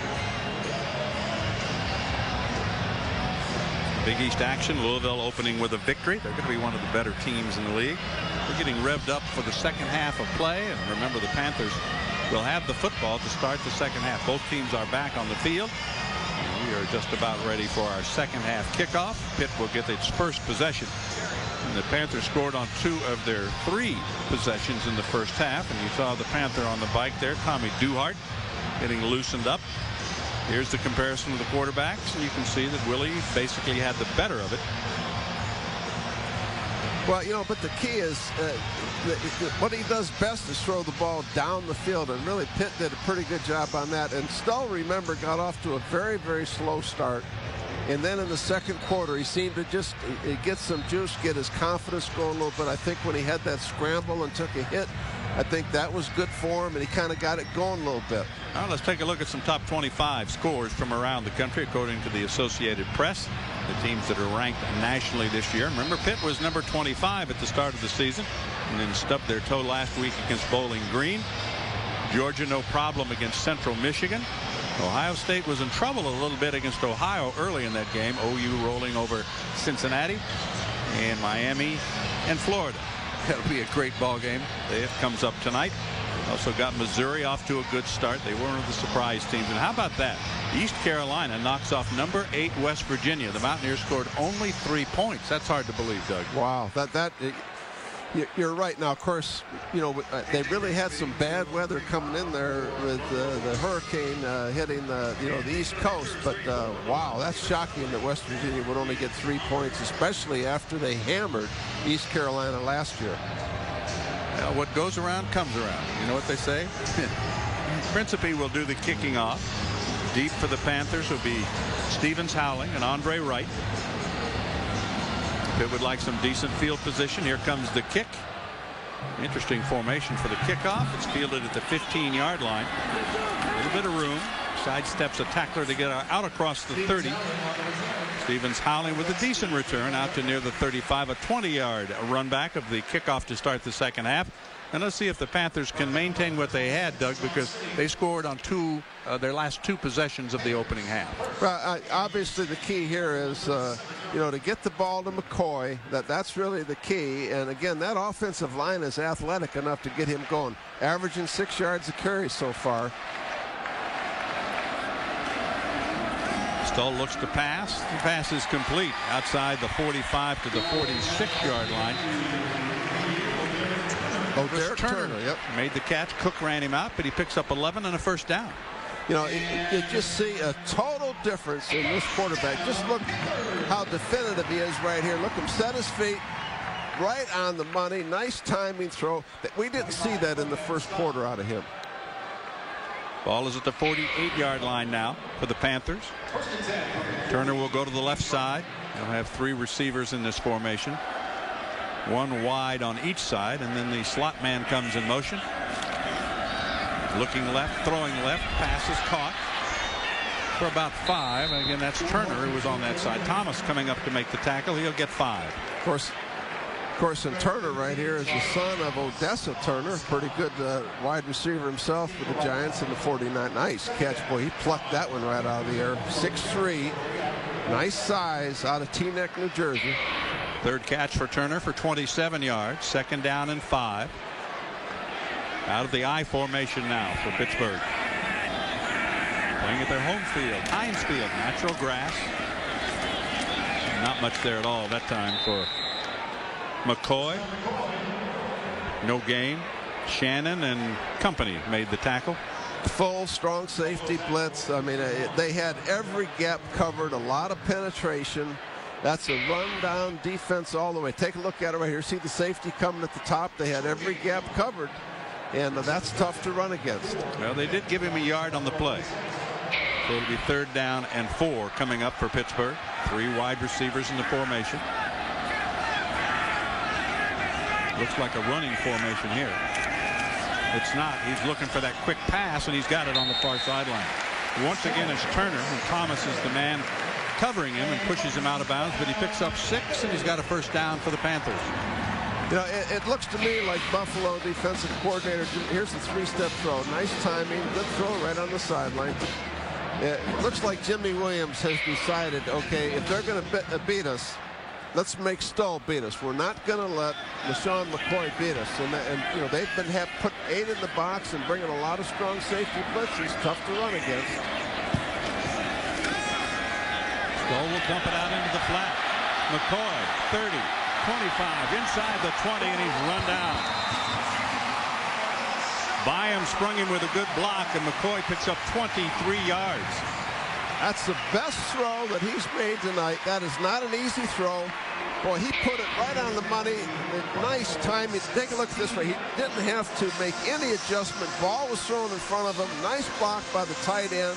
Big East action. Louisville opening with a victory. They're going to be one of the better teams in the league. We're getting revved up for the second half of play. And remember, the Panthers will have the football to start the second half. Both teams are back on the field. We are just about ready for our second half kickoff. Pitt will get its first possession. And the Panthers scored on 2 of their 3 possessions in the first half. And you saw the Panther on the bike there, Tommy Duhart, getting loosened up. Here's the comparison of the quarterbacks. And you can see that Willie basically had the better of it. Well, you know, but the key is what he does best is throw the ball down the field, and really Pitt did a pretty good job on that. And Stull, remember, got off to a very, very slow start. And then in the second quarter, he seemed to just get some juice, get his confidence going a little bit. I think when he had that scramble and took a hit, I think that was good for him, and he kind of got it going a little bit. Now let's take a look at some top 25 scores from around the country, according to the Associated Press. The teams that are ranked nationally this year. Remember, Pitt was number 25 at the start of the season, and then stubbed their toe last week against Bowling Green. Georgia, no problem against Central Michigan. Ohio State was in trouble a little bit against Ohio early in that game. OU rolling over Cincinnati, and Miami and Florida. That'll be a great ball game. It comes up tonight. Also got Missouri off to a good start. They were one of the surprise teams. And how about that? East Carolina knocks off number 8 West Virginia. The Mountaineers scored only 3 points. That's hard to believe, Doug. Wow. You're right. Now, of course, they really had some bad weather coming in there with the hurricane hitting the East Coast. But wow, that's shocking that West Virginia would only get 3 points, especially after they hammered East Carolina last year. Well, what goes around comes around. You know what they say? Principe will do the kicking off. Deep for the Panthers will be Stevens Howling and Andre Wright. Pitt would like some decent field position. Here comes the kick. Interesting formation for the kickoff. It's fielded at the 15-yard line. A little bit of room. Sidesteps a tackler to get out across the 30. Stevens Howling with a decent return out to near the 35. A 20-yard run back of the kickoff to start the second half. And let's see if the Panthers can maintain what they had, Doug, because they scored on their last two possessions of the opening half. Well, obviously the key here is, to get the ball to McCoy. That's really the key. And again, that offensive line is athletic enough to get him going, averaging 6 yards a carry so far. Stoll looks to pass. The pass is complete outside the 45 to the 46-yard line. Oh, Derek Turner, yep, made the catch. Cook ran him out, but he picks up 11 and a first down. You just see a total difference in this quarterback. Just look how definitive he is right here. Look him set his feet right on the money. Nice timing throw. We didn't see that in the first quarter out of him. Ball is at the 48-yard line now for the Panthers. Turner will go to the left side. He'll have 3 receivers in this formation. 1 wide on each side, and then the slot man comes in motion. Looking left, throwing left, pass is caught for about 5. Again, that's Turner who was on that side. Thomas coming up to make the tackle. He'll get 5. Of course, and Turner right here is the son of Odessa Turner, pretty good wide receiver himself for the Giants in the 49. Nice catch, boy. He plucked that one right out of the air. 6'3", nice size, out of Teaneck, New Jersey. Third catch for Turner for 27 yards. Second down and 5. Out of the I formation now for Pittsburgh. Playing at their home field, Heinz Field, natural grass. Not much there at all that time for McCoy. No gain. Shannon and company made the tackle. Full strong safety blitz. I mean, they had every gap covered, a lot of penetration. That's a run-down defense all the way. Take a look at it right here. See the safety coming at the top. They had every gap covered, and that's tough to run against. Well, they did give him a yard on the play. So it'll be 3rd down and 4 coming up for Pittsburgh. 3 wide receivers in the formation. Looks like a running formation here. It's not. He's looking for that quick pass, and he's got it on the far sideline. Once again, it's Turner, and Thomas is the man covering him and pushes him out of bounds, but he picks up 6, and he's got a first down for the Panthers. It looks to me like Buffalo defensive coordinator. Here's the 3-step throw. Nice timing, good throw right on the sideline. It looks like Jimmy Williams has decided, okay, if they're going to beat us, let's make Stoll beat us. We're not going to let LaShawn McCoy beat us. And they've been put 8 in the box and bringing a lot of strong safety blitzes, tough to run against. Stoll will dump it out into the flat. McCoy, 30, 25, inside the 20, and he's run down. Byam sprung him with a good block, and McCoy picks up 23 yards. That's the best throw that he's made tonight. That is not an easy throw. Boy, he put it right on the money. Nice timing. Take a look at this way. He didn't have to make any adjustment. Ball was thrown in front of him. Nice block by the tight end.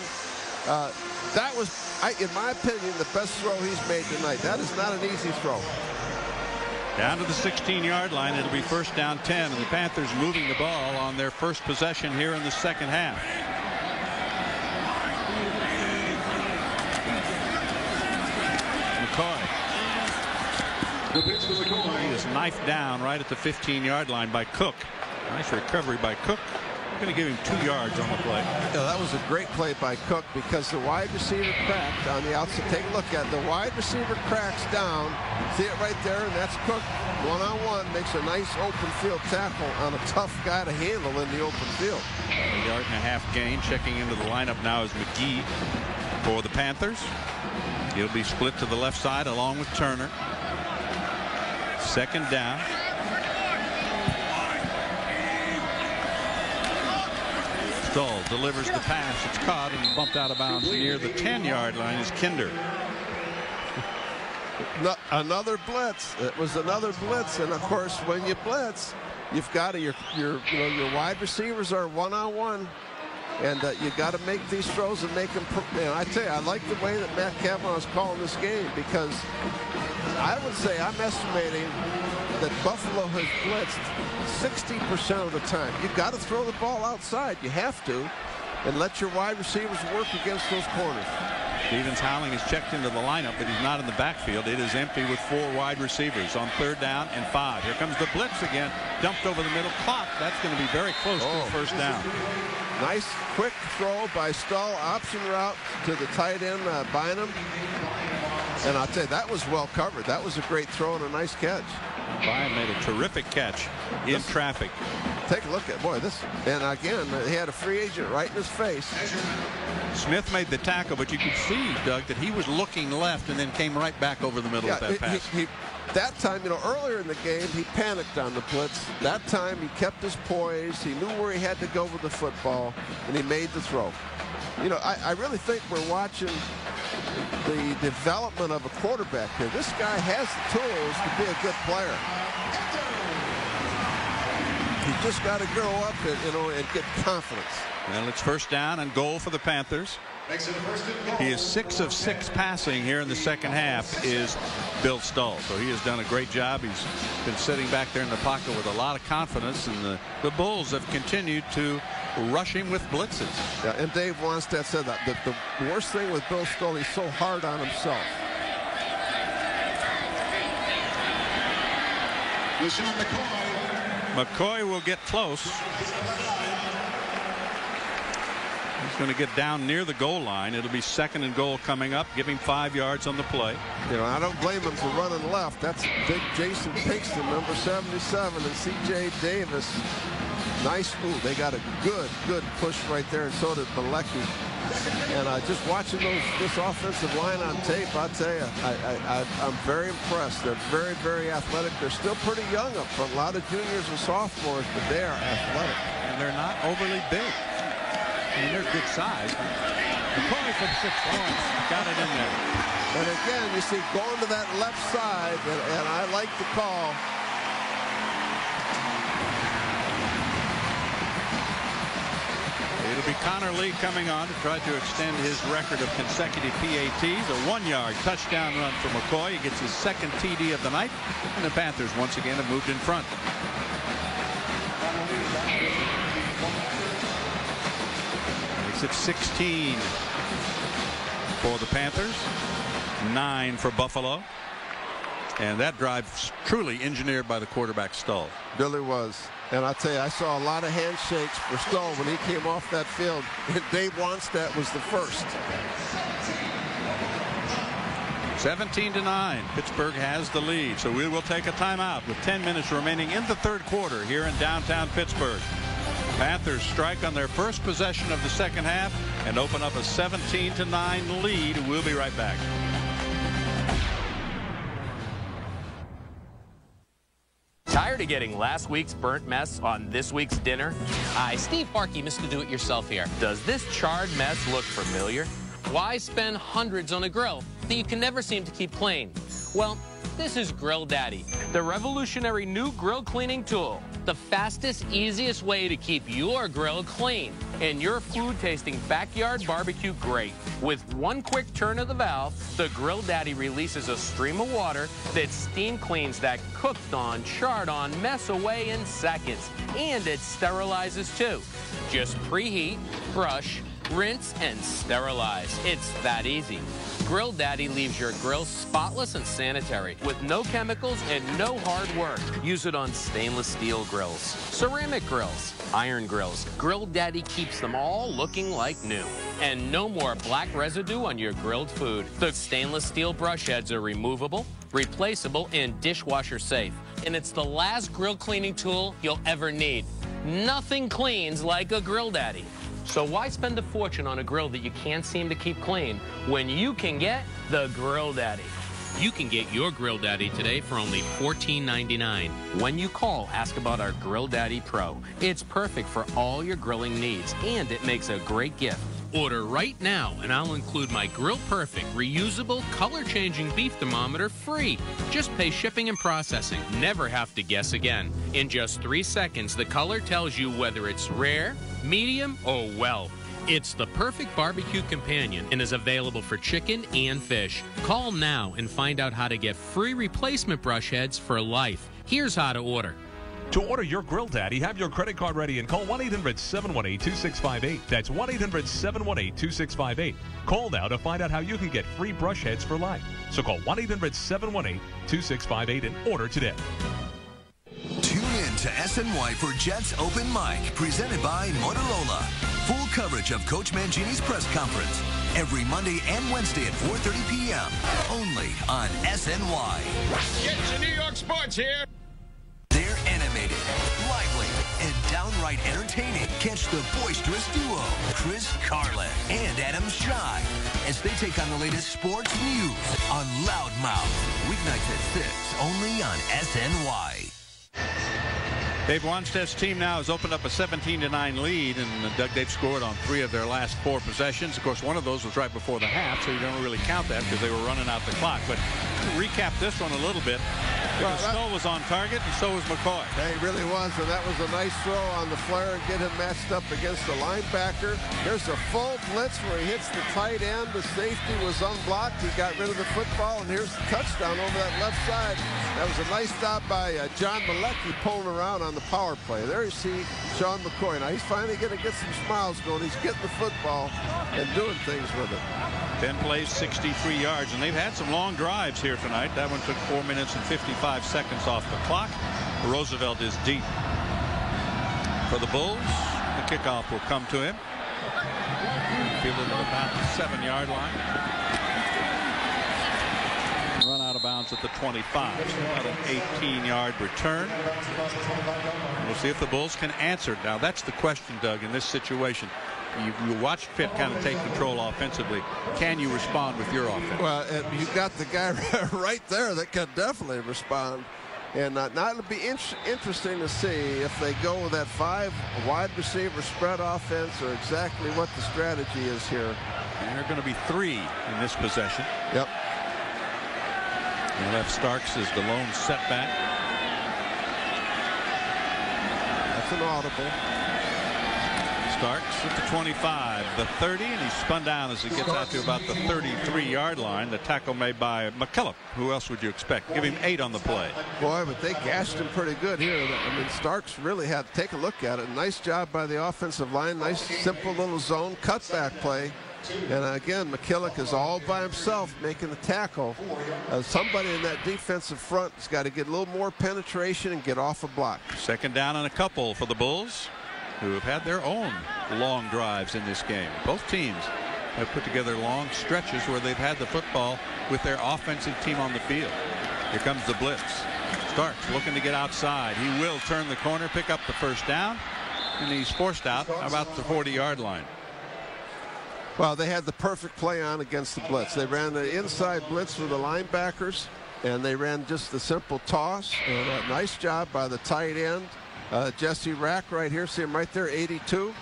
That was, in my opinion, the best throw he's made tonight. That is not an easy throw. Down to the 16-yard line. It'll be 1st down 10, and the Panthers moving the ball on their first possession here in the second half. McCoy. He is knifed down right at the 15-yard line by Cook. Nice recovery by Cook. I'm going to give him 2 yards on the play. Yeah, that was a great play by Cook because the wide receiver cracked on the outside. Take a look at it. The wide receiver cracks down. See it right there, and that's Cook. One-on-one makes a nice open field tackle on a tough guy to handle in the open field. A 1.5 gain. Checking into the lineup now is McGee for the Panthers. He'll be split to the left side along with Turner. 2nd down. Stoll delivers the pass. It's caught and bumped out of bounds near the 10-yard line is Kinder. Another blitz. It was another blitz, and of course, when you blitz, you've got to, your wide receivers are one-on-one, and you got to make these throws and make them. I tell you, I like the way that Matt Kavanaugh is calling this game, because I would say I'm estimating that Buffalo has blitzed 60% of the time. You've got to throw the ball outside. You have to, and let your wide receivers work against those corners. Stevens Howling is checked into the lineup, but he's not in the backfield. It is empty with 4 wide receivers on 3rd down and 5. Here comes the blitz again. Dumped over the middle. Caught. That's going to be very close to the first down. Nice quick throw by Stoll. Option route to the tight end, Bynum. And I'll tell you, that was well covered. That was a great throw and a nice catch. Bynum made a terrific catch in traffic. Take a look at, boy, this. And again, he had a free agent right in his face. Smith made the tackle, but you could see, Doug, that he was looking left and then came right back over the middle of that pass. That time, earlier in the game, he panicked on the blitz. That time, he kept his poise. He knew where he had to go with the football, and he made the throw. I really think we're watching the development of a quarterback here. This guy has the tools to be a good player. He's just got to grow up and get confidence. Well, it's 1st down and goal for the Panthers. He is 6 of 6 passing here in the second half is Bill Stoll. So he has done a great job. He's been sitting back there in the pocket with a lot of confidence, and the Bulls have continued to rush him with blitzes. Yeah, and Dave Wannstedt said that the worst thing with Bill Stoll, he's so hard on himself. McCoy will get close. He's going to get down near the goal line. It'll be 2nd and goal coming up. Give him 5 yards on the play. I don't blame him for running left. That's big Jason Pinkston, number 77, and C.J. Davis. Nice move. They got a good push right there, and so did Bilecki. And just watching this offensive line on tape, I'll tell you, I'm very impressed. They're very, very athletic. They're still pretty young up front. A lot of juniors and sophomores, but they are athletic. And they're not overly big. They're good size. McCoy for the 6 points. Got it in there. And again, you see going to that left side, and I like the call. It'll be Connor Lee coming on to try to extend his record of consecutive PATs. A 1-yard touchdown run for McCoy. He gets his 2nd TD of the night. And the Panthers once again have moved in front. Makes it 16 for the Panthers. 9 for Buffalo. And that drive truly engineered by the quarterback Stoll. Billy was. And I'll tell you, I saw a lot of handshakes for Stoll when he came off that field. And Dave Wannstedt was the first. 17-9. Pittsburgh has the lead. So we will take a timeout with 10 minutes remaining in the 3rd quarter here in downtown Pittsburgh. Panthers strike on their first possession of the second half and open up a 17-9 lead. We'll be right back. Tired of getting last week's burnt mess on this week's dinner? Hi, Steve Barkey, Mr. Do-It-Yourself here. Does this charred mess look familiar? Why spend hundreds on a grill that you can never seem to keep clean? Well, this is Grill Daddy, the revolutionary new grill cleaning tool. The fastest, easiest way to keep your grill clean and your food tasting backyard barbecue great. With one quick turn of the valve, the Grill Daddy releases a stream of water that steam cleans that cooked on, charred on mess away in seconds. And it sterilizes too. Just preheat, brush, rinse, and sterilize. It's that easy. Grill Daddy leaves your grill spotless and sanitary with no chemicals and no hard work. Use it on stainless steel grills, ceramic grills, iron grills. Grill Daddy keeps them all looking like new. And no more black residue on your grilled food. The stainless steel brush heads are removable, replaceable, and dishwasher safe. And it's the last grill cleaning tool you'll ever need. Nothing cleans like a Grill Daddy. So why spend a fortune on a grill that you can't seem to keep clean when you can get the Grill Daddy? You can get your Grill Daddy today for only $14.99. When you call, ask about our Grill Daddy Pro. It's perfect for all your grilling needs, and it makes a great gift. Order right now, and I'll include my Grill Perfect reusable color-changing beef thermometer free. Just pay shipping and processing. Never have to guess again. In just 3 seconds, the color tells you whether it's rare, medium, or well. It's the perfect barbecue companion and is available for chicken and fish. Call now and find out how to get free replacement brush heads for life. Here's how to order. To order your Grill Daddy, have your credit card ready and call 1-800-718-2658. That's 1-800-718-2658. Call now to find out how you can get free brush heads for life. So call 1-800-718-2658 and order today. Tune in to SNY for Jets Open Mic, presented by Motorola. Full coverage of Coach Mangini's press conference every Monday and Wednesday at 4:30 p.m. only on SNY. Get your New York sports here. They're animated, lively, and downright entertaining. Catch the boisterous duo, Chris Carlin and Adam Scheid, as they take on the latest sports news on Loudmouth. Weeknights at 6, only on SNY. Dave Wanstead's team now has opened up a 17-9 lead, and Doug, they've scored on 3 of their last 4 possessions. Of course, one of those was right before the half, so you don't really count that because they were running out the clock. But to recap this one a little bit, Snow was on target, and so was McCoy. Yeah, he really was, and that was a nice throw on the flare and get him matched up against the linebacker. There's a full blitz where he hits the tight end. The safety was unblocked. He got rid of the football, and here's the touchdown over that left side. That was a nice stop by John Malecki pulling around on the power play. There you see Sean McCoy. Now he's finally going to get some smiles going. He's getting the football and doing things with it. 10 plays, 63 yards, and they've had some long drives here tonight. That one took 4 minutes and 55 seconds off the clock. Roosevelt is deep. For the Bulls, the kickoff will come to him. Fielded at about the 7-yard line. Run out of bounds at the 25. So about an 18-yard return. We'll see if the Bulls can answer. Now that's the question, Doug, in this situation. You watch Pitt kind of take control offensively. Can you respond with your offense? Well, you got the guy right there that can definitely respond. And now it'll be interesting to see if they go with that 5 wide receiver spread offense or exactly what the strategy is here. And there are going to be 3 in this possession. Yep. And left Starks is the lone setback. That's an audible. Starks at the 25, the 30, and he's spun down as he gets out to about the 33-yard line. The tackle made by McKillop. Who else would you expect? Give him 8 on the play. Boy, but they gashed him pretty good here. I mean, Starks really had to take a look at it. Nice job by the offensive line. Nice, simple little zone cutback play. And again, McKillick is all by himself making the tackle. Somebody in that defensive front has got to get a little more penetration and get off a block. Second down and a couple for the Bulls, who have had their own long drives in this game. Both teams have put together long stretches where they've had the football with their offensive team on the field. Here comes the blitz. Starks looking to get outside. He will turn the corner, pick up the first down, and he's forced out about the 40-yard line. Well, they had the perfect play on against the blitz. They ran the inside blitz with the linebackers, and they ran just the simple toss. And a nice job by the tight end, Jesse Rack right here. See him right there, 82.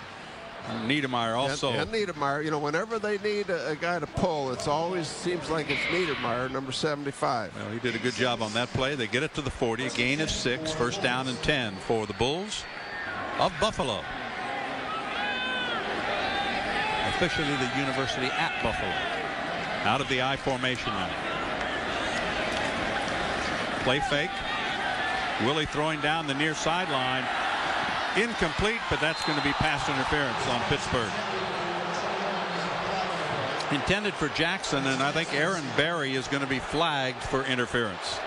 Niedermeyer also. And Niedermeyer, you know, whenever they need a guy to pull, it's always seems like it's Niedermeyer, number 75. Well, he did a good job on that play. They get it to the 40, a gain of 6, first down and 10 for the Bulls of Buffalo. Officially the University at Buffalo. Out of the I formation now. Play fake. Willie throwing down the near sideline. Incomplete, but that's going to be pass interference on Pittsburgh. Intended for Jackson, and I think Aaron Berry is going to be flagged for interference.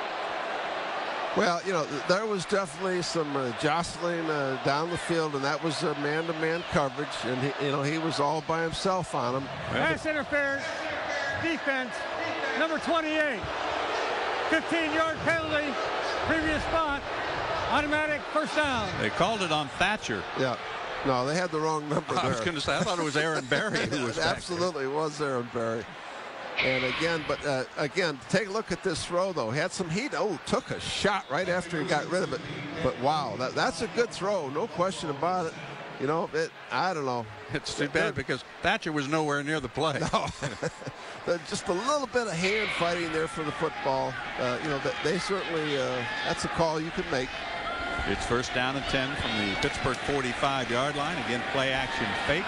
Well, you know, there was definitely some jostling down the field, and that was man-to-man coverage, and he was all by himself on him. Pass interference, defense, number 28, 15-yard penalty, previous spot, automatic first down. They called it on Thatcher. Yeah. No, they had the wrong number there. I was going to say, I thought it was Aaron Berry who was absolutely was Aaron Berry. And again, take a look at this throw, though. He had some heat. Oh, took a shot right after he got rid of it. But, wow, that's a good throw. No question about it. You know, I don't know. It's too bad because Thatcher was nowhere near the play. No. Just a little bit of hand fighting there for the football. You know, they certainly, that's a call you can make. It's first down and 10 from the Pittsburgh 45-yard line. Again, play action fake.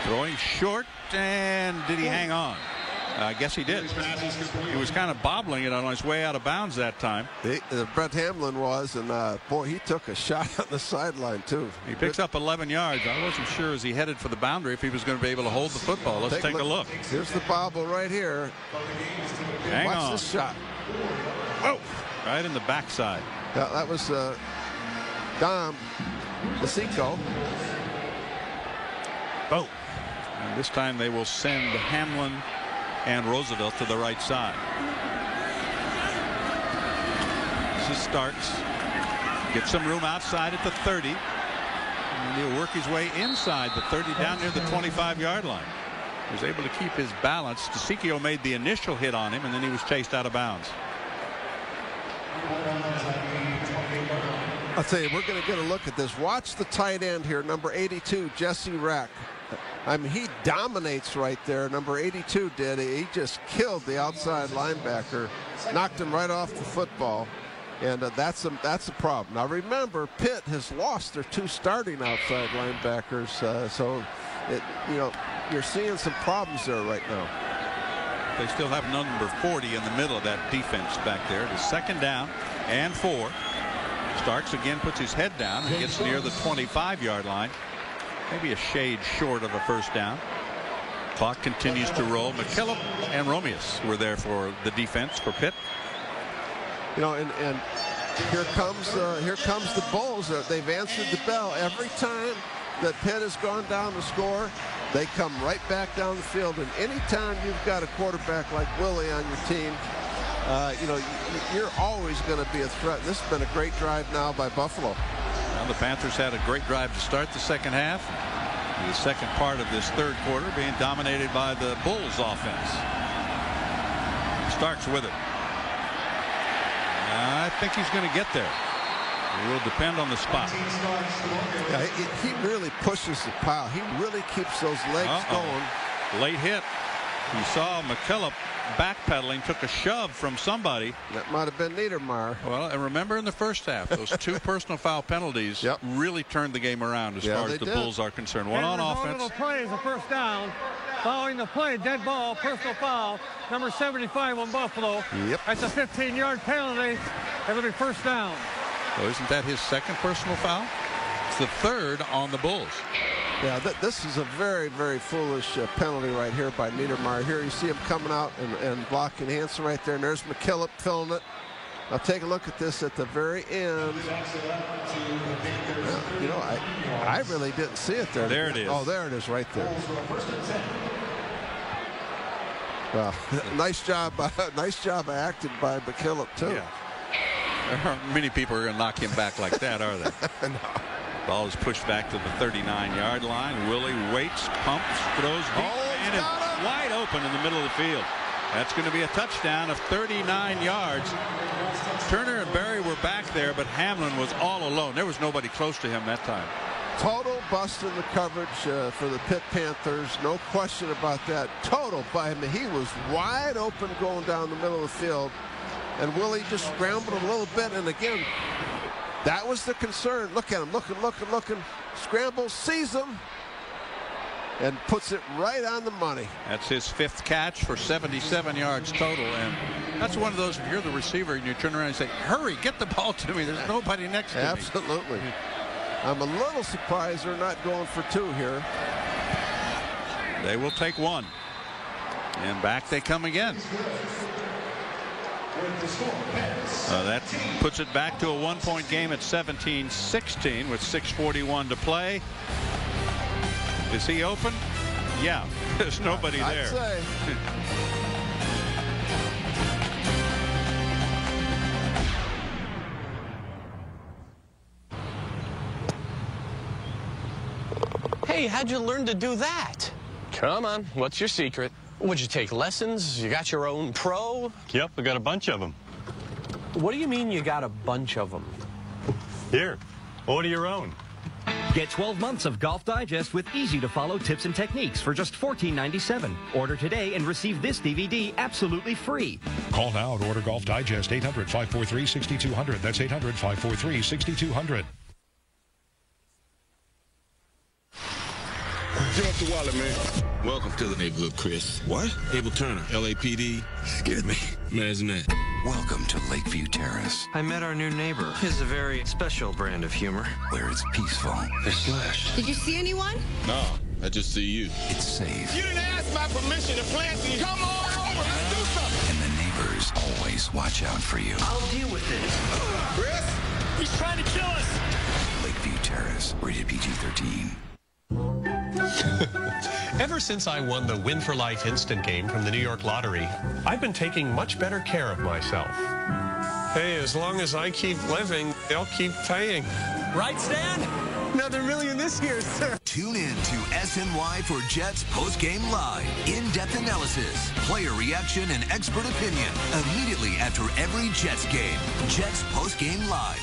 Throwing short, and did he hang on? I guess he did. He was kind of bobbling it on his way out of bounds that time. Brett Hamlin was, and boy, he took a shot on the sideline too. He picks up 11 yards. I wasn't sure as he headed for the boundary if he was going to be able to hold the football. Let's take a look. Here's the bobble right here. Watch this shot. Whoa! Right in the backside. Yeah, that was Dom Masico. Boom. And this time they will send Hamlin and Roosevelt to the right side. This is Starks. Gets some room outside at the 30. And he'll work his way inside the 30 down near the 25-yard line. He was able to keep his balance. DeSicchio made the initial hit on him, and then he was chased out of bounds. I'll tell you, we're going to get a look at this. Watch the tight end here, number 82, Jesse Rack. I mean, he dominates right there. Number 82 did. He just killed the outside linebacker, knocked him right off the football, and that's a problem. Now remember, Pitt has lost their 2 starting outside linebackers, so you're seeing some problems there right now. They still have number 40 in the middle of that defense back there. It is second down and 4. Starks again puts his head down and gets near the 25-yard line. Maybe a shade short of a first down. Clock continues to roll. McKillop and Romeus were there for the defense for Pitt. You know, and here comes the Bulls. They've answered the bell every time that Pitt has gone down to score. They come right back down the field. And anytime you've got a quarterback like Willie on your team, you're always going to be a threat. This has been a great drive now by Buffalo. Well, the Panthers had a great drive to start the second half. The second part of this third quarter being dominated by the Bulls offense. Starks with it. I think he's going to get there. It will depend on the spot. Yeah, he really pushes the pile. He really keeps those legs going. Late hit. You saw McKillop backpedaling, took a shove from somebody. That might have been Niedermeyer. Well, and remember in the first half, those 2 personal foul penalties really turned the game around as far as the Bulls are concerned. One on offense. The play is a first down. Following the play, dead ball, personal foul, number 75 on Buffalo. Yep. That's a 15-yard penalty. It'll be first down. So isn't that his second personal foul? It's the third on the Bulls. Yeah, this is a very, very foolish penalty right here by Niedermeyer. Here you see him coming out and blocking Hansen right there. And there's McKillop filling it. Now take a look at this at the very end. You know, I really didn't see it there. There it is. Oh, there it is right there. Well, nice job acted by McKillop too. Yeah. There aren't many people are going to knock him back like that, are they? No. Ball is pushed back to the 39-yard line. Willie waits, pumps, throws deep, and is wide open in the middle of the field. That's going to be a touchdown of 39 yards. Turner and Berry were back there, but Hamlin was all alone. There was nobody close to him that time. Total bust in the coverage for the Pitt Panthers. No question about that. Total by him. He was wide open going down the middle of the field. And Willie just scrambled a little bit. And again, that was the concern. Look at him, looking. Scrambles, sees him, and puts it right on the money. That's his 5th catch for 77 yards total. And that's one of those, if you're the receiver and you turn around and say, hurry, get the ball to me. There's nobody next to me. Absolutely. I'm a little surprised they're not going for 2 here. They will take 1. And back they come again. That puts it back to a 1-point game at 17-16 with 6:41 to play. Is he open? Yeah, there's nobody there. I'd say. Hey, how'd you learn to do that? Come on, what's your secret? Would you take lessons? You got your own pro? Yep, I got a bunch of them. What do you mean you got a bunch of them? Here, order your own. Get 12 months of Golf Digest with easy-to-follow tips and techniques for just $14.97. Order today and receive this DVD absolutely free. Call now to order Golf Digest, 800-543-6200. That's 800-543-6200. Give up the wallet, man. Welcome to the neighborhood, Chris. What? Abel Turner, LAPD. Scared me. Imagine that. Welcome to Lakeview Terrace, I met our new neighbor. He's a very special brand of humor. where it's peaceful. They're slashed. Did you see anyone? No, I just see you. It's safe. You didn't ask my permission to plant these. Come on over, let's do something. And the neighbors always watch out for you. I'll deal with it. Chris, he's trying to kill us. Lakeview Terrace, rated PG-13. Ever since I won the Win for Life instant game from the New York Lottery, I've been taking much better care of myself. Hey, as long as I keep living, they'll keep paying. Right, Stan? Another million this year, sir. Tune in to SNY for Jets Postgame Live. In-depth analysis, player reaction, and expert opinion immediately after every Jets game. Jets Postgame Live,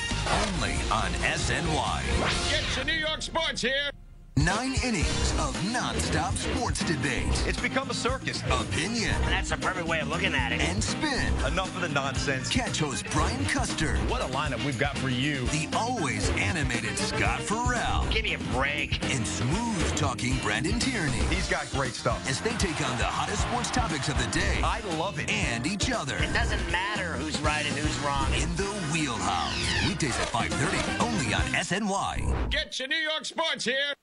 only on SNY. Get your New York sports here. 9 innings of non-stop sports debate. It's become a circus. Opinion. That's a perfect way of looking at it. And spin. Enough of the nonsense. Catch host Brian Custer. What a lineup we've got for you. The always animated Scott Farrell. Give me a break. And smooth-talking Brandon Tierney. He's got great stuff. As they take on the hottest sports topics of the day. I love it. And each other. It doesn't matter who's right and who's wrong. In the Wheelhouse. Weekdays at 5:30, only on SNY. Get your New York sports here.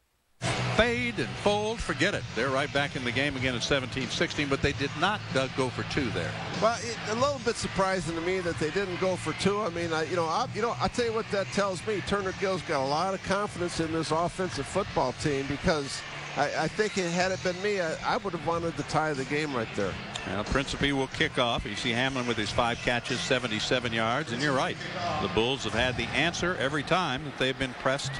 Fade and fold, forget it. They're right back in the game again at 17-16, but they did not go for two there. Well, a little bit surprising to me that they didn't go for two. I mean, I'll tell you what that tells me. Turner Gill's got a lot of confidence in this offensive football team because I think had it been me, I would have wanted to tie the game right there. Now, Principe will kick off. You see Hamlin with his 5 catches, 77 yards, and you're right. The Bulls have had the answer every time that they've been pressed.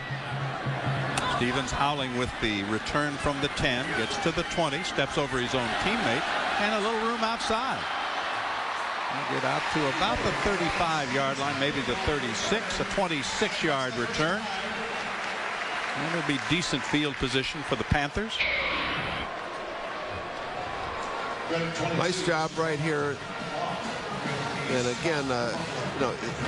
Stevens howling with the return from the 10, gets to the 20, steps over his own teammate, and a little room outside. He'll get out to about the 35-yard line, maybe the 36, a 26-yard return. And it'll be decent field position for the Panthers. Nice job right here. And again,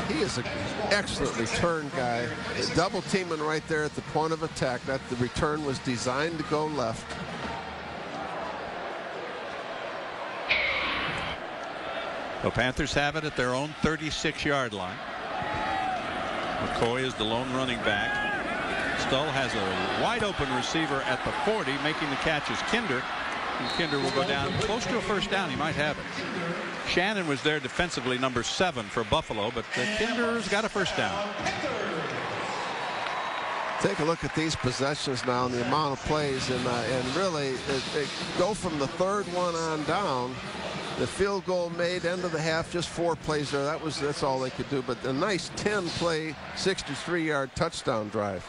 he is an excellent return guy. Double teaming right there at the point of attack. That the return was designed to go left. The Panthers have it at their own 36-yard line. McCoy is the lone running back. Stull has a wide open receiver at the 40. Making the catch is Kinder. And Kinder will go down close to a first down. He might have it. Shannon was there defensively, number 7 for Buffalo, but Kinder's got a first down. Take a look at these possessions now and the amount of plays, and really they go from the third one on down. The field goal made, end of the half, just 4 plays there. That's all they could do. But a nice 10-play, 63-yard touchdown drive.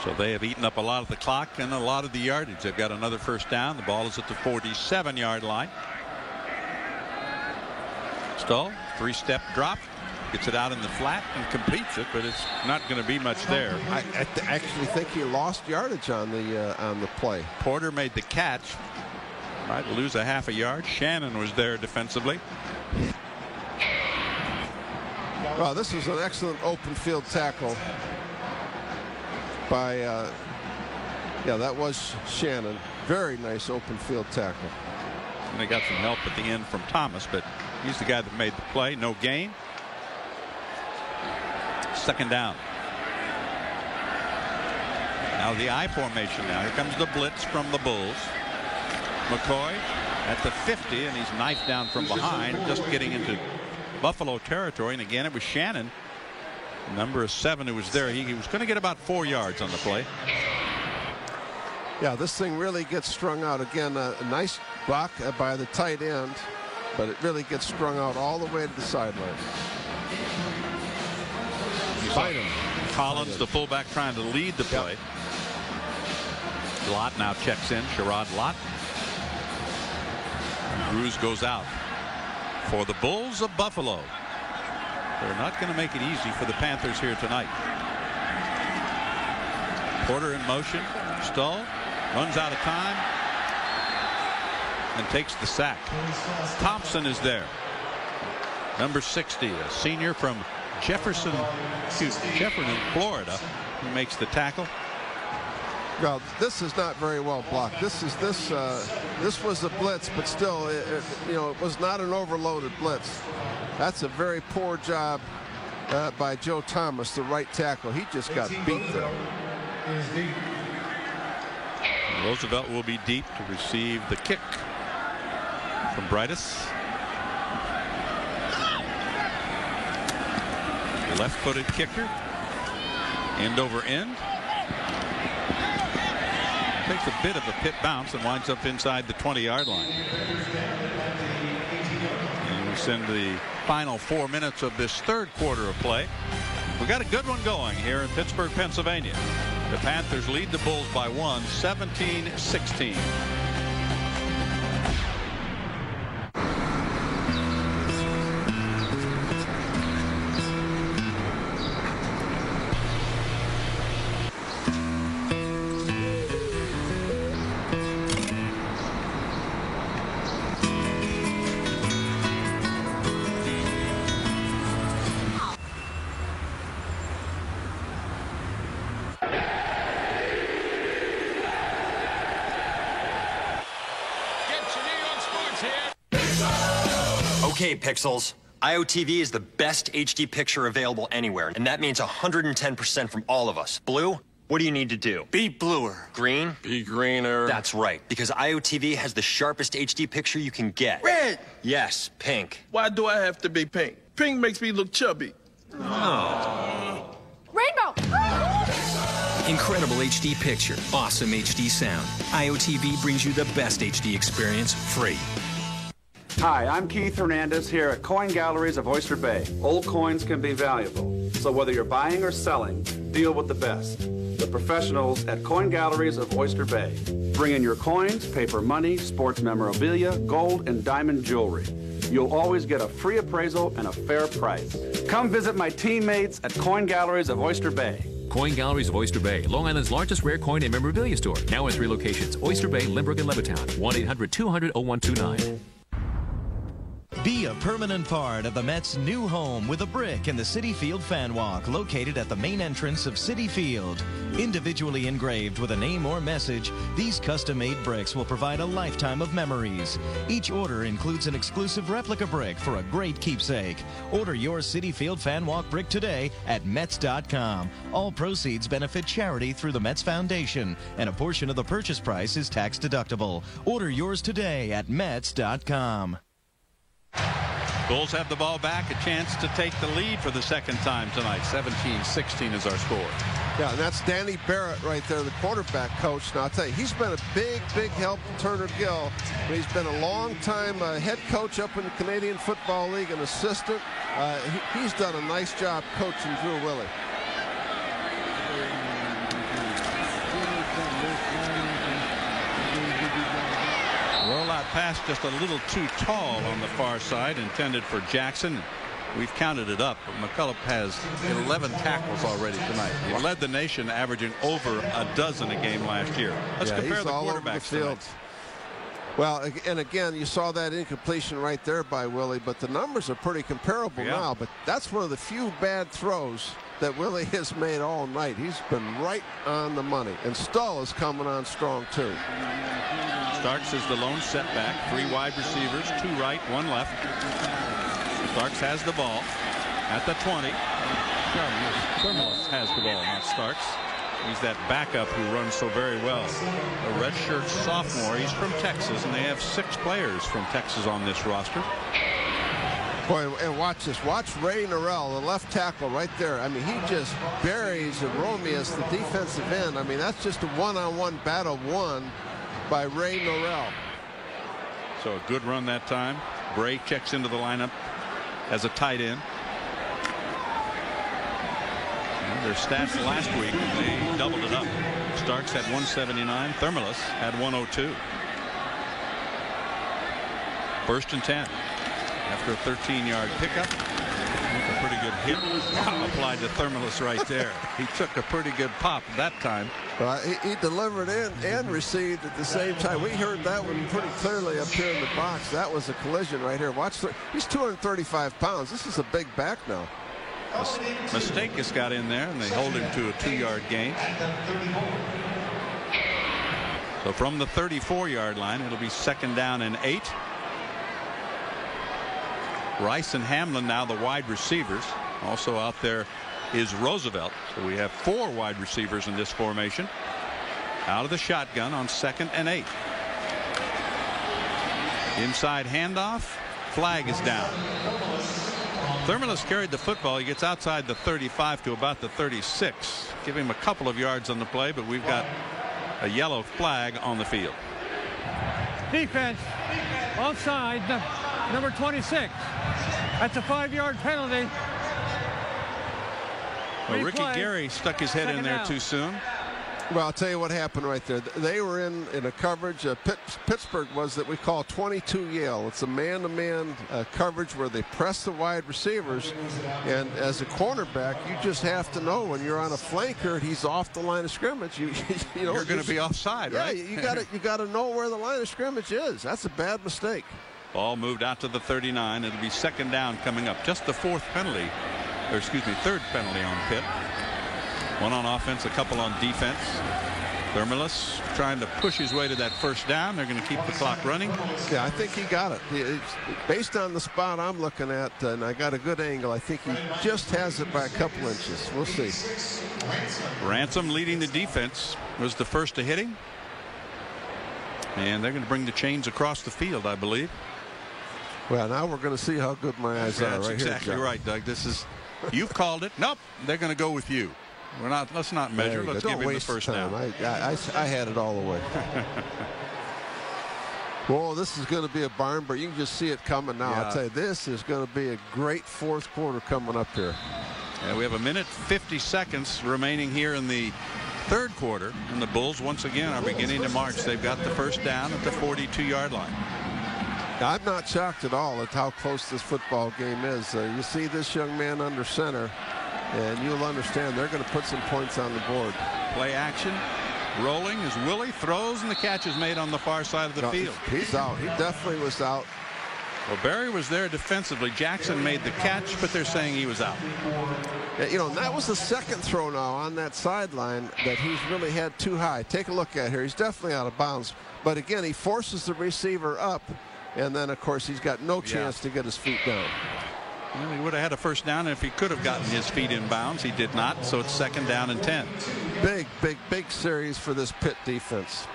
So they have eaten up a lot of the clock and a lot of the yardage. They've got another first down. The ball is at the 47-yard line. Stull, 3-step drop, gets it out in the flat and completes it, but it's not going to be much there. I actually think he lost yardage on the play. Porter made the catch. Might lose a half a yard. Shannon was there defensively. Well, this was an excellent open field tackle by that was Shannon. Very nice open field tackle. And they got some help at the end from Thomas, but he's the guy that made the play. No gain. Second down. Now the I formation now. Here comes the blitz from the Bulls. McCoy at the 50, and he's knifed down from behind, just getting into Buffalo territory. And again, it was Shannon, number 7, who was there. He was going to get about 4 yards on the play. Yeah, this thing really gets strung out. Again, a nice block by the tight end, but it really gets strung out all the way to the sideline. Fight him. Collins, the fullback, trying to lead the play. Lott now checks in. Sherrod Lott. Cruz goes out for the Bulls of Buffalo. They're not going to make it easy for the Panthers here tonight. Porter in motion. Stull runs out of time and takes the sack. Thompson is there. Number 60, a senior from Jefferson, Florida, who makes the tackle. Well, this is not very well blocked. This was a blitz, but still, it was not an overloaded blitz. That's a very poor job by Joe Thomas, the right tackle. He just got beat there. Roosevelt will be deep to receive the kick from Brightus. Left-footed kicker, end over end. Takes a bit of a pit bounce and winds up inside the 20-yard line. And we send the final 4 minutes of this third quarter of play. We got a good one going here in Pittsburgh, Pennsylvania. The Panthers lead the Bulls by 1, 17-16. Okay, Pixels. IOTV is the best HD picture available anywhere, and that means 110% from all of us. Blue, what do you need to do? Be bluer. Green? Be greener. That's right, because IOTV has the sharpest HD picture you can get. Red. Yes, pink. Why do I have to be pink? Pink makes me look chubby. Oh. Rainbow! Incredible HD picture, awesome HD sound. IOTV brings you the best HD experience free. Hi, I'm Keith Hernandez here at Coin Galleries of Oyster Bay. Old coins can be valuable, so whether you're buying or selling, deal with the best. The professionals at Coin Galleries of Oyster Bay. Bring in your coins, paper money, sports memorabilia, gold, and diamond jewelry. You'll always get a free appraisal and a fair price. Come visit my teammates at Coin Galleries of Oyster Bay. Coin Galleries of Oyster Bay, Long Island's largest rare coin and memorabilia store. Now in 3 locations: Oyster Bay, Lynbrook, and Levittown. 1-800-200-0129. Be a permanent part of the Mets' new home with a brick in the Citi Field fan walk located at the main entrance of Citi Field. Individually engraved with a name or message, these custom-made bricks will provide a lifetime of memories. Each order includes an exclusive replica brick for a great keepsake. Order your Citi Field fan walk brick today at Mets.com. All proceeds benefit charity through the Mets Foundation, and a portion of the purchase price is tax deductible. Order yours today at Mets.com. Bulls have the ball back, a chance to take the lead for the second time tonight. 17-16 is our score. Yeah, and that's Danny Barrett right there, the quarterback coach. Now, I'll tell you, he's been a big help to Turner Gill. But he's been a long-time head coach up in the Canadian Football League, an assistant. He's done a nice job coaching Drew Willie. Rollout pass just a little too tall on the far side, intended for Jackson. We've counted it up. McCullough has 11 tackles already tonight. He led the nation, averaging over a dozen a game last year. Let's compare the quarterbacks tonight. Well, and again, you saw that incompletion right there by Willie, but the numbers are pretty comparable now. But that's one of the few bad throws that Willie has made all night. He's been right on the money. And Stull is coming on strong, too. Starks is the lone setback. 3 wide receivers, 2 right, 1 left. Starks has the ball at the 20. Thermos has the ball, not Starks. He's that backup who runs so very well. A redshirt sophomore. He's from Texas, and they have 6 players from Texas on this roster. Boy, and watch this. Watch Ray Norrell, the left tackle right there. I mean, he just buries Aromius, the defensive end. I mean, that's just a one-on-one battle won by Ray Norrell. So a good run that time. Bray checks into the lineup as a tight end. And their stats last week, they doubled it up. Starks had 179. Thermolus had 102. 1st and 10 after a 13-yard pickup. A pretty good hit applied to Thermalus right there. He took a pretty good pop that time. He delivered and received at the same time. We heard that one pretty clearly up here in the box. That was a collision right here. Watch, he's 235 pounds. This is a big back now. Mistakis got in there, and they hold him to a 2-yard gain. So from the 34-yard line, it'll be 2nd down and 8. Rice and Hamlin now the wide receivers. Also out there is Roosevelt. So we have 4 wide receivers in this formation. Out of the shotgun on 2nd and 8. Inside handoff. Flag is down. Thermalus carried the football. He gets outside the 35 to about the 36. Give him a couple of yards on the play, but we've got a yellow flag on the field. Defense offside, number 26. That's a 5-yard penalty. Well, Ricky Gary stuck his head in there too soon. Well, I'll tell you what happened right there. They were in a coverage. Pittsburgh was that we call 22 Yale. It's a man-to-man coverage where they press the wide receivers. And as a cornerback, you just have to know when you're on a flanker and he's off the line of scrimmage. You know, you're going to be offside, right? Yeah, you got to know where the line of scrimmage is. That's a bad mistake. Ball moved out to the 39. It'll be 2nd down coming up. Just the 4th penalty, or excuse me, 3rd penalty on Pitt. 1 on offense, a couple on defense. Thermalus trying to push his way to that 1st down. They're going to keep the clock running. Yeah, I think he got it. Based on the spot I'm looking at, and I got a good angle, I think he just has it by a couple inches. We'll see. Ransom leading the defense was the first to hit him. And they're going to bring the chains across the field, I believe. Well, now we're going to see how good my eyes are right here. That's exactly right, Doug. This is, you've called it. Nope, they're going to go with you. We're not. Let's not measure. Let's give him the 1st down. I had it all the way. Whoa, this is going to be a barn, but you can just see it coming now. I'll tell you, this is going to be a great 4th quarter coming up here. And we have 1:50 seconds remaining here in the 3rd quarter, and the Bulls once again are beginning to march. They've got the 1st down at the 42-yard line. I'm not shocked at all at how close this football game is. You see this young man under center, and you'll understand they're going to put some points on the board. Play action. Rolling as Willie throws, and the catch is made on the far side of the field. He's out. He definitely was out. Well, Barry was there defensively. Jackson made the catch, but they're saying he was out. You know, that was the 2nd throw now on that sideline that he's really had too high. Take a look at here. He's definitely out of bounds. But again, he forces the receiver up, and then, of course, he's got no chance to get his feet down. Well, he would have had a 1st down if he could have gotten his feet in bounds. He did not, so it's 2nd down and 10. Big series for this Pitt defense.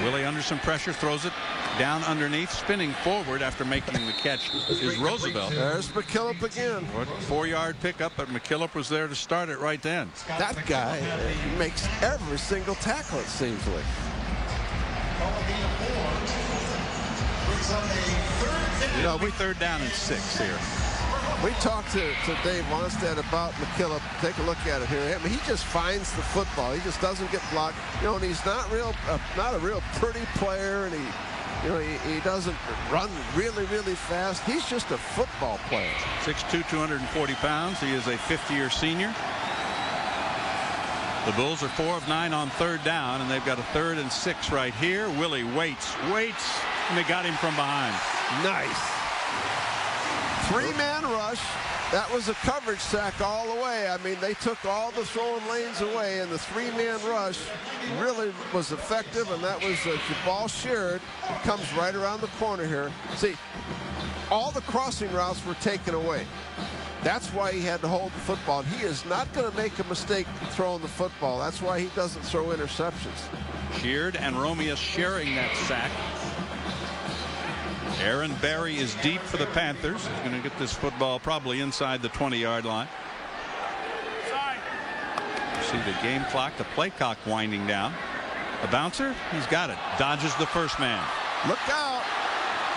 Willie under some pressure, throws it down underneath, spinning forward after making the catch is Roosevelt. There's McKillop again. 4-yard pickup, but McKillop was there to start it right then. That guy makes every single tackle, it seems like. You know, we 3rd down and 6 here. We talked to Dave Wannstedt about McKillop. Take a look at it here. I mean, he just finds the football. He just doesn't get blocked. You know, and he's not a real pretty player, and he doesn't run really fast. He's just a football player. 6'2", 240 pounds. He is a 5th-year senior. The Bulls are 4 of 9 on 3rd down, and they've got a 3rd and 6 right here. Willie waits, and they got him from behind. Nice. 3-man rush. That was a coverage sack all the way. I mean, they took all the throwing lanes away, and the 3-man rush really was effective, and that was the ball sheared. It comes right around the corner here. See, all the crossing routes were taken away. That's why he had to hold the football. He is not going to make a mistake throwing the football. That's why he doesn't throw interceptions. Sheared and Romius sharing that sack. Aaron Barry is deep for the Panthers. He's going to get this football probably inside the 20-yard line. See the game clock, the play clock winding down. The bouncer, he's got it. Dodges the 1st man. Look out.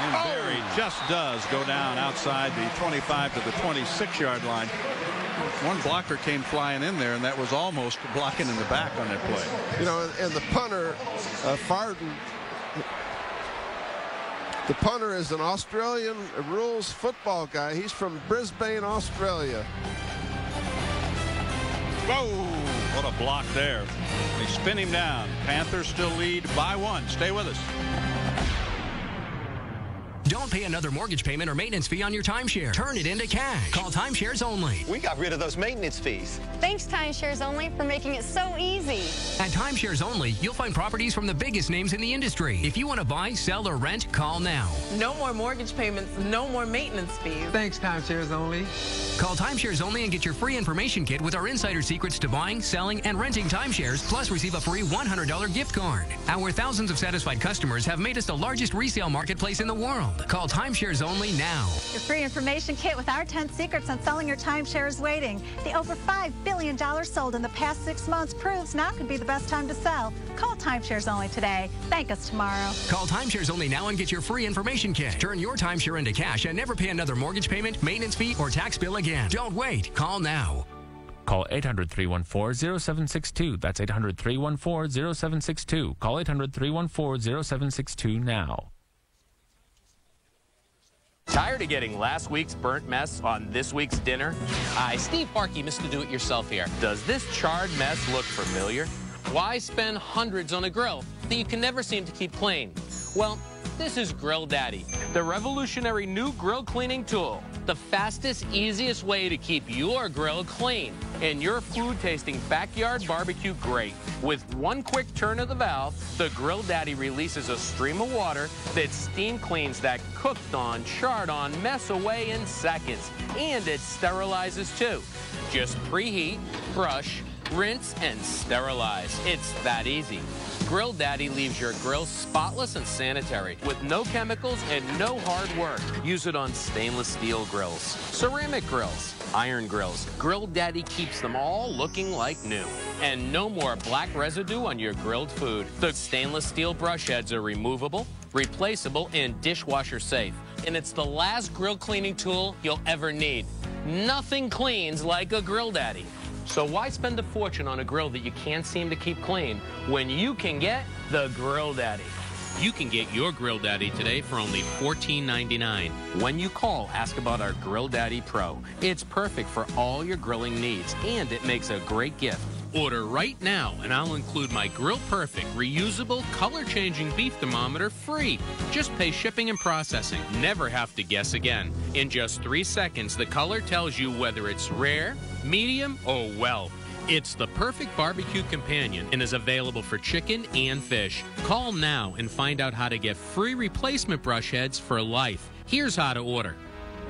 And Barry just does go down outside the 25 to the 26-yard line. One blocker came flying in there, and that was almost blocking in the back on that play. You know, and the punter, Farden, the punter is an Australian rules football guy. He's from Brisbane, Australia. Whoa! What a block there. They spin him down. Panthers still lead by 1. Stay with us. Don't pay another mortgage payment or maintenance fee on your timeshare. Turn it into cash. Call Timeshares Only. We got rid of those maintenance fees. Thanks, Timeshares Only, for making it so easy. At Timeshares Only, you'll find properties from the biggest names in the industry. If you want to buy, sell, or rent, call now. No more mortgage payments, no more maintenance fees. Thanks, Timeshares Only. Call Timeshares Only and get your free information kit with our insider secrets to buying, selling, and renting timeshares, plus receive a free $100 gift card. Our thousands of satisfied customers have made us the largest resale marketplace in the world. Call Timeshares Only now. Your free information kit with our 10 secrets on selling your timeshare is waiting. The over $5 billion sold in the past 6 months proves now could be the best time to sell. Call Timeshares Only today. Thank us tomorrow. Call Timeshares Only now and get your free information kit. Turn your timeshare into cash and never pay another mortgage payment, maintenance fee, or tax bill again. Don't wait. Call now. Call 800-314-0762. That's 800-314-0762. Call 800-314-0762 now. Tired of getting last week's burnt mess on this week's dinner? Hi, Steve Barkey, Mr. Do-It-Yourself here. Does this charred mess look familiar? Why spend hundreds on a grill that you can never seem to keep clean? Well, this is Grill Daddy, the revolutionary new grill cleaning tool. The fastest, easiest way to keep your grill clean and your food-tasting backyard barbecue great. With one quick turn of the valve, the Grill Daddy releases a stream of water that steam cleans that cooked-on, charred-on mess away in seconds. And it sterilizes, too. Just preheat, brush, rinse, and sterilize. It's that easy. Grill Daddy leaves your grill spotless and sanitary with no chemicals and no hard work. Use it on stainless steel grills, ceramic grills, iron grills. Grill Daddy keeps them all looking like new. And no more black residue on your grilled food. The stainless steel brush heads are removable, replaceable, and dishwasher safe. And it's the last grill cleaning tool you'll ever need. Nothing cleans like a Grill Daddy. So why spend a fortune on a grill that you can't seem to keep clean when you can get the Grill Daddy? You can get your Grill Daddy today for only $14.99. When you call, ask about our Grill Daddy Pro. It's perfect for all your grilling needs, and it makes a great gift. Order right now, and I'll include my Grill Perfect reusable color-changing beef thermometer free. Just pay shipping and processing. Never have to guess again. In just 3 seconds, the color tells you whether it's rare, medium, or well. It's the perfect barbecue companion and is available for chicken and fish. Call now and find out how to get free replacement brush heads for life. Here's how to order.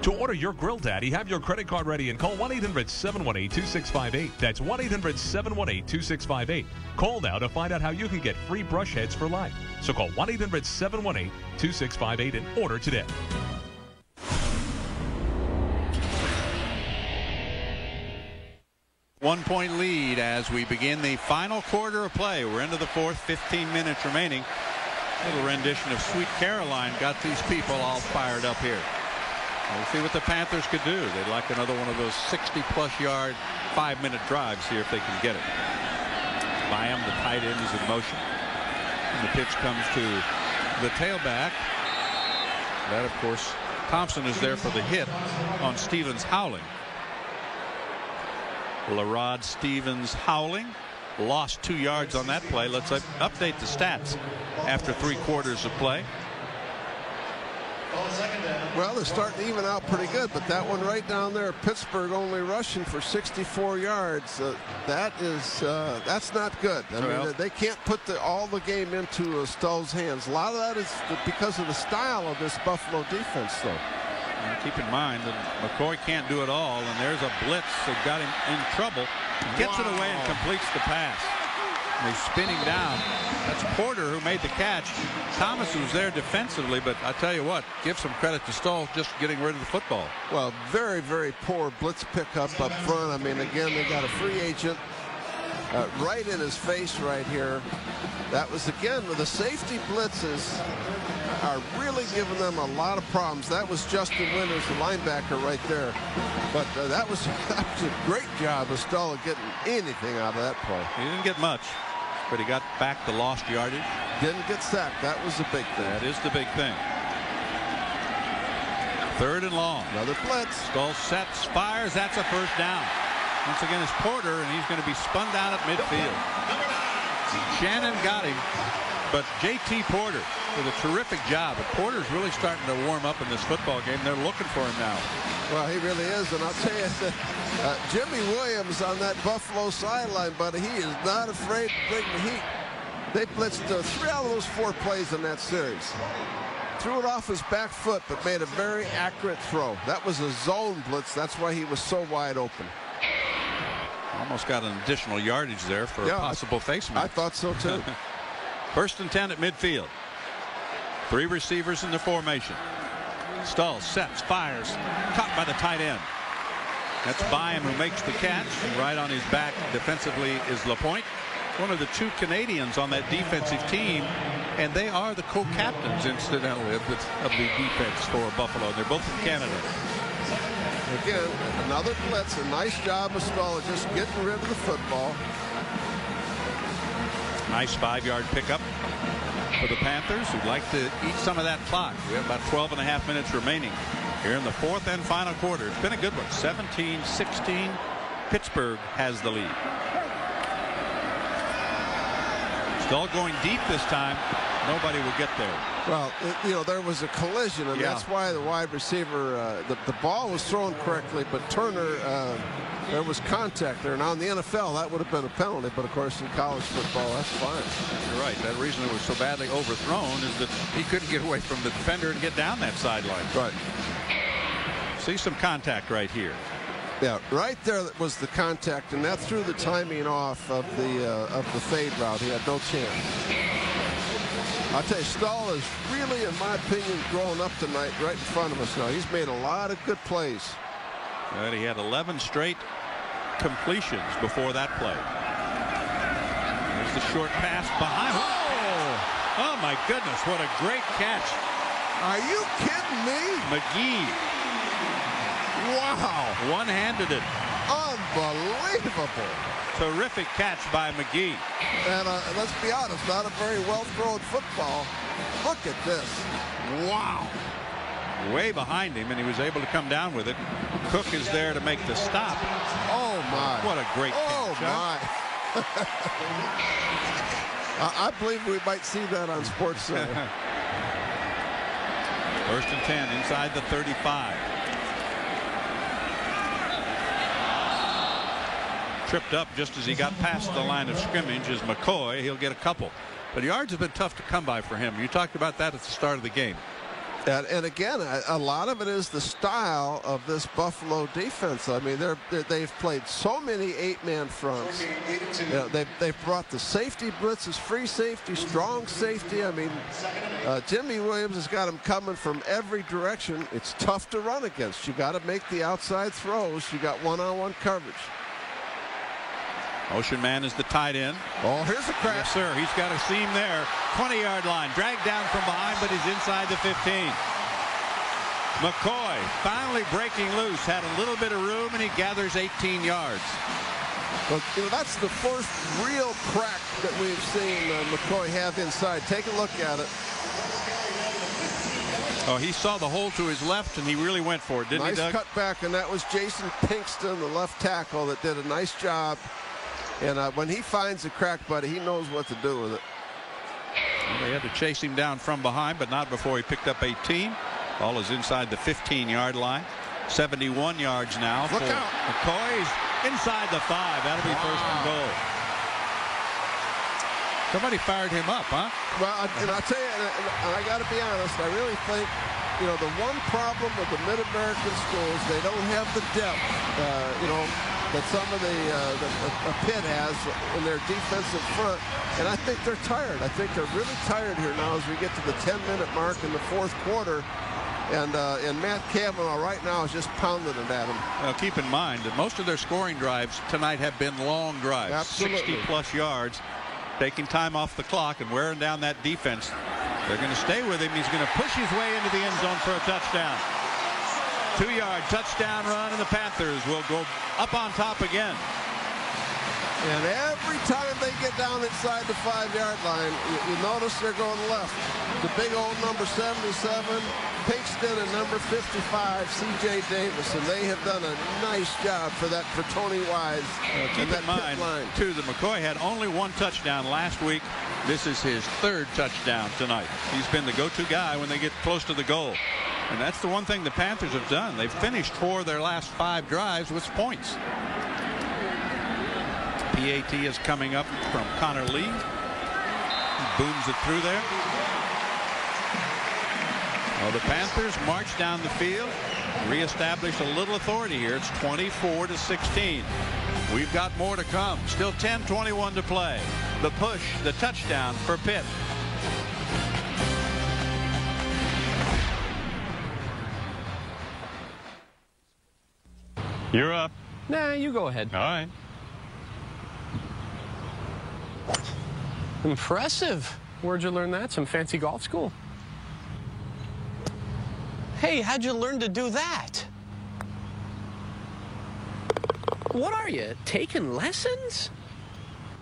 To order your Grill Daddy, have your credit card ready and call 1-800-718-2658. That's 1-800-718-2658. Call now to find out how you can get free brush heads for life. So call 1-800-718-2658 and order today. One-point lead as we begin the final quarter of play. We're into the fourth, 15 minutes remaining. A little rendition of Sweet Caroline got these people all fired up here. We'll see what the Panthers could do. They'd like another one of those 60-plus yard 5-minute drives here if they can get it. Byam, the tight end, is in motion. And the pitch comes to the tailback. That, of course, Thompson is there for the hit on Stevens Howling. LaRod Stevens Howling lost 2 yards on that play. Let's update the stats after 3 quarters of play. Well, they're starting to even out pretty good, but that one right down there, Pittsburgh only rushing for 64 yards. That's not good. I mean, they can't put all the game into Stowe's hands. A lot of that is because of the style of this Buffalo defense, though. And keep in mind that McCoy can't do it all, and there's a blitz that got him in trouble. Gets it away and completes the pass. They spin him down. That's Porter who made the catch. Thomas was there defensively, but I tell you what, give some credit to Stoll just getting rid of the football. Well, very, very poor blitz pickup up front. I mean, again, they got a free agent right in his face right here. That was, again, the safety blitzes are really giving them a lot of problems. That was Justin Winters, the linebacker right there. But that was a great job of Stoll getting anything out of that play. He didn't get much, but he got back the lost yardage. Didn't get sacked. That was the big thing. That is the big thing. 3rd and long. Another blitz. Stoll sets, fires. That's a first down. Once again, it's Porter, and he's going to be spun down at midfield. Shannon got him, but J.T. Porter did a terrific job. But Porter's really starting to warm up in this football game. They're looking for him now. Well, he really is, and I'll tell you, Jimmy Williams on that Buffalo sideline, buddy, he is not afraid to bring the heat. They blitzed 3 out of those 4 plays in that series. Threw it off his back foot, but made a very accurate throw. That was a zone blitz. That's why he was so wide open. Almost got an additional yardage there for a possible face mask. I thought so, too. 1st and 10 at midfield. 3 receivers in the formation. Stoll sets, fires, caught by the tight end. That's Byam who makes the catch. And right on his back defensively is Lapointe, one of the 2 Canadians on that defensive team, and they are the co-captains, incidentally, of the defense for Buffalo. They're both from Canada. Again, another blitz. A nice job of Stoll just getting rid of the football. Nice 5-yard pickup for the Panthers, who'd like to eat some of that clock. We have about 12.5 minutes remaining here in the 4th and final quarter. It's been a good one. 17-16. Pittsburgh has the lead. Stoll going deep this time. Nobody will get there. Well, you know, there was a collision, and that's why the wide receiver, the ball was thrown correctly, but Turner, there was contact there. Now in the NFL, that would have been a penalty, but of course in college football, that's fine. You're right. That reason it was so badly overthrown is that he couldn't get away from the defender and get down that sideline. Right. See some contact right here. Yeah, right there was the contact, and that threw the timing off of the fade route. He had no chance. I'll tell you, Stoll is really, in my opinion, growing up tonight right in front of us now. He's made a lot of good plays. And he had 11 straight completions before that play. There's the short pass behind. Oh my goodness, what a great catch. Are you kidding me? McGee. Wow. One-handed it. Unbelievable. Terrific catch by McGee. And let's be honest, not a very well-thrown football. Look at this. Wow. Way behind him, and he was able to come down with it. Cook is there to make the stop. Oh, my. What a great catch. Oh, my. I believe we might see that on Sports Center. 1st and 10 inside the 35. Tripped up just as he got past the line of scrimmage is McCoy. He'll get a couple. But yards have been tough to come by for him. You talked about that at the start of the game. And again, a lot of it is the style of this Buffalo defense. I mean, they've played so many 8-man fronts. You know, they've brought the safety blitzes, free safety, strong safety. I mean, Jimmy Williams has got them coming from every direction. It's tough to run against. You got to make the outside throws. You got one-on-one coverage. Ocean Man is the tight end. Oh, here's a crack. Yes, sir. He's got a seam there. 20-yard line. Dragged down from behind, but he's inside the 15. McCoy finally breaking loose. Had a little bit of room, and he gathers 18 yards. Well, you know, that's the first real crack that we've seen McCoy have inside. Take a look at it. Oh, he saw the hole to his left, and he really went for it, didn't he, Doug? Nice cut back, and that was Jason Pinkston, the left tackle, that did a nice job. And when he finds a crack, buddy, he knows what to do with it. Well, they had to chase him down from behind, but not before he picked up 18. Ball is inside the 15-yard line. 71 yards now for McCoy. Inside the 5. That'll be first and goal. Somebody fired him up, huh? Well, and I'll tell you, and I got to be honest, I really think, you know, the one problem with the Mid-American schools, they don't have the depth, you know, that some of the Pitt has in their defensive front, and I think they're tired. I think they're really tired here now as we get to the 10-minute mark in the 4th quarter, and Matt Cavanaugh right now is just pounding it at them. Well, keep in mind that most of their scoring drives tonight have been long drives, Absolutely. 60-plus yards, taking time off the clock and wearing down that defense. They're going to stay with him. He's going to push his way into the end zone for a touchdown. 2-yard touchdown run, and the Panthers will go up on top again. And every time they get down inside the 5-yard line, you notice they're going left. The big old number 77, Pinkston, and number 55, C.J. Davis, and they have done a nice job for Tony Wise. Keep in mind, too, that McCoy had only one touchdown last week. This is his 3rd touchdown tonight. He's been the go-to guy when they get close to the goal. And that's the one thing the Panthers have done. They've finished 4 of their last 5 drives with points. PAT is coming up from Connor Lee. He booms it through there. Well, the Panthers march down the field, reestablish a little authority here. It's 24-16. We've got more to come. Still 10:21 to play. The push, the touchdown for Pitt. You're up. Nah, you go ahead. All right. Impressive. Where'd you learn that? Some fancy golf school? Hey, how'd you learn to do that? What are you, taking lessons?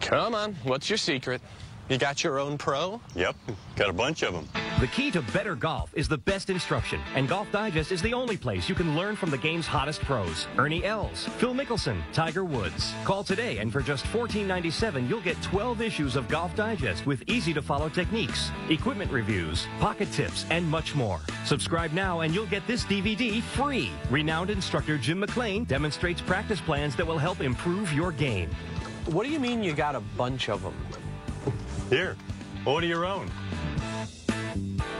Come on, what's your secret? You got your own pro? Yep, got a bunch of them. The key to better golf is the best instruction, and Golf Digest is the only place you can learn from the game's hottest pros. Ernie Els, Phil Mickelson, Tiger Woods. Call today, and for just $14.97, you'll get 12 issues of Golf Digest with easy-to-follow techniques, equipment reviews, pocket tips, and much more. Subscribe now, and you'll get this DVD free. Renowned instructor Jim McLean demonstrates practice plans that will help improve your game. What do you mean you got a bunch of them? Here, order your own.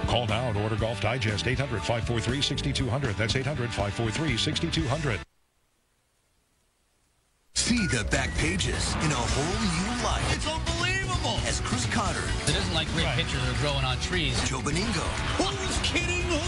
Call now and order Golf Digest, 800-543-6200. That's 800-543-6200. See the back pages in a whole new light. It's unbelievable. As Chris Cotter. It isn't like great pictures are growing on trees. Joe Beningo. Who's kidding who?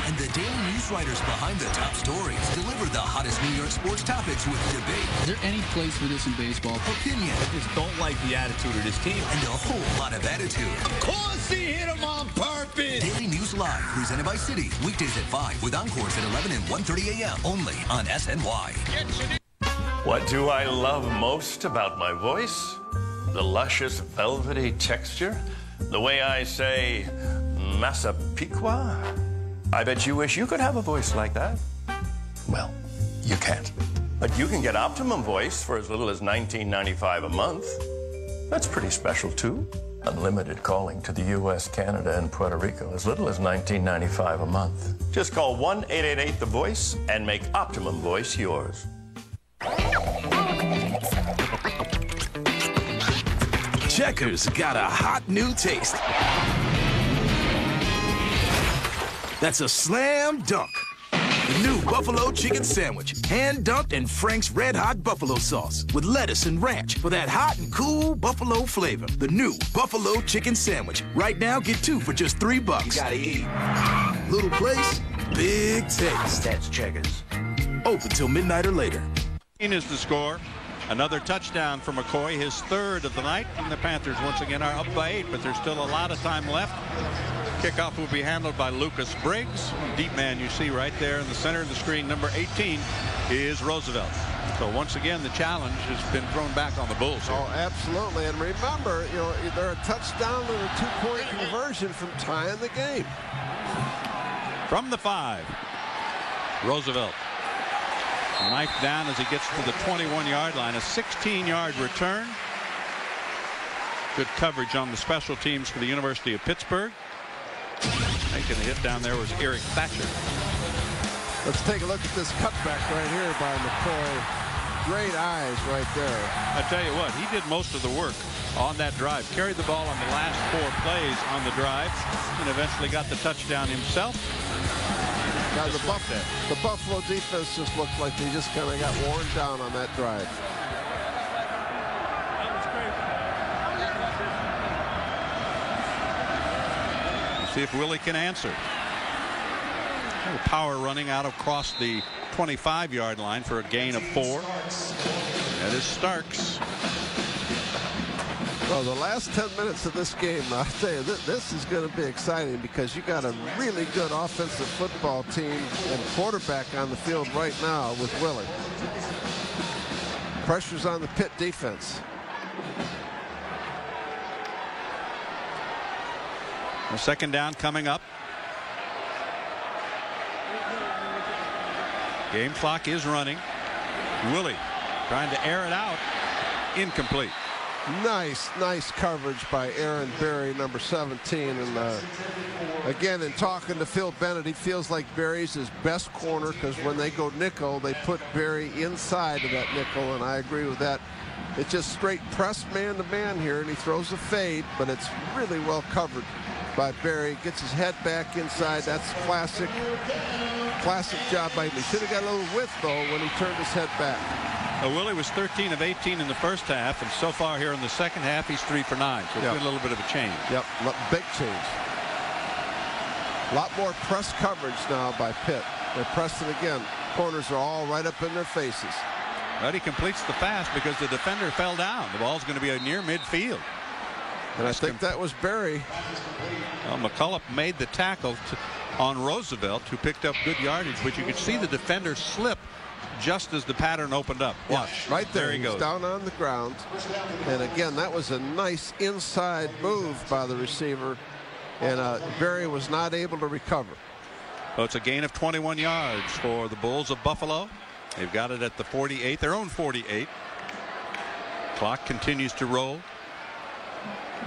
And the daily news writers behind the top stories deliver the hottest New York sports topics with debate. Is there any place for this in baseball? Opinion. I just don't like the attitude of this team. And a whole lot of attitude. Of course he hit him on purpose. Daily News Live, presented by Citi. Weekdays at 5 with encores at 11 and 1:30 a.m. only on SNY. What do I love most about my voice? The luscious, velvety texture? The way I say, Massapequa? I bet you wish you could have a voice like that. Well, you can't. But you can get Optimum Voice for as little as $19.95 a month. That's pretty special, too. Unlimited calling to the U.S., Canada, and Puerto Rico, as little as $19.95 a month. Just call 1-888-THE-VOICE and make Optimum Voice yours. Checkers got a hot new taste. That's a slam dunk. The new Buffalo Chicken Sandwich, hand-dunked in Frank's Red Hot Buffalo Sauce with lettuce and ranch for that hot and cool Buffalo flavor. The new Buffalo Chicken Sandwich. Right now, get 2 for just $3. You gotta eat. Little place, big taste. That's Checkers. Open till midnight or later. Is the score. Another touchdown for McCoy, his 3rd of the night. And the Panthers once again are up by 8, but there's still a lot of time left. Kickoff will be handled by Lucas Briggs. Deep man you see right there in the center of the screen, number 18, is Roosevelt. So once again, the challenge has been thrown back on the Bulls here. Oh, absolutely. And remember, they're a touchdown and a 2-point conversion from tying the game. From the 5, Roosevelt. Knife down as he gets to the 21-yard line. A 16-yard return. Good coverage on the special teams for the University of Pittsburgh. Making the hit down there was Eric Thatcher. Let's take a look at this cutback right here by McCoy. Great eyes right there. I tell you what, he did most of the work on that drive. Carried the ball on the last 4 plays on the drive and eventually got the touchdown himself. Now the Buffalo defense just looked like they just kind of got worn down on that drive. See if Willie can answer. Power running out across the 25-yard line for a gain of 4. That is Starks. Well, the last 10 minutes of this game, I'll tell you, this is going to be exciting because you got a really good offensive football team and quarterback on the field right now with Willie. Pressure's on the Pitt defense. A second down coming up. Game clock is running. Willie trying to air it out. Incomplete. Nice coverage by Aaron Berry, number 17. And again, in talking to Phil Bennett, he feels like Berry's his best corner because when they go nickel, they put Berry inside of that nickel, and I agree with that. It's just straight press man-to-man here, and he throws a fade, but it's really well covered by Berry. Gets his head back inside. That's classic job by him. He should have got a little width, though, when he turned his head back. Willie was 13 of 18 in the first half, and so far here in the second half, he's 3 for 9. So it's been a little bit of a change. Yep, big change. A lot more press coverage now by Pitt. They're pressing again. Corners are all right up in their faces. But he completes the pass because the defender fell down. The ball's going to be near midfield. And I think that was Berry. Well, McCullough made the tackle on Roosevelt, who picked up good yardage, but you could see the defender slip just as the pattern opened up. Watch. Yeah, right there. He goes down on the ground. And again, that was a nice inside move by the receiver. And Berry was not able to recover. So it's a gain of 21 yards for the Bulls of Buffalo. They've got it at the 48, their own 48. Clock continues to roll.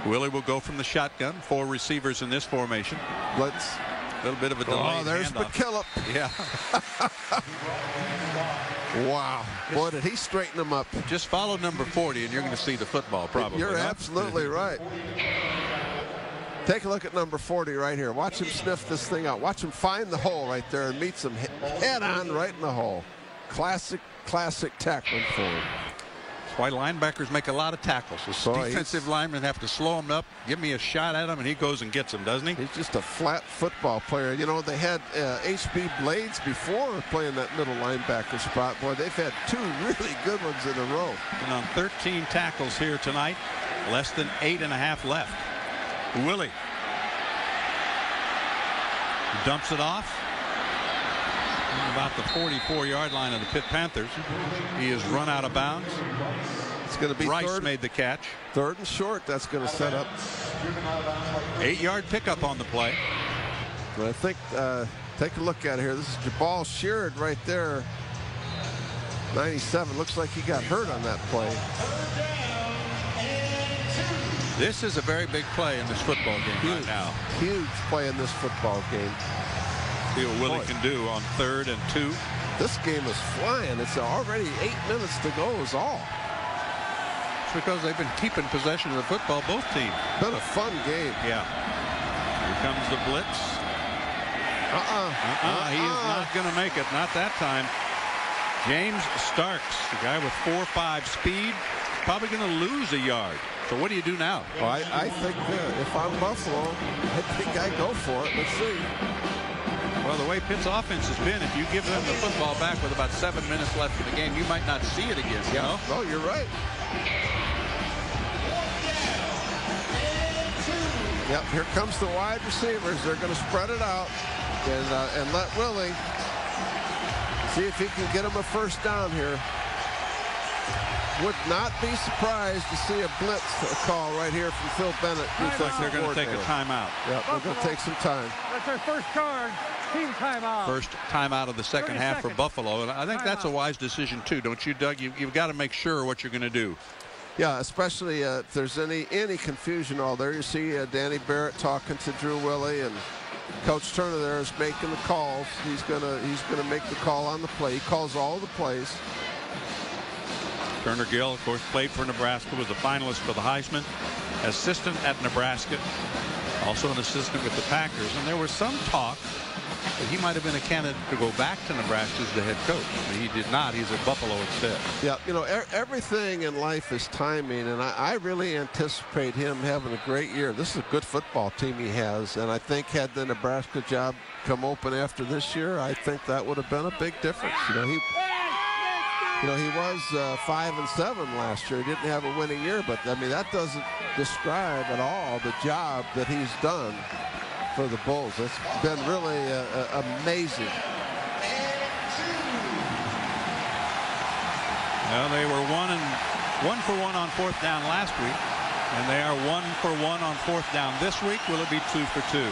Willie will go from the shotgun. 4 receivers in this formation. Blitz. A little bit of a delay. Oh, there's McKillop. Yeah. Wow. Boy, did he straighten him up. Just follow number 40 and you're going to see the football probably. You're absolutely right. Take a look at number 40 right here. Watch him sniff this thing out. Watch him find the hole right there and meets him head on right in the hole. Classic tackling for him. That's why linebackers make a lot of tackles. The defensive linemen have to slow him up, give me a shot at him, and he goes and gets him, doesn't he? He's just a flat football player. You know, they had H.B. Blades before playing that middle linebacker spot. Boy, they've had 2 really good ones in a row. And on 13 tackles here tonight, less than 8.5 left. Willie dumps it off. About the 44-yard line of the Pitt Panthers. He is run out of bounds. It's going to be Rice made the catch. 3rd and short. That's going to set up 8-yard pickup on the play. But I think take a look at it here. This is Jabal Sheard right there. 97. Looks like he got hurt on that play. This is a very big play in this football game right now. Huge play in this football game. See what Willie can do on 3rd and 2. This game is flying. It's already 8 minutes to go is all. It's because they've been keeping possession of the football, both teams. Been a fun game. Yeah. Here comes the blitz. He is not going to make it. Not that time. James Starks, the guy with 4.5 speed, probably going to lose a yard. So what do you do now? Well, I think if I'm Buffalo, I think I go for it. Let's see. Well, the way Pitt's offense has been, if you give them the football back with about 7 minutes left in the game, you might not see it again. You know? No, you're right. Yep, here comes the wide receivers. They're going to spread it out and let Willie see if he can get him a first down here. Would not be surprised to see a blitz call right here from Phil Bennett. Looks like they're going to take a timeout. Yep, they're going to take some time. That's their first card. Team timeout. First timeout of the second half for Buffalo. And I think that's a wise decision, too. Don't you, Doug? You've got to make sure what you're going to do. Yeah, especially if there's any confusion all there. You see Danny Barrett talking to Drew Willie, and Coach Turner there is making the calls. He's gonna make the call on the play. He calls all the plays. Turner Gill, of course, played for Nebraska, was a finalist for the Heisman, assistant at Nebraska, also an assistant with the Packers. And there was some talk that he might have been a candidate to go back to Nebraska as the head coach. But he did not. He's at Buffalo instead. Yeah, you know, everything in life is timing, and I really anticipate him having a great year. This is a good football team he has, and I think had the Nebraska job come open after this year, I think that would have been a big difference. You know, You know, he was 5-7 last year. He didn't have a winning year, but I mean, that doesn't describe at all the job that he's done for the Bulls. It's been really amazing. Well, they were 1 for 1 on 4th down last week, and they are 1 for 1 on 4th down this week. Will it be 2 for 2?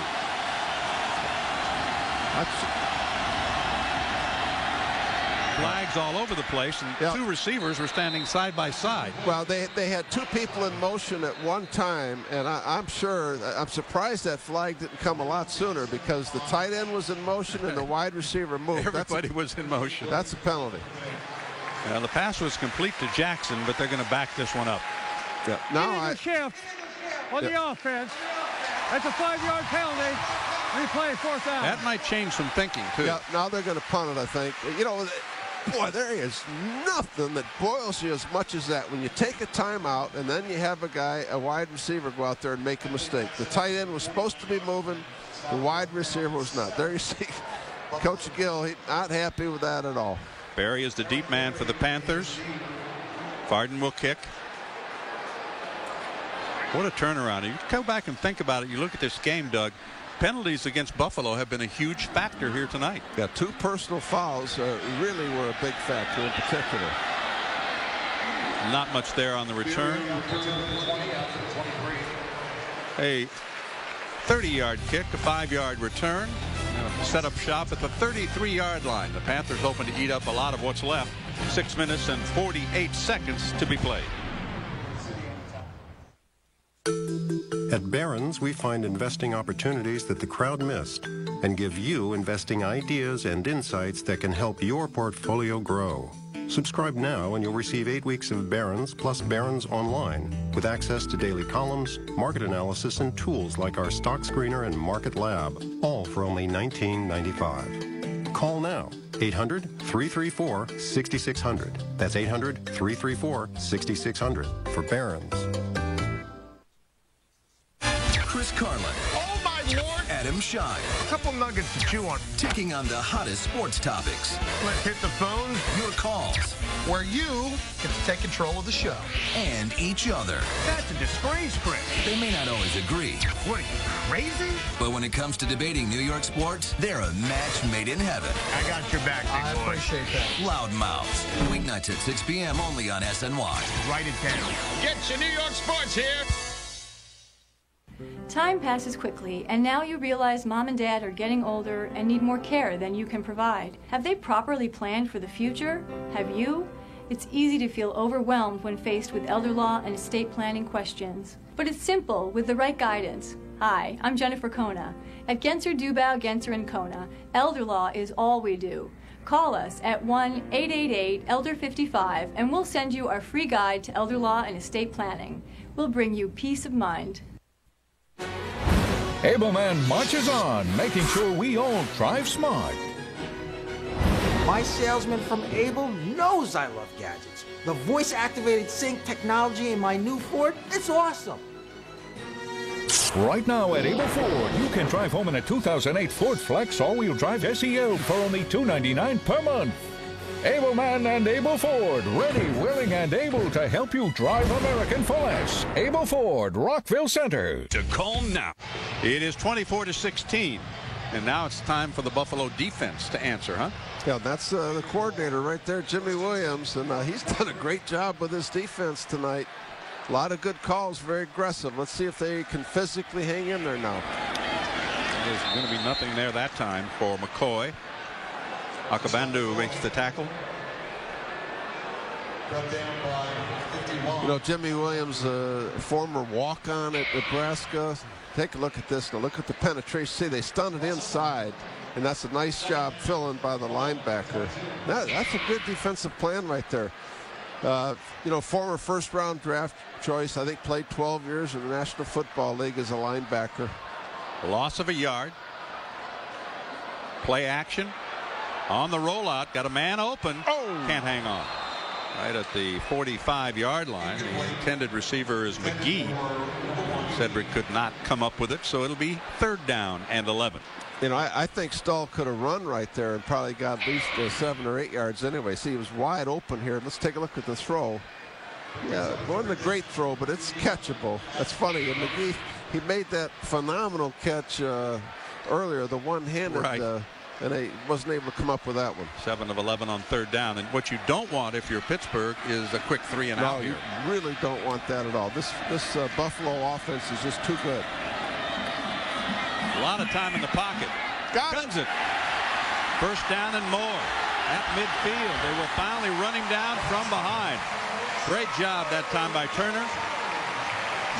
Flags all over the place, and two receivers were standing side by side. Well, they had two people in motion at one time, and I'm surprised that flag didn't come a lot sooner, because the tight end was in motion and the wide receiver moved. Everybody was in motion. That's a penalty. Well, the pass was complete to Jackson, but they're going to back this one up. Yeah. Now shift on the offense. That's a 5-yard penalty. Replay 4th down. That might change some thinking, too. Yeah, now they're going to punt it, I think. You know, boy, there is nothing that boils you as much as that. When you take a timeout and then you have a wide receiver go out there and make a mistake. The tight end was supposed to be moving. The wide receiver was not. There you see Coach Gill, he's not happy with that at all. Barry is the deep man for the Panthers. Varden will kick. What a turnaround. You go back and think about it. You look at this game, Doug. Penalties against Buffalo have been a huge factor here tonight. Yeah, 2 personal fouls really were a big factor in particular. Not much there on the return. A 30-yard kick, a 5-yard return. Set up shop at the 33-yard line. The Panthers hoping to eat up a lot of what's left. 6 minutes and 48 seconds to be played. At Barron's, we find investing opportunities that the crowd missed and give you investing ideas and insights that can help your portfolio grow. Subscribe now and you'll receive 8 weeks of Barron's plus Barron's Online with access to daily columns, market analysis, and tools like our Stock Screener and Market Lab, all for only $19.95. Call now. 800-334-6600. That's 800-334-6600 for Barron's. Chris Carlin. Oh, my Lord. Adam Schein. A couple nuggets to chew on. Taking on the hottest sports topics. Let's hit the phones. Your calls. Where you get to take control of the show. And each other. That's a disgrace, Chris. They may not always agree. What, are you crazy? But when it comes to debating New York sports, they're a match made in heaven. I got your back, big boy. I appreciate that. Loudmouths. Weeknights at 6 p.m. only on SNY. Write it down. Get your New York sports here. Time passes quickly, and now you realize Mom and Dad are getting older and need more care than you can provide. Have they properly planned for the future? Have you? It's easy to feel overwhelmed when faced with elder law and estate planning questions. But it's simple with the right guidance. Hi, I'm Jennifer Kona. At Genser Dubau, Genser & Kona, elder law is all we do. Call us at 1-888-ELDER55 and we'll send you our free guide to elder law and estate planning. We'll bring you peace of mind. Ableman marches on, making sure we all drive smart. My salesman from Able knows I love gadgets. The voice-activated sync technology in my new Ford, it's awesome. Right now at Able Ford, you can drive home in a 2008 Ford Flex all-wheel drive SEL for only $299 per month. Ableman and Able Ford, ready, willing, and able to help you drive American for less. Able Ford, Rockville Center. To call now. It is 24-16, and now it's time for the Buffalo defense to answer, huh? Yeah, that's the coordinator right there, Jimmy Williams, and he's done a great job with his defense tonight. A lot of good calls, very aggressive. Let's see if they can physically hang in there now. There's going to be nothing there that time for McCoy. Akabandu makes the tackle. You know, Jimmy Williams, former walk-on at Nebraska. Take a look at this. Now look at the penetration. See, they stunned it inside, and that's a nice job filling by the linebacker. That's a good defensive plan right there. You know, former first-round draft choice. I think played 12 years in the National Football League as a linebacker. Loss of a yard. Play action. On the rollout, got a man open. Oh! Can't hang on. Right at the 45-yard line. The intended receiver is McGee. Cedric could not come up with it, so it'll be 3rd down and 11. You know, I think Stahl could have run right there and probably got at least 7 or 8 yards anyway. See, he was wide open here. Let's take a look at the throw. Yeah, it wasn't a great throw, but it's catchable. That's funny. And McGee, he made that phenomenal catch earlier, the one-handed, right. And he wasn't able to come up with that one. 7 of 11 on 3rd down. And what you don't want if you're Pittsburgh is a quick 3 and out here. No, you really don't want that at all. This Buffalo offense is just too good. A lot of time in the pocket. Guns it. 1st down and more at midfield. They will finally run him down from behind. Great job that time by Turner.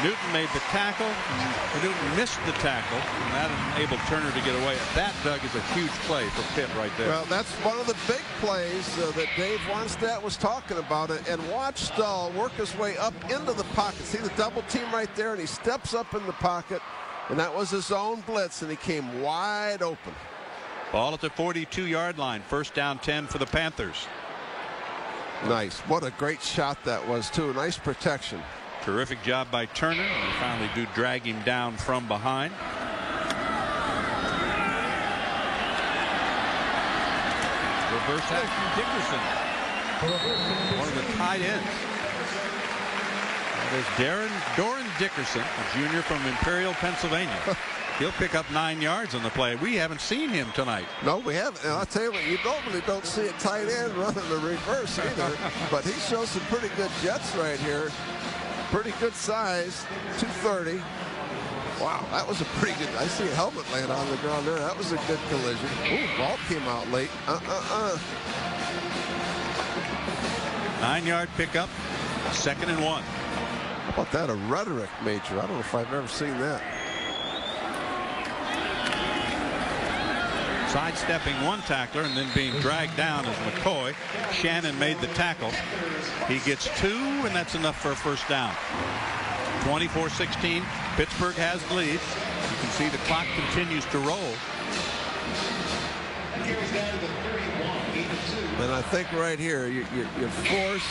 Newton made the tackle. Newton missed the tackle. And that enabled Turner to get away. That, Doug, is a huge play for Pitt right there. Well, that's one of the big plays that Dave Wannstedt was talking about. And watch Stahl work his way up into the pocket. See the double team right there, and he steps up in the pocket. And that was his own blitz, and he came wide open. Ball at the 42-yard line. 1st down 10 for the Panthers. Nice. What a great shot that was, too. Nice protection. Terrific job by Turner. And they finally do drag him down from behind. Reverse action Dickerson. One of the tight ends. There's Doran Dickerson, a junior from Imperial, Pennsylvania. He'll pick up 9 yards on the play. We haven't seen him tonight. No, we haven't. And I'll tell you what, you normally don't see a tight end running the reverse either. But he shows some pretty good jets right here. Pretty good size, 230. Wow, that was a pretty good. I see a helmet laying on the ground there. That was a good collision. Ooh, ball came out late. 9-yard pickup, 2nd and 1. How about that? A rhetoric major. I don't know if I've ever seen that. Sidestepping one tackler and then being dragged down as McCoy. Shannon made the tackle. He gets 2, and that's enough for a 1st down. 24-16. Pittsburgh has the lead. You can see the clock continues to roll. And I think right here you force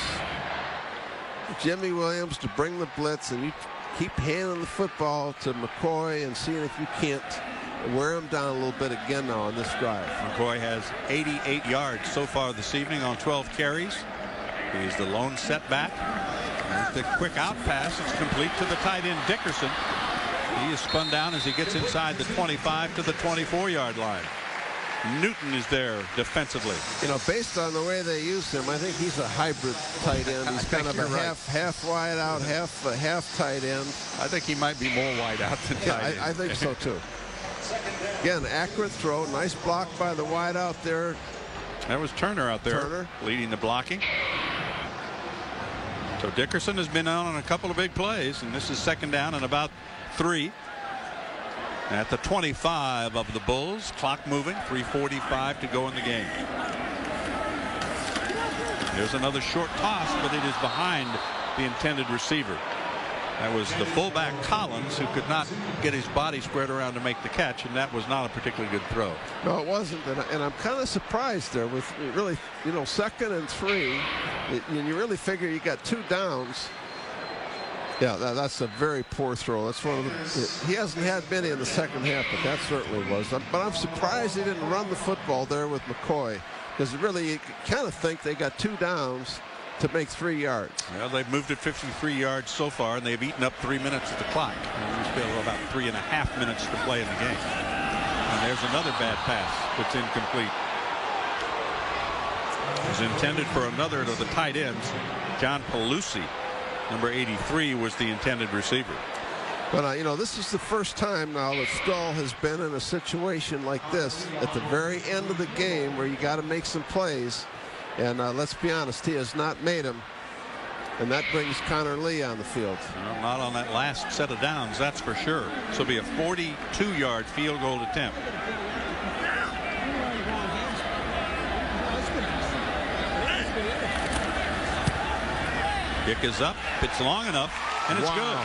Jimmy Williams to bring the blitz, and you keep handing the football to McCoy and seeing if you can't wear him down a little bit again now on this drive. McCoy has 88 yards so far this evening on 12 carries. He's the lone setback. There's the quick out pass. It's complete to the tight end Dickerson. He is spun down as he gets inside the 25 to the 24-yard line. Newton is there defensively. You know, based on the way they use him, I think he's a hybrid tight end. He's kind of a half wide out, half tight end. I think he might be more wide out than tight end. I think so too. Again, accurate throw, nice block by the wide out there. That was Turner out there. Turner leading the blocking. So Dickerson has been on a couple of big plays, and this is 2nd down and about 3. At the 25 of the Bulls, clock moving, 3:45 to go in the game. There's another short toss, but it is behind the intended receiver. That was the fullback Collins, who could not get his body squared around to make the catch, and that was not a particularly good throw. No, it wasn't, and I'm kind of surprised there with really, 2nd and 3, and you really figure you got 2 downs. Yeah, that's a very poor throw. That's one of the. He hasn't had many in the 2nd half, but that certainly was. But I'm surprised he didn't run the football there with McCoy, because really you kind of think they got 2 downs to make 3 yards. Well, they've moved it 53 yards so far, and they've eaten up 3 minutes of the clock. And we still have about 3.5 minutes to play in the game. And there's another bad pass that's incomplete. It's intended for another of the tight ends, John Pelusi. Number 83 was the intended receiver. But, this is the first time now that Stahl has been in a situation like this at the very end of the game where you got to make some plays. And let's be honest, he has not made them. And that brings Connor Lee on the field. Well, not on that last set of downs, that's for sure. This will be a 42-yard field goal attempt. Kick is up. It's long enough, and it's good.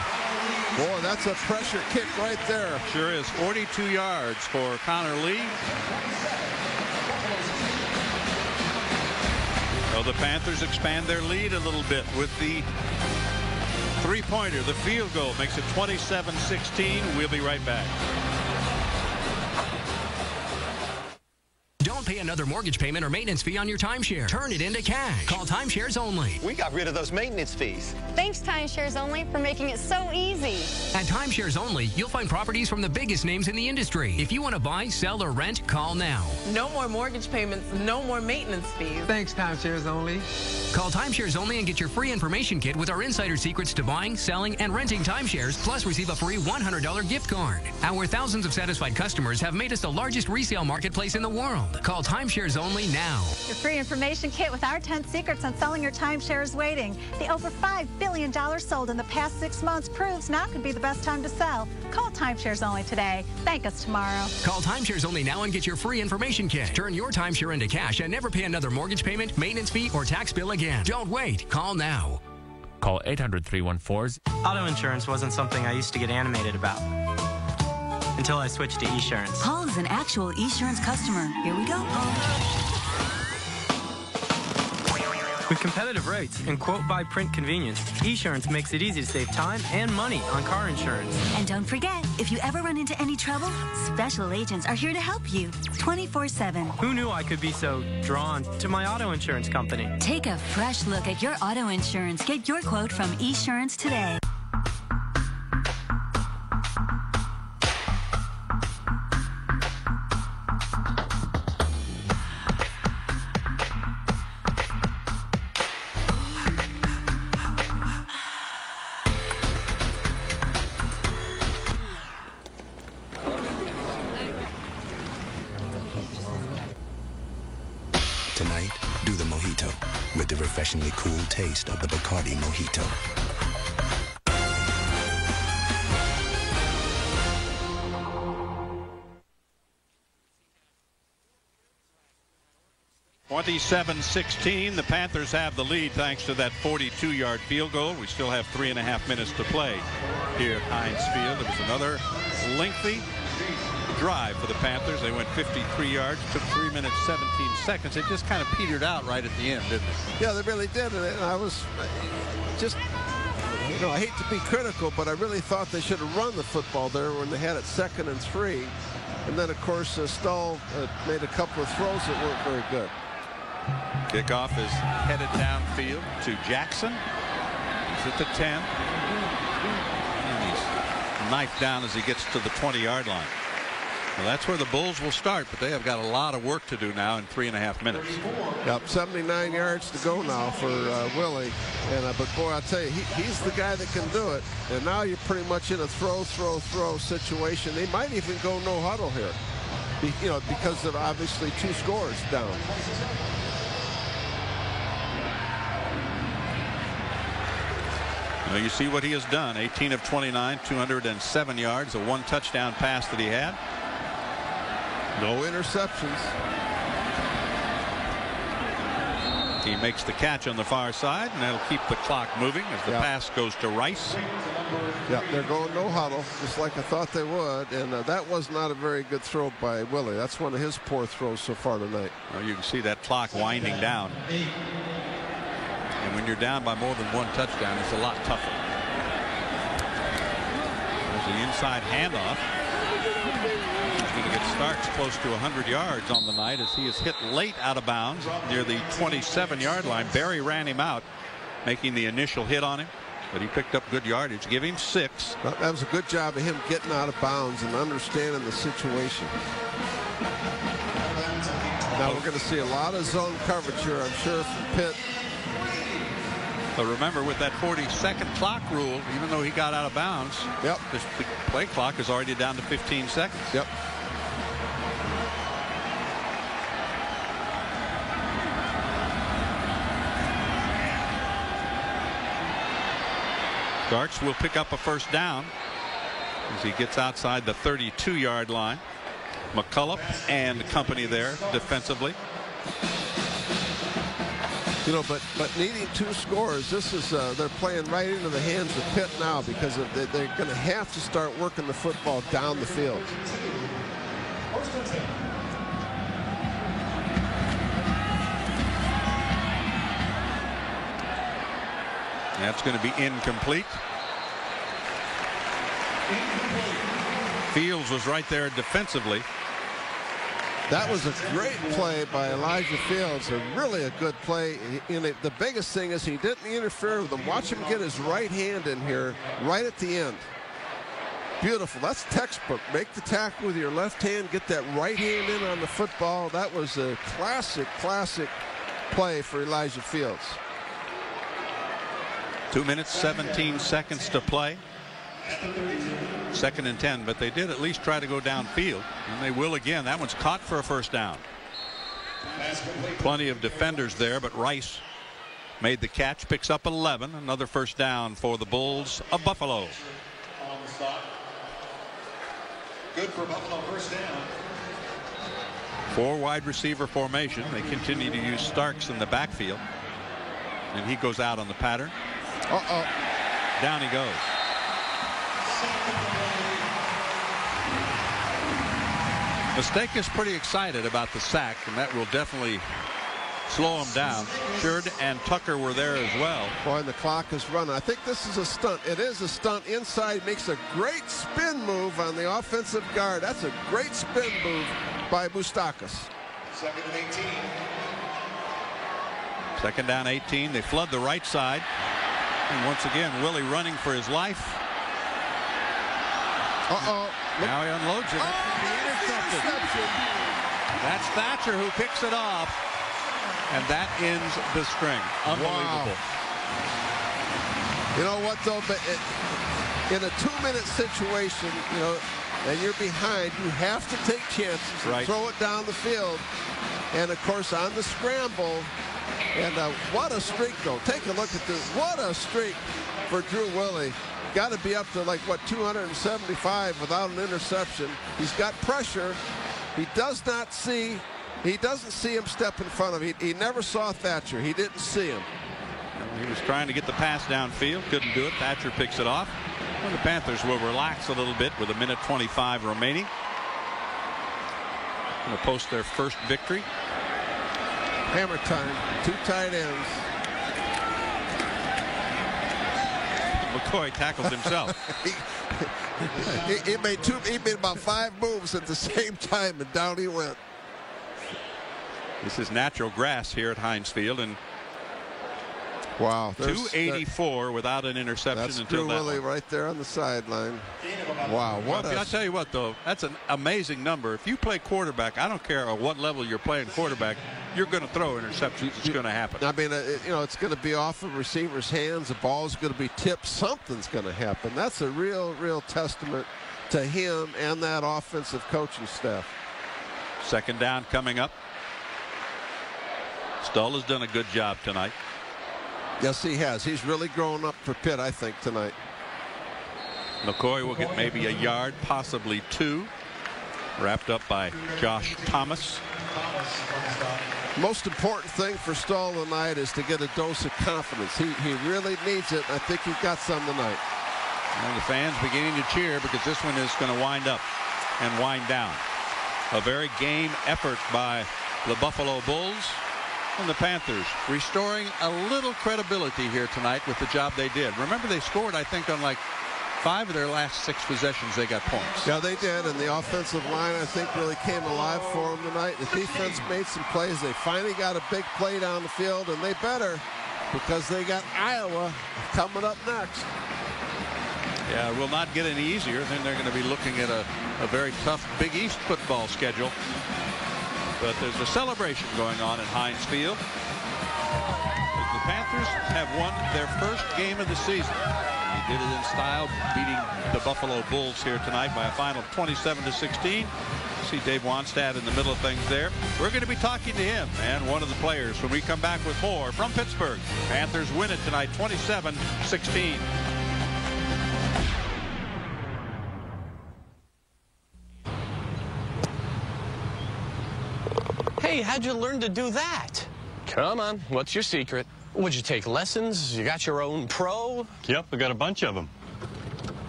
Boy, that's a pressure kick right there. Sure is. 42 yards for Connor Lee. So the Panthers expand their lead a little bit with the 3-pointer. The field goal makes it 27-16. We'll be right back. Don't pay another mortgage payment or maintenance fee on your timeshare. Turn it into cash. Call Timeshares Only. We got rid of those maintenance fees. Thanks, Timeshares Only, for making it so easy. At Timeshares Only, you'll find properties from the biggest names in the industry. If you want to buy, sell, or rent, call now. No more mortgage payments, no more maintenance fees. Thanks, Timeshares Only. Call Timeshares Only and get your free information kit with our insider secrets to buying, selling, and renting timeshares, plus receive a free $100 gift card. Our thousands of satisfied customers have made us the largest resale marketplace in the world. Call Timeshares Only now. Your free information kit with our 10 secrets on selling your timeshare is waiting. The over $5 billion sold in the past 6 months proves now could be the best time to sell. Call Timeshares Only today. Thank us tomorrow. Call Timeshares Only now and get your free information kit. Turn your timeshare into cash and never pay another mortgage payment, maintenance fee, or tax bill again. Don't wait. Call now. Call 800-314. Auto insurance wasn't something I used to get animated about until I switched to Esurance. Paul is an actual Esurance customer. Here we go, Paul. With competitive rates and quote-by-print convenience, Esurance makes it easy to save time and money on car insurance. And don't forget, if you ever run into any trouble, special agents are here to help you 24/7. Who knew I could be so drawn to my auto insurance company? Take a fresh look at your auto insurance. Get your quote from Esurance today. Tonight, do the mojito with the refreshingly cool taste of the Bacardi Mojito. (27-16). The Panthers have the lead thanks to that 42-yard field goal. We still have 3.5 minutes to play here at Heinz Field. It was another lengthy drive for the Panthers. They went 53 yards, took 3 minutes 17 seconds. It just kind of petered out right at the end, didn't it? Yeah, they really did. And I was just, you know, I hate to be critical, but I really thought they should have run the football there when they had it 2nd and 3. And then, of course, Stahl made a couple of throws that weren't very good. Kickoff is headed downfield to Jackson. He's at the 10. And he's knifed down as he gets to the 20-yard line. Well, that's where the Bulls will start, but they have got a lot of work to do now in 3.5 minutes. Yep, 79 yards to go now for Willie. And but boy, I'll tell you, he's the guy that can do it. And now you're pretty much in a throw situation. They might even go no huddle here, you know, because of obviously 2 scores down. Well, you see what he has done. 18 of 29, 207 yards, a 1 touchdown pass that he had. No interceptions. He makes the catch on the far side, and that'll keep the clock moving as the pass goes to Rice. Yeah, they're going no huddle, just like I thought they would. And that was not a very good throw by Willie. That's one of his poor throws so far tonight. Well, you can see that clock winding down. And when you're down by more than 1 touchdown, it's a lot tougher. There's the inside handoff. He's going to get Starks close to 100 yards on the night as he is hit late out of bounds near the 27-yard line. Barry ran him out, making the initial hit on him, but he picked up good yardage. Give him 6. That was a good job of him getting out of bounds and understanding the situation. Now we're going to see a lot of zone coverage here, I'm sure, from Pitt. But remember, with that 40-second clock rule, even though he got out of bounds, the play clock is already down to 15 seconds. Yep. Starks will pick up a first down as he gets outside the 32-yard line. McCullough and company there defensively. You know, but needing 2 scores, this is they're playing right into the hands of Pitt now, because they're going to have to start working the football down the field. That's going to be incomplete. Fields was right there defensively. That was a great play by Elijah Fields, really a good play. The biggest thing is he didn't interfere with him. Watch him get his right hand in here right at the end. Beautiful. That's textbook. Make the tackle with your left hand, get that right hand in on the football. That was a classic play for Elijah Fields. 2 minutes, 17 seconds to play. 2nd and 10, but they did at least try to go downfield, and they will again. That one's caught for a first down. Plenty of defenders there, but Rice made the catch, picks up 11. Another first down for the Bulls of Buffalo. Good for Buffalo, first down. 4 wide receiver formation. They continue to use Starks in the backfield, and he goes out on the pattern. Down he goes. Mistake is pretty excited about the sack, and that will definitely slow him down. Sherd and Tucker were there as well. Boy, and the clock is running. I think this is a stunt. It is a stunt inside. Makes a great spin move on the offensive guard. That's a great spin move by Moustakas. 2nd and 18. 2nd down, 18. They flood the right side. And once again, Willie running for his life. Now he unloads it. Intercepted. That's Thatcher who picks it off. And that ends the string. Unbelievable. Wow. You know what, though? But in a 2-minute situation, you know, and you're behind, you have to take chances and throw it down the field. And, of course, on the scramble, and what a streak, though. Take a look at this. What a streak for Drew Willie. Got to be up to, like, what, 275 without an interception. He's got pressure. He doesn't see him step in front of him. He never saw Thatcher. He didn't see him. He was trying to get the pass downfield. Couldn't do it. Thatcher picks it off. Well, the Panthers will relax a little bit with 1:25 remaining. Going to post their first victory. Hammer time. 2 tight ends. McCoy tackles himself. he made about 5 moves at the same time, and down he went. This is natural grass here at Heinz Field, and wow, 284 without an interception that's until Drew Willie right there on the sideline. Wow, what I'll tell you what, though, that's an amazing number. If you play quarterback, I don't care at what level you're playing quarterback, you're going to throw interceptions. It's going to happen. I mean, you know, it's going to be off of receiver's hands. The ball's going to be tipped. Something's going to happen. That's a real testament to him and that offensive coaching staff. 2nd down coming up. Stull has done a good job tonight. Yes, he has. He's really grown up for Pitt, I think, tonight. McCoy will get maybe a yard, possibly 2. Wrapped up by Josh Thomas. Most important thing for Stull tonight is to get a dose of confidence. He really needs it. I think he got some tonight. And the fans beginning to cheer because this one is going to wind up and wind down. A very game effort by the Buffalo Bulls. And the Panthers restoring a little credibility here tonight with the job they did. Remember, they scored, I think, on like 5 of their last 6 possessions. They got points. Yeah, they did. And the offensive line, I think, really came alive for them tonight. The defense made some plays. They finally got a big play down the field, and they better, because they got Iowa coming up next. Yeah, it will not get any easier. Then they're going to be looking at a very tough Big East football schedule. But there's a celebration going on at Heinz Field. The Panthers have won their first game of the season. They did it in style, beating the Buffalo Bulls here tonight by a final of 27-16. See Dave Wanstad in the middle of things there. We're going to be talking to him and one of the players when we come back with more from Pittsburgh. Panthers win it tonight, 27-16. Hey, how'd you learn to do that? Come on, what's your secret? Would you take lessons? You got your own pro? Yep, I got a bunch of them.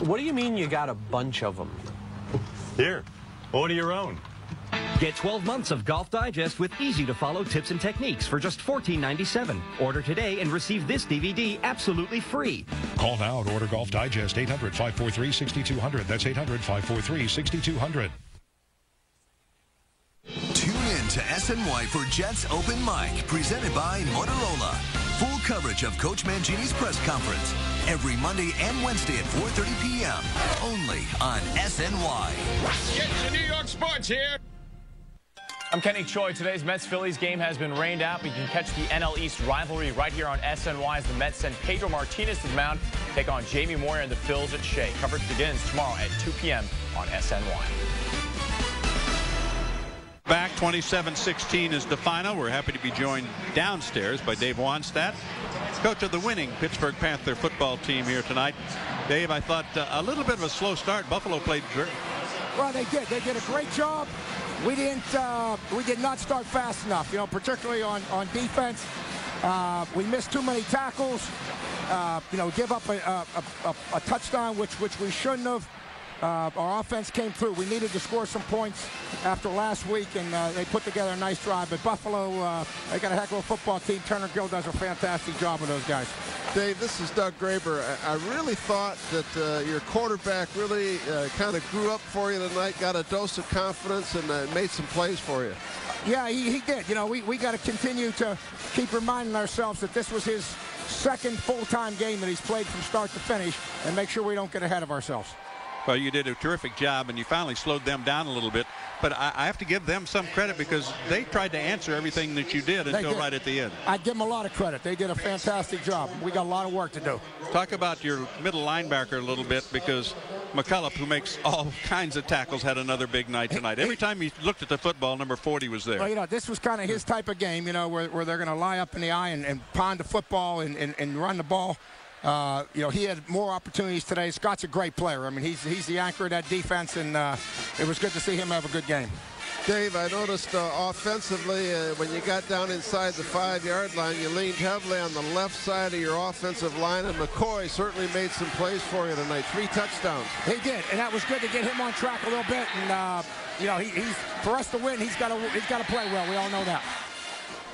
What do you mean you got a bunch of them? Here, order your own. Get 12 months of Golf Digest with easy-to-follow tips and techniques for just $14.97. Order today and receive this DVD absolutely free. Call now to order Golf Digest, 800-543-6200. That's 800-543-6200. SNY for Jets Open Mic, presented by Motorola. Full coverage of Coach Mangini's press conference every Monday and Wednesday at 4:30 p.m. only on SNY. Get your New York sports here. I'm Kenny Choi. Today's Mets-Phillies game has been rained out, but you can catch the NL East rivalry right here on SNY as the Mets send Pedro Martinez to the mound, take on Jamie Moyer and the Phils at Shea. Coverage begins tomorrow at 2 p.m. on SNY. Back 27-16 is the final. We're happy to be joined downstairs by Dave Wannstedt, coach of the winning Pittsburgh Panther football team here tonight. Dave, I thought a little bit of a slow start. Buffalo played great. Well, they did. They did a great job. We did not start fast enough, particularly on defense. We missed too many tackles. Give up a touchdown, which we shouldn't have. Our offense came through. We needed to score some points after last week, and they put together a nice drive. But Buffalo, they got a heck of a football team. Turner Gill does a fantastic job with those guys. Dave, this is Doug Graber. I really thought that your quarterback really kind of grew up for you tonight, got a dose of confidence, and made some plays for you. Yeah, he did. We got to continue to keep reminding ourselves that this was his second full-time game that he's played from start to finish, and make sure we don't get ahead of ourselves. Well, you did a terrific job, and you finally slowed them down a little bit. But I have to give them some credit because they tried to answer everything that you did until right at the end. I'd give them a lot of credit. They did a fantastic job. We got a lot of work to do. Talk about your middle linebacker a little bit, because McCullough, who makes all kinds of tackles, had another big night tonight. Every time he looked at the football, number 40 was there. Well, this was kind of his type of game, where they're going to lie up in the eye and pound the football and run the ball. He had more opportunities today. Scott's a great player. I mean, he's the anchor of that defense, and it was good to see him have a good game. Dave, I noticed offensively, when you got down inside the 5-yard line, you leaned heavily on the left side of your offensive line, and McCoy certainly made some plays for you tonight. 3 touchdowns. He did, and that was good to get him on track a little bit. And he's for us to win, he's got to play well. We all know that.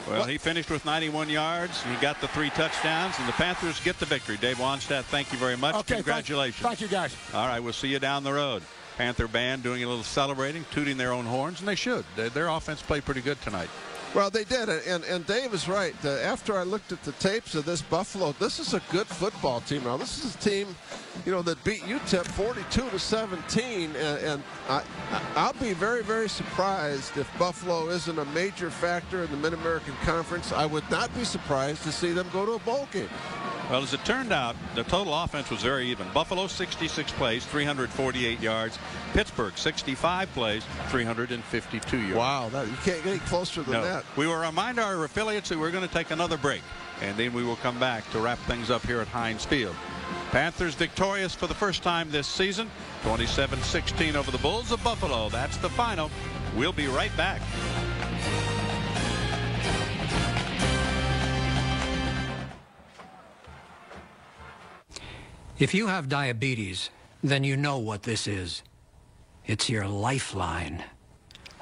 Well, he finished with 91 yards. He got the 3 touchdowns, and the Panthers get the victory. Dave Wannstedt, thank you very much. Okay, congratulations. Thank you, guys. All right, we'll see you down the road. Panther band doing a little celebrating, tooting their own horns, and they should. Their offense played pretty good tonight. Well, they did, and Dave is right. After I looked at the tapes of this Buffalo, this is a good football team. Now, this is a team, that beat UTEP 42-17, and I'll be very, very surprised if Buffalo isn't a major factor in the Mid-American Conference. I would not be surprised to see them go to a bowl game. Well, as it turned out, the total offense was very even. Buffalo 66 plays, 348 yards. Pittsburgh 65 plays, 352 yards. Wow, you can't get any closer than that. We will remind our affiliates that we're going to take another break, and then we will come back to wrap things up here at Heinz Field. Panthers victorious for the first time this season, 27-16 over the Bulls of Buffalo. That's the final. We'll be right back. If you have diabetes, then you know what this is. It's your lifeline.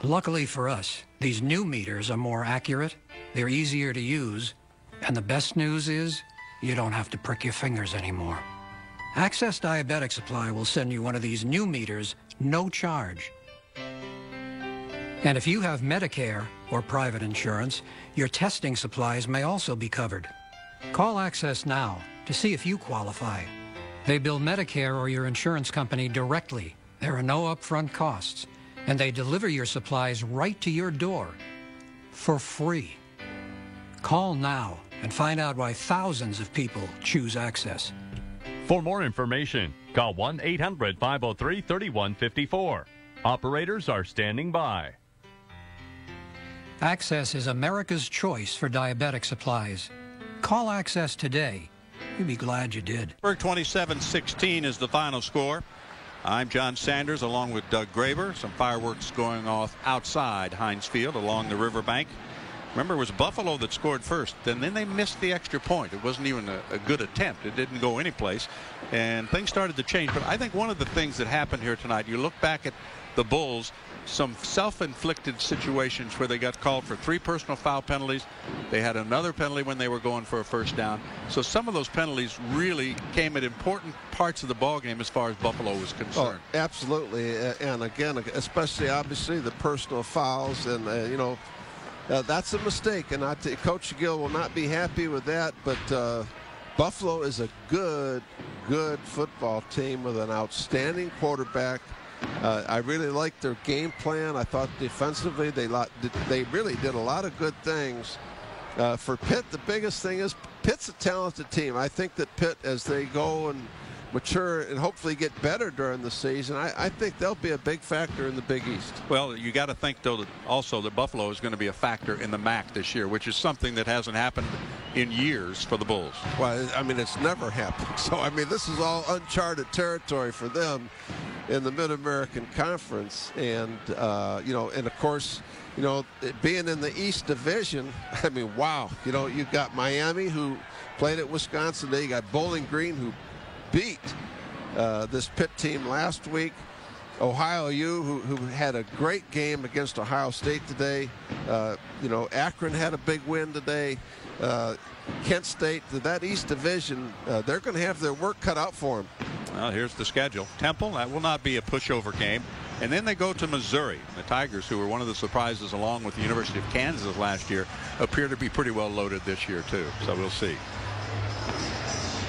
Luckily for us, these new meters are more accurate, they're easier to use, and the best news is you don't have to prick your fingers anymore. Access Diabetic Supply will send you one of these new meters, no charge. And if you have Medicare or private insurance, your testing supplies may also be covered. Call Access now to see if you qualify. They bill Medicare or your insurance company directly. There are no upfront costs, and they deliver your supplies right to your door for free. Call now and find out why thousands of people choose Access. For more information, call 1-800-503-3154. Operators are standing by. Access is America's choice for diabetic supplies. Call Access today. You'll be glad you did. 27-16 is the final score. I'm John Sanders along with Doug Graber. Some fireworks going off outside Heinz Field along the riverbank. Remember, it was Buffalo that scored first, and then they missed the extra point. It wasn't even a good attempt. It didn't go anyplace, and things started to change. But I think one of the things that happened here tonight, you look back at the Bulls, some self-inflicted situations where they got called for 3 personal foul penalties. They had another penalty when they were going for a first down. So some of those penalties really came at important parts of the ballgame as far as Buffalo was concerned. Oh, absolutely. And again, especially obviously the personal fouls, and that's a mistake, and Coach Gill will not be happy with that. But Buffalo is a good football team with an outstanding quarterback. I really liked their game plan. I thought defensively they really did a lot of good things. For Pitt, the biggest thing is Pitt's a talented team. I think that Pitt, as they go and mature and hopefully get better during the season, I think they'll be a big factor in the Big East. Well, you got to think, though, that also that Buffalo is going to be a factor in the MAC this year, which is something that hasn't happened in years for the Bulls. Well, I mean, it's never happened. So, I mean, this is all uncharted territory for them in the Mid-American Conference. And, and of course, being in the East Division, I mean, wow. You've got Miami, who played at Wisconsin. Then you got Bowling Green, who beat this Pitt team last week. Ohio U, who had a great game against Ohio State today. Akron had a big win today. Kent State, that East Division, they're going to have their work cut out for them. Well, here's the schedule. Temple, that will not be a pushover game. And then they go to Missouri. The Tigers, who were one of the surprises along with the University of Kansas last year, appear to be pretty well loaded this year, too. So we'll see.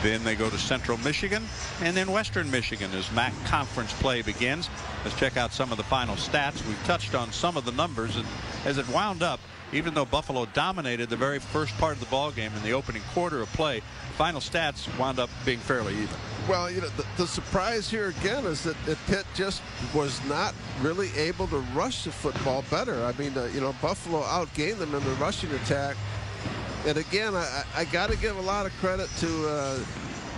Then they go to Central Michigan and then Western Michigan as MAC conference play begins. Let's check out some of the final stats. We've touched on some of the numbers, and as it wound up, even though Buffalo dominated the very first part of the ball game in the opening quarter of play, final stats wound up being fairly even. Well, the surprise here again is that Pitt just was not really able to rush the football better. I mean, Buffalo outgained them in the rushing attack. And again, I got to give a lot of credit to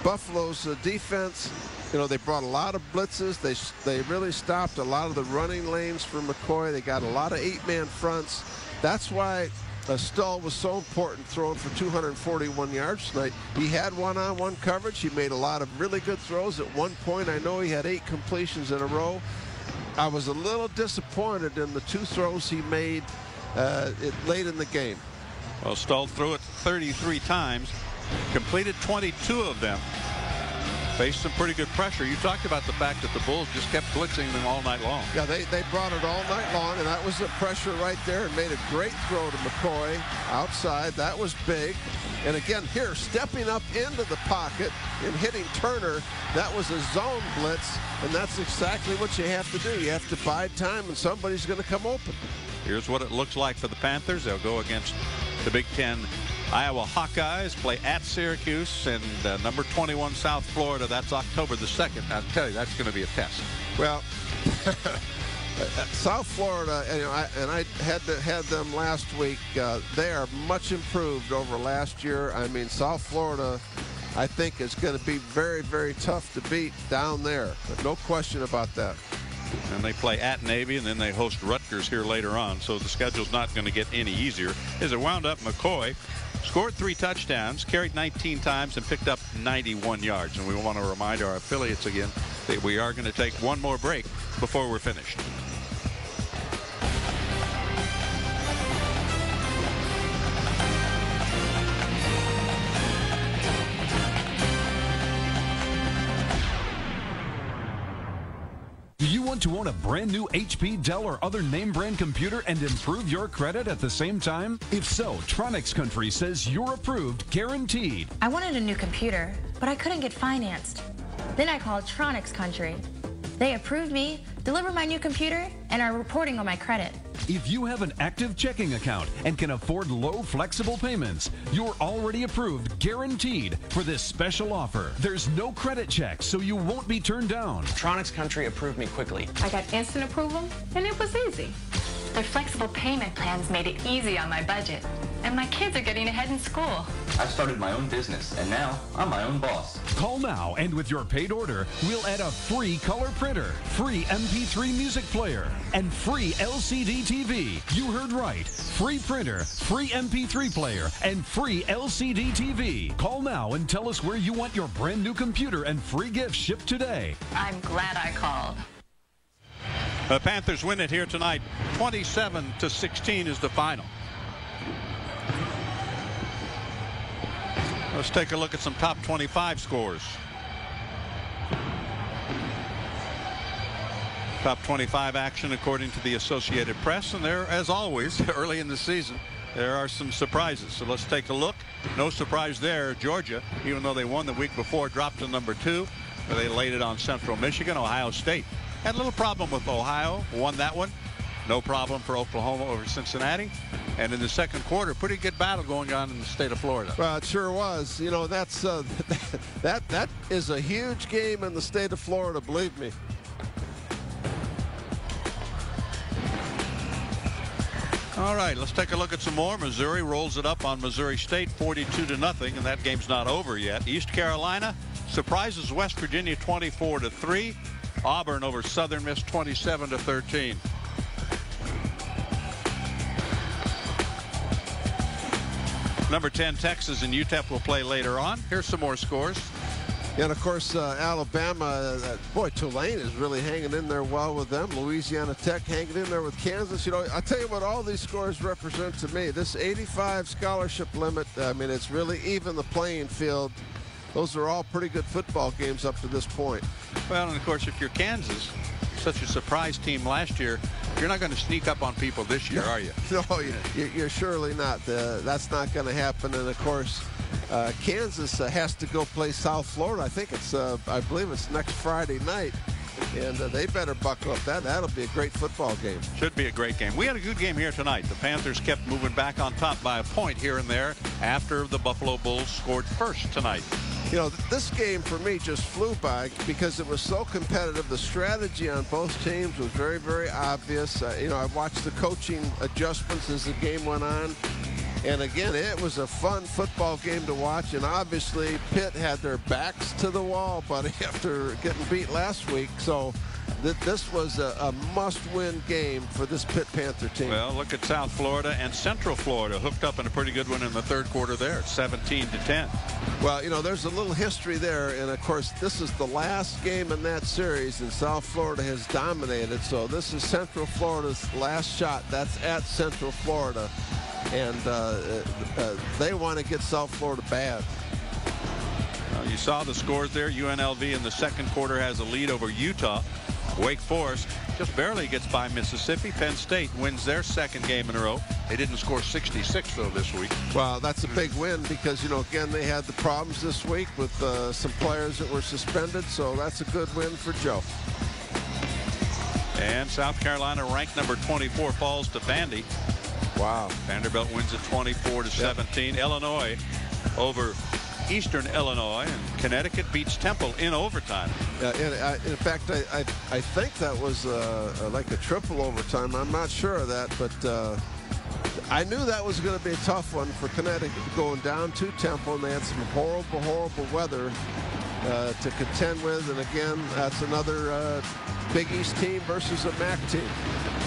Buffalo's defense. They brought a lot of blitzes. They really stopped a lot of the running lanes for McCoy. They got a lot of 8-man fronts. That's why Stull was so important, throwing for 241 yards tonight. He had one-on-one coverage. He made a lot of really good throws. At one point, I know he had 8 completions in a row. I was a little disappointed in the 2 throws he made late in the game. Well, Stull threw it 33 times, completed 22 of them, faced some pretty good pressure. You talked about the fact that the Bulls just kept blitzing them all night long. Yeah, they brought it all night long, and that was the pressure right there, and made a great throw to McCoy outside. That was big. And again, here, stepping up into the pocket and hitting Turner, that was a zone blitz, and that's exactly what you have to do. You have to bide time, and somebody's going to come open. Here's what it looks like for the Panthers. They'll go against the Big Ten Iowa Hawkeyes, play at Syracuse, and number 21 South Florida. That's October the 2nd. I'll tell you, that's going to be a test. Well, South Florida, and I had them last week. They are much improved over last year. I mean, South Florida, I think, is going to be very, very tough to beat down there. But no question about that. And they play at Navy, and then they host Rutgers here later on. So the schedule's not going to get any easier. As it wound up, McCoy scored 3 touchdowns, carried 19 times, and picked up 91 yards. And we want to remind our affiliates again that we are going to take one more break before we're finished. Do you want to own a brand new HP, Dell, or other name brand computer and improve your credit at the same time? If so, Tronics Country says you're approved, guaranteed. I wanted a new computer, but I couldn't get financed. Then I called Tronics Country. They approved me, delivered my new computer, and are reporting on my credit. If you have an active checking account and can afford low, flexible payments, you're already approved, guaranteed, for this special offer. There's no credit check, so you won't be turned down. Tronics Country approved me quickly. I got instant approval, and it was easy. Their flexible payment plans made it easy on my budget. And my kids are getting ahead in school. I started my own business, and now I'm my own boss. Call now, and with your paid order, we'll add a free color printer, free MP3 music player, and free LCD TV. You heard right. Free printer, free MP3 player, and free LCD TV. Call now and tell us where you want your brand new computer and free gifts shipped today. I'm glad I called. The Panthers win it here tonight. 27-16 is the final. Let's take a look at some top 25 scores. Top 25 action according to the Associated Press, and there, as always, early in the season, there are some surprises. So let's take a look. No surprise there. Georgia, even though they won the week before, dropped to number 2. They laid it on Central Michigan. Ohio State had a little problem with Ohio, won that one. No problem for Oklahoma over Cincinnati. And in the second quarter, pretty good battle going on in the state of Florida. Well, it sure was. You know, that's that is a huge game in the state of Florida, believe me. All right, let's take a look at some more. Missouri rolls it up on Missouri State 42-0, and that game's not over yet. East Carolina surprises West Virginia 24-3. Auburn over Southern Miss 27-13. Number 10 Texas and UTEP will play later on. Here's some more scores. And of course, Alabama, boy, Tulane is really hanging in there well with them. Louisiana Tech hanging in there with Kansas. You know, I tell you what all these scores represent to me. This 85 scholarship limit, I mean, it's really even the playing field. Those are all pretty good football games up to this point. Well, and of course, if you're Kansas, such a surprise team last year, you're not going to sneak up on people this year, are you? No, you're surely not. That's not going to happen. And of course, Kansas has to go play South Florida. I think it's, I believe it's next Friday night. And they better buckle up. That'll be a great football game. Should be a great game. We had a good game here tonight. The Panthers kept moving back on top by a point here and there after the Buffalo Bulls scored first tonight. You know, this game for me just flew by because it was so competitive. The strategy on both teams was very, very obvious. You know, I watched the coaching adjustments as the game went on. And again, it was a fun football game to watch. And obviously, Pitt had their backs to the wall, buddy, after getting beat last week. So this was a must-win game for this Pitt Panther team. Well, look at South Florida and Central Florida hooked up in a pretty good one in the third quarter there, 17-10. Well, you know, there's a little history there. And, of course, this is the last game in that series, and South Florida has dominated. So this is Central Florida's last shot. That's at Central Florida. And they want to get South Florida bad. You saw the scores there. UNLV in the second quarter has a lead over Utah. Wake Forest just barely gets by Mississippi. Penn State wins their second game in a row. They didn't score 66, though, this week. Well, that's a big win because, you know, again, they had the problems this week with some players that were suspended. So that's a good win for Joe. And South Carolina, ranked number 24, falls to Vandy. Wow. Vanderbilt wins it 24-17. Yep. Illinois over Eastern Illinois, and Connecticut beats Temple in overtime. In fact, I think that was like a triple overtime. I'm not sure of that, but I knew that was going to be a tough one for Connecticut going down to Temple, and they had some horrible, horrible weather to contend with. And again, that's another Big East team versus a MAC team.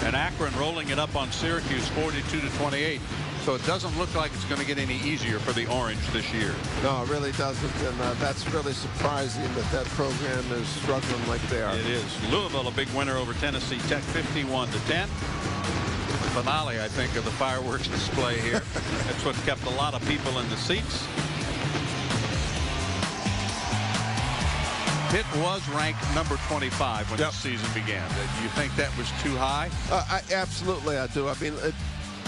And Akron rolling it up on Syracuse 42-28. So it doesn't look like it's going to get any easier for the Orange this year. No, it really doesn't. And that's really surprising that program is struggling like they are. It is. Louisville, a big winner over Tennessee Tech 51-10. Finale, I think, of the fireworks display here. That's what kept a lot of people in the seats. Pitt was ranked number 25 when the season began. Do you think that was too high? Absolutely, I do. I mean,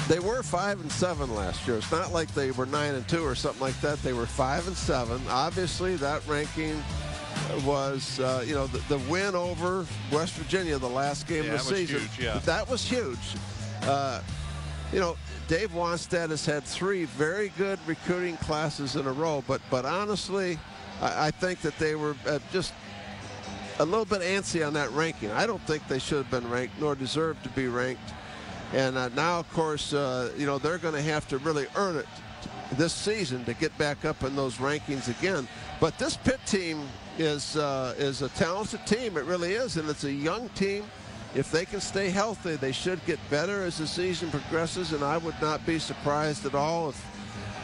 they were 5-7 last year. It's not like they were 9-2 or something like that. They were 5-7. Obviously, that ranking was, you know, the win over West Virginia the last game of the season. Huge, yeah. That was huge. You know, Dave Wanstead has had 3 very good recruiting classes in a row, but honestly, I think that they were just a little bit antsy on that ranking. I don't think they should have been ranked nor deserved to be ranked. And now, of course, you know, they're going to have to really earn it this season to get back up in those rankings again. But this Pitt team is a talented team. It really is, and it's a young team. If they can stay healthy, they should get better as the season progresses, and I would not be surprised at all if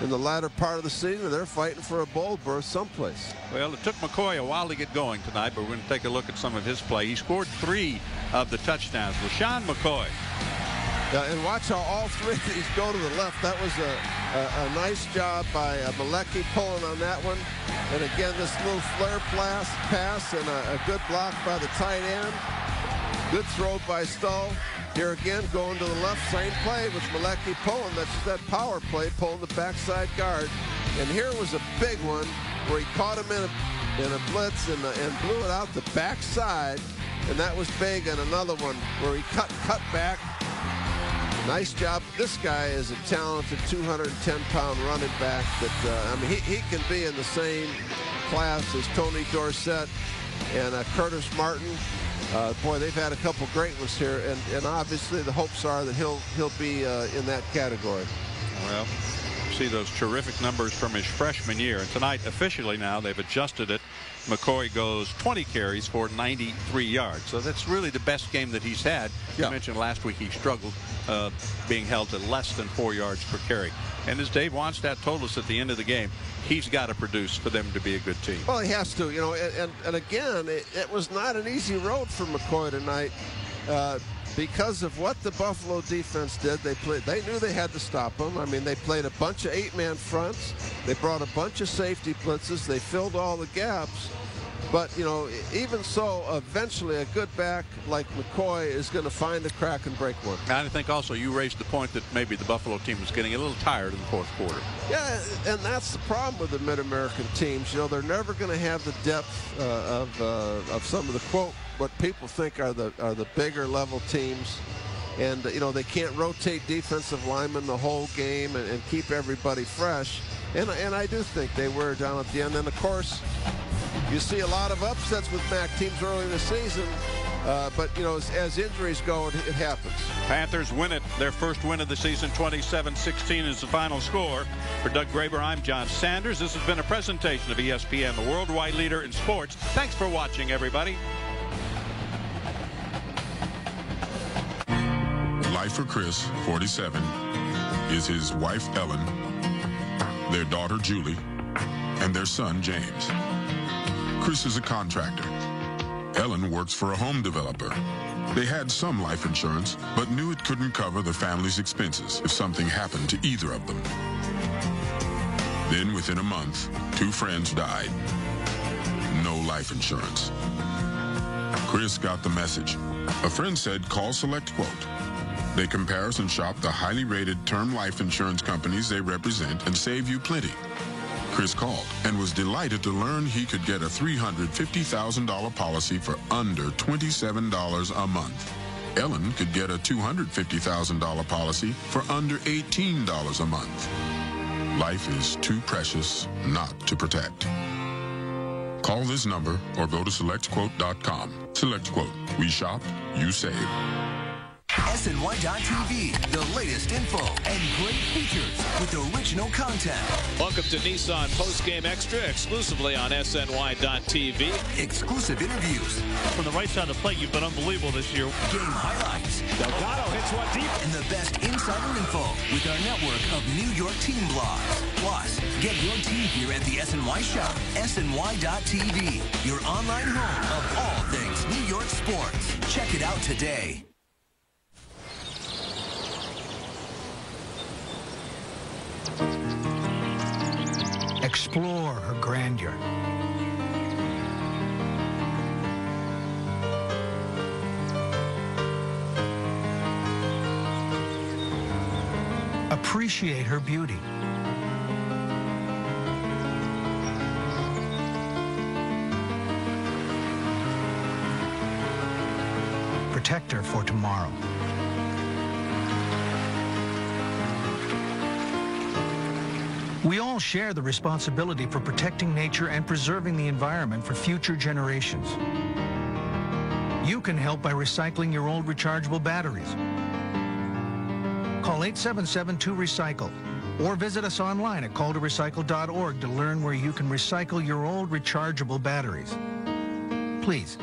in the latter part of the season they're fighting for a bowl berth someplace. Well, it took McCoy a while to get going tonight, but we're going to take a look at some of his play. He scored 3 of the touchdowns. LaShawn McCoy. And watch how all 3 of these go to the left. That was a nice job by Malecki pulling on that one. And again, this little flare pass and a good block by the tight end. Good throw by Stull. Here again, going to the left, same play with Malecki pulling. That's that power play, pulling the backside guard. And here was a big one where he caught him in a blitz and blew it out the backside. And that was big. And another one where he cut back. Nice job. This guy is a talented 210-pound running back that, I mean, he can be in the same class as Tony Dorsett and Curtis Martin. Boy, they've had a couple great ones here, and obviously the hopes are that he'll be in that category. Well, see those terrific numbers from his freshman year, and tonight officially now they've adjusted it. McCoy goes 20 carries for 93 yards, so that's really the best game that he's had. You mentioned last week he struggled being held to less than 4 yards per carry, and as Dave Wannstedt told us at the end of the game, he's got to produce for them to be a good team. Well, he has to, you know, and again, it was not an easy road for McCoy tonight because of what the Buffalo defense did. They knew they had to stop him. I mean, they played a bunch of 8-man fronts. They brought a bunch of safety blitzes. They filled all the gaps. But, you know, even so, eventually a good back like McCoy is going to find a crack and break one. I think also you raised the point that maybe the Buffalo team was getting a little tired in the fourth quarter. Yeah, and that's the problem with the Mid-American teams. You know, they're never going to have the depth of some of the, quote, what people think are the bigger level teams. And, you know, they can't rotate defensive linemen the whole game and keep everybody fresh. And I do think they wear down at the end. And, of course, you see a lot of upsets with MAC teams early in the season. But, you know, as injuries go, it happens. Panthers win it. Their first win of the season, 27-16 is the final score. For Doug Graber, I'm John Sanders. This has been a presentation of ESPN, the worldwide leader in sports. Thanks for watching, everybody. Life for Chris, 47, is his wife, Ellen, their daughter, Julie, and their son, James. Chris is a contractor. Ellen works for a home developer. They had some life insurance, but knew it couldn't cover the family's expenses if something happened to either of them. Then, within a month, 2 friends died. No life insurance. Chris got the message. A friend said, call Select Quote. They comparison shop the highly rated term life insurance companies they represent and save you plenty. Chris called and was delighted to learn he could get a $350,000 policy for under $27 a month. Ellen could get a $250,000 policy for under $18 a month. Life is too precious not to protect. Call this number or go to SelectQuote.com. Select Quote. We shop, you save. SNY.TV, the latest info and great features with original content. Welcome to Nissan Postgame Extra, exclusively on SNY.TV. Exclusive interviews. From the right side of the plate, you've been unbelievable this year. Game highlights. Delgado hits one deep. And the best insider info with our network of New York team blogs. Plus, get your team gear at the SNY shop. SNY.TV, your online home of all things New York sports. Check it out today. Explore her grandeur. Appreciate her beauty. Protect her for tomorrow. We all share the responsibility for protecting nature and preserving the environment for future generations. You can help by recycling your old rechargeable batteries. Call 877-2RECYCLE or visit us online at calltorecycle.org to learn where you can recycle your old rechargeable batteries. Please,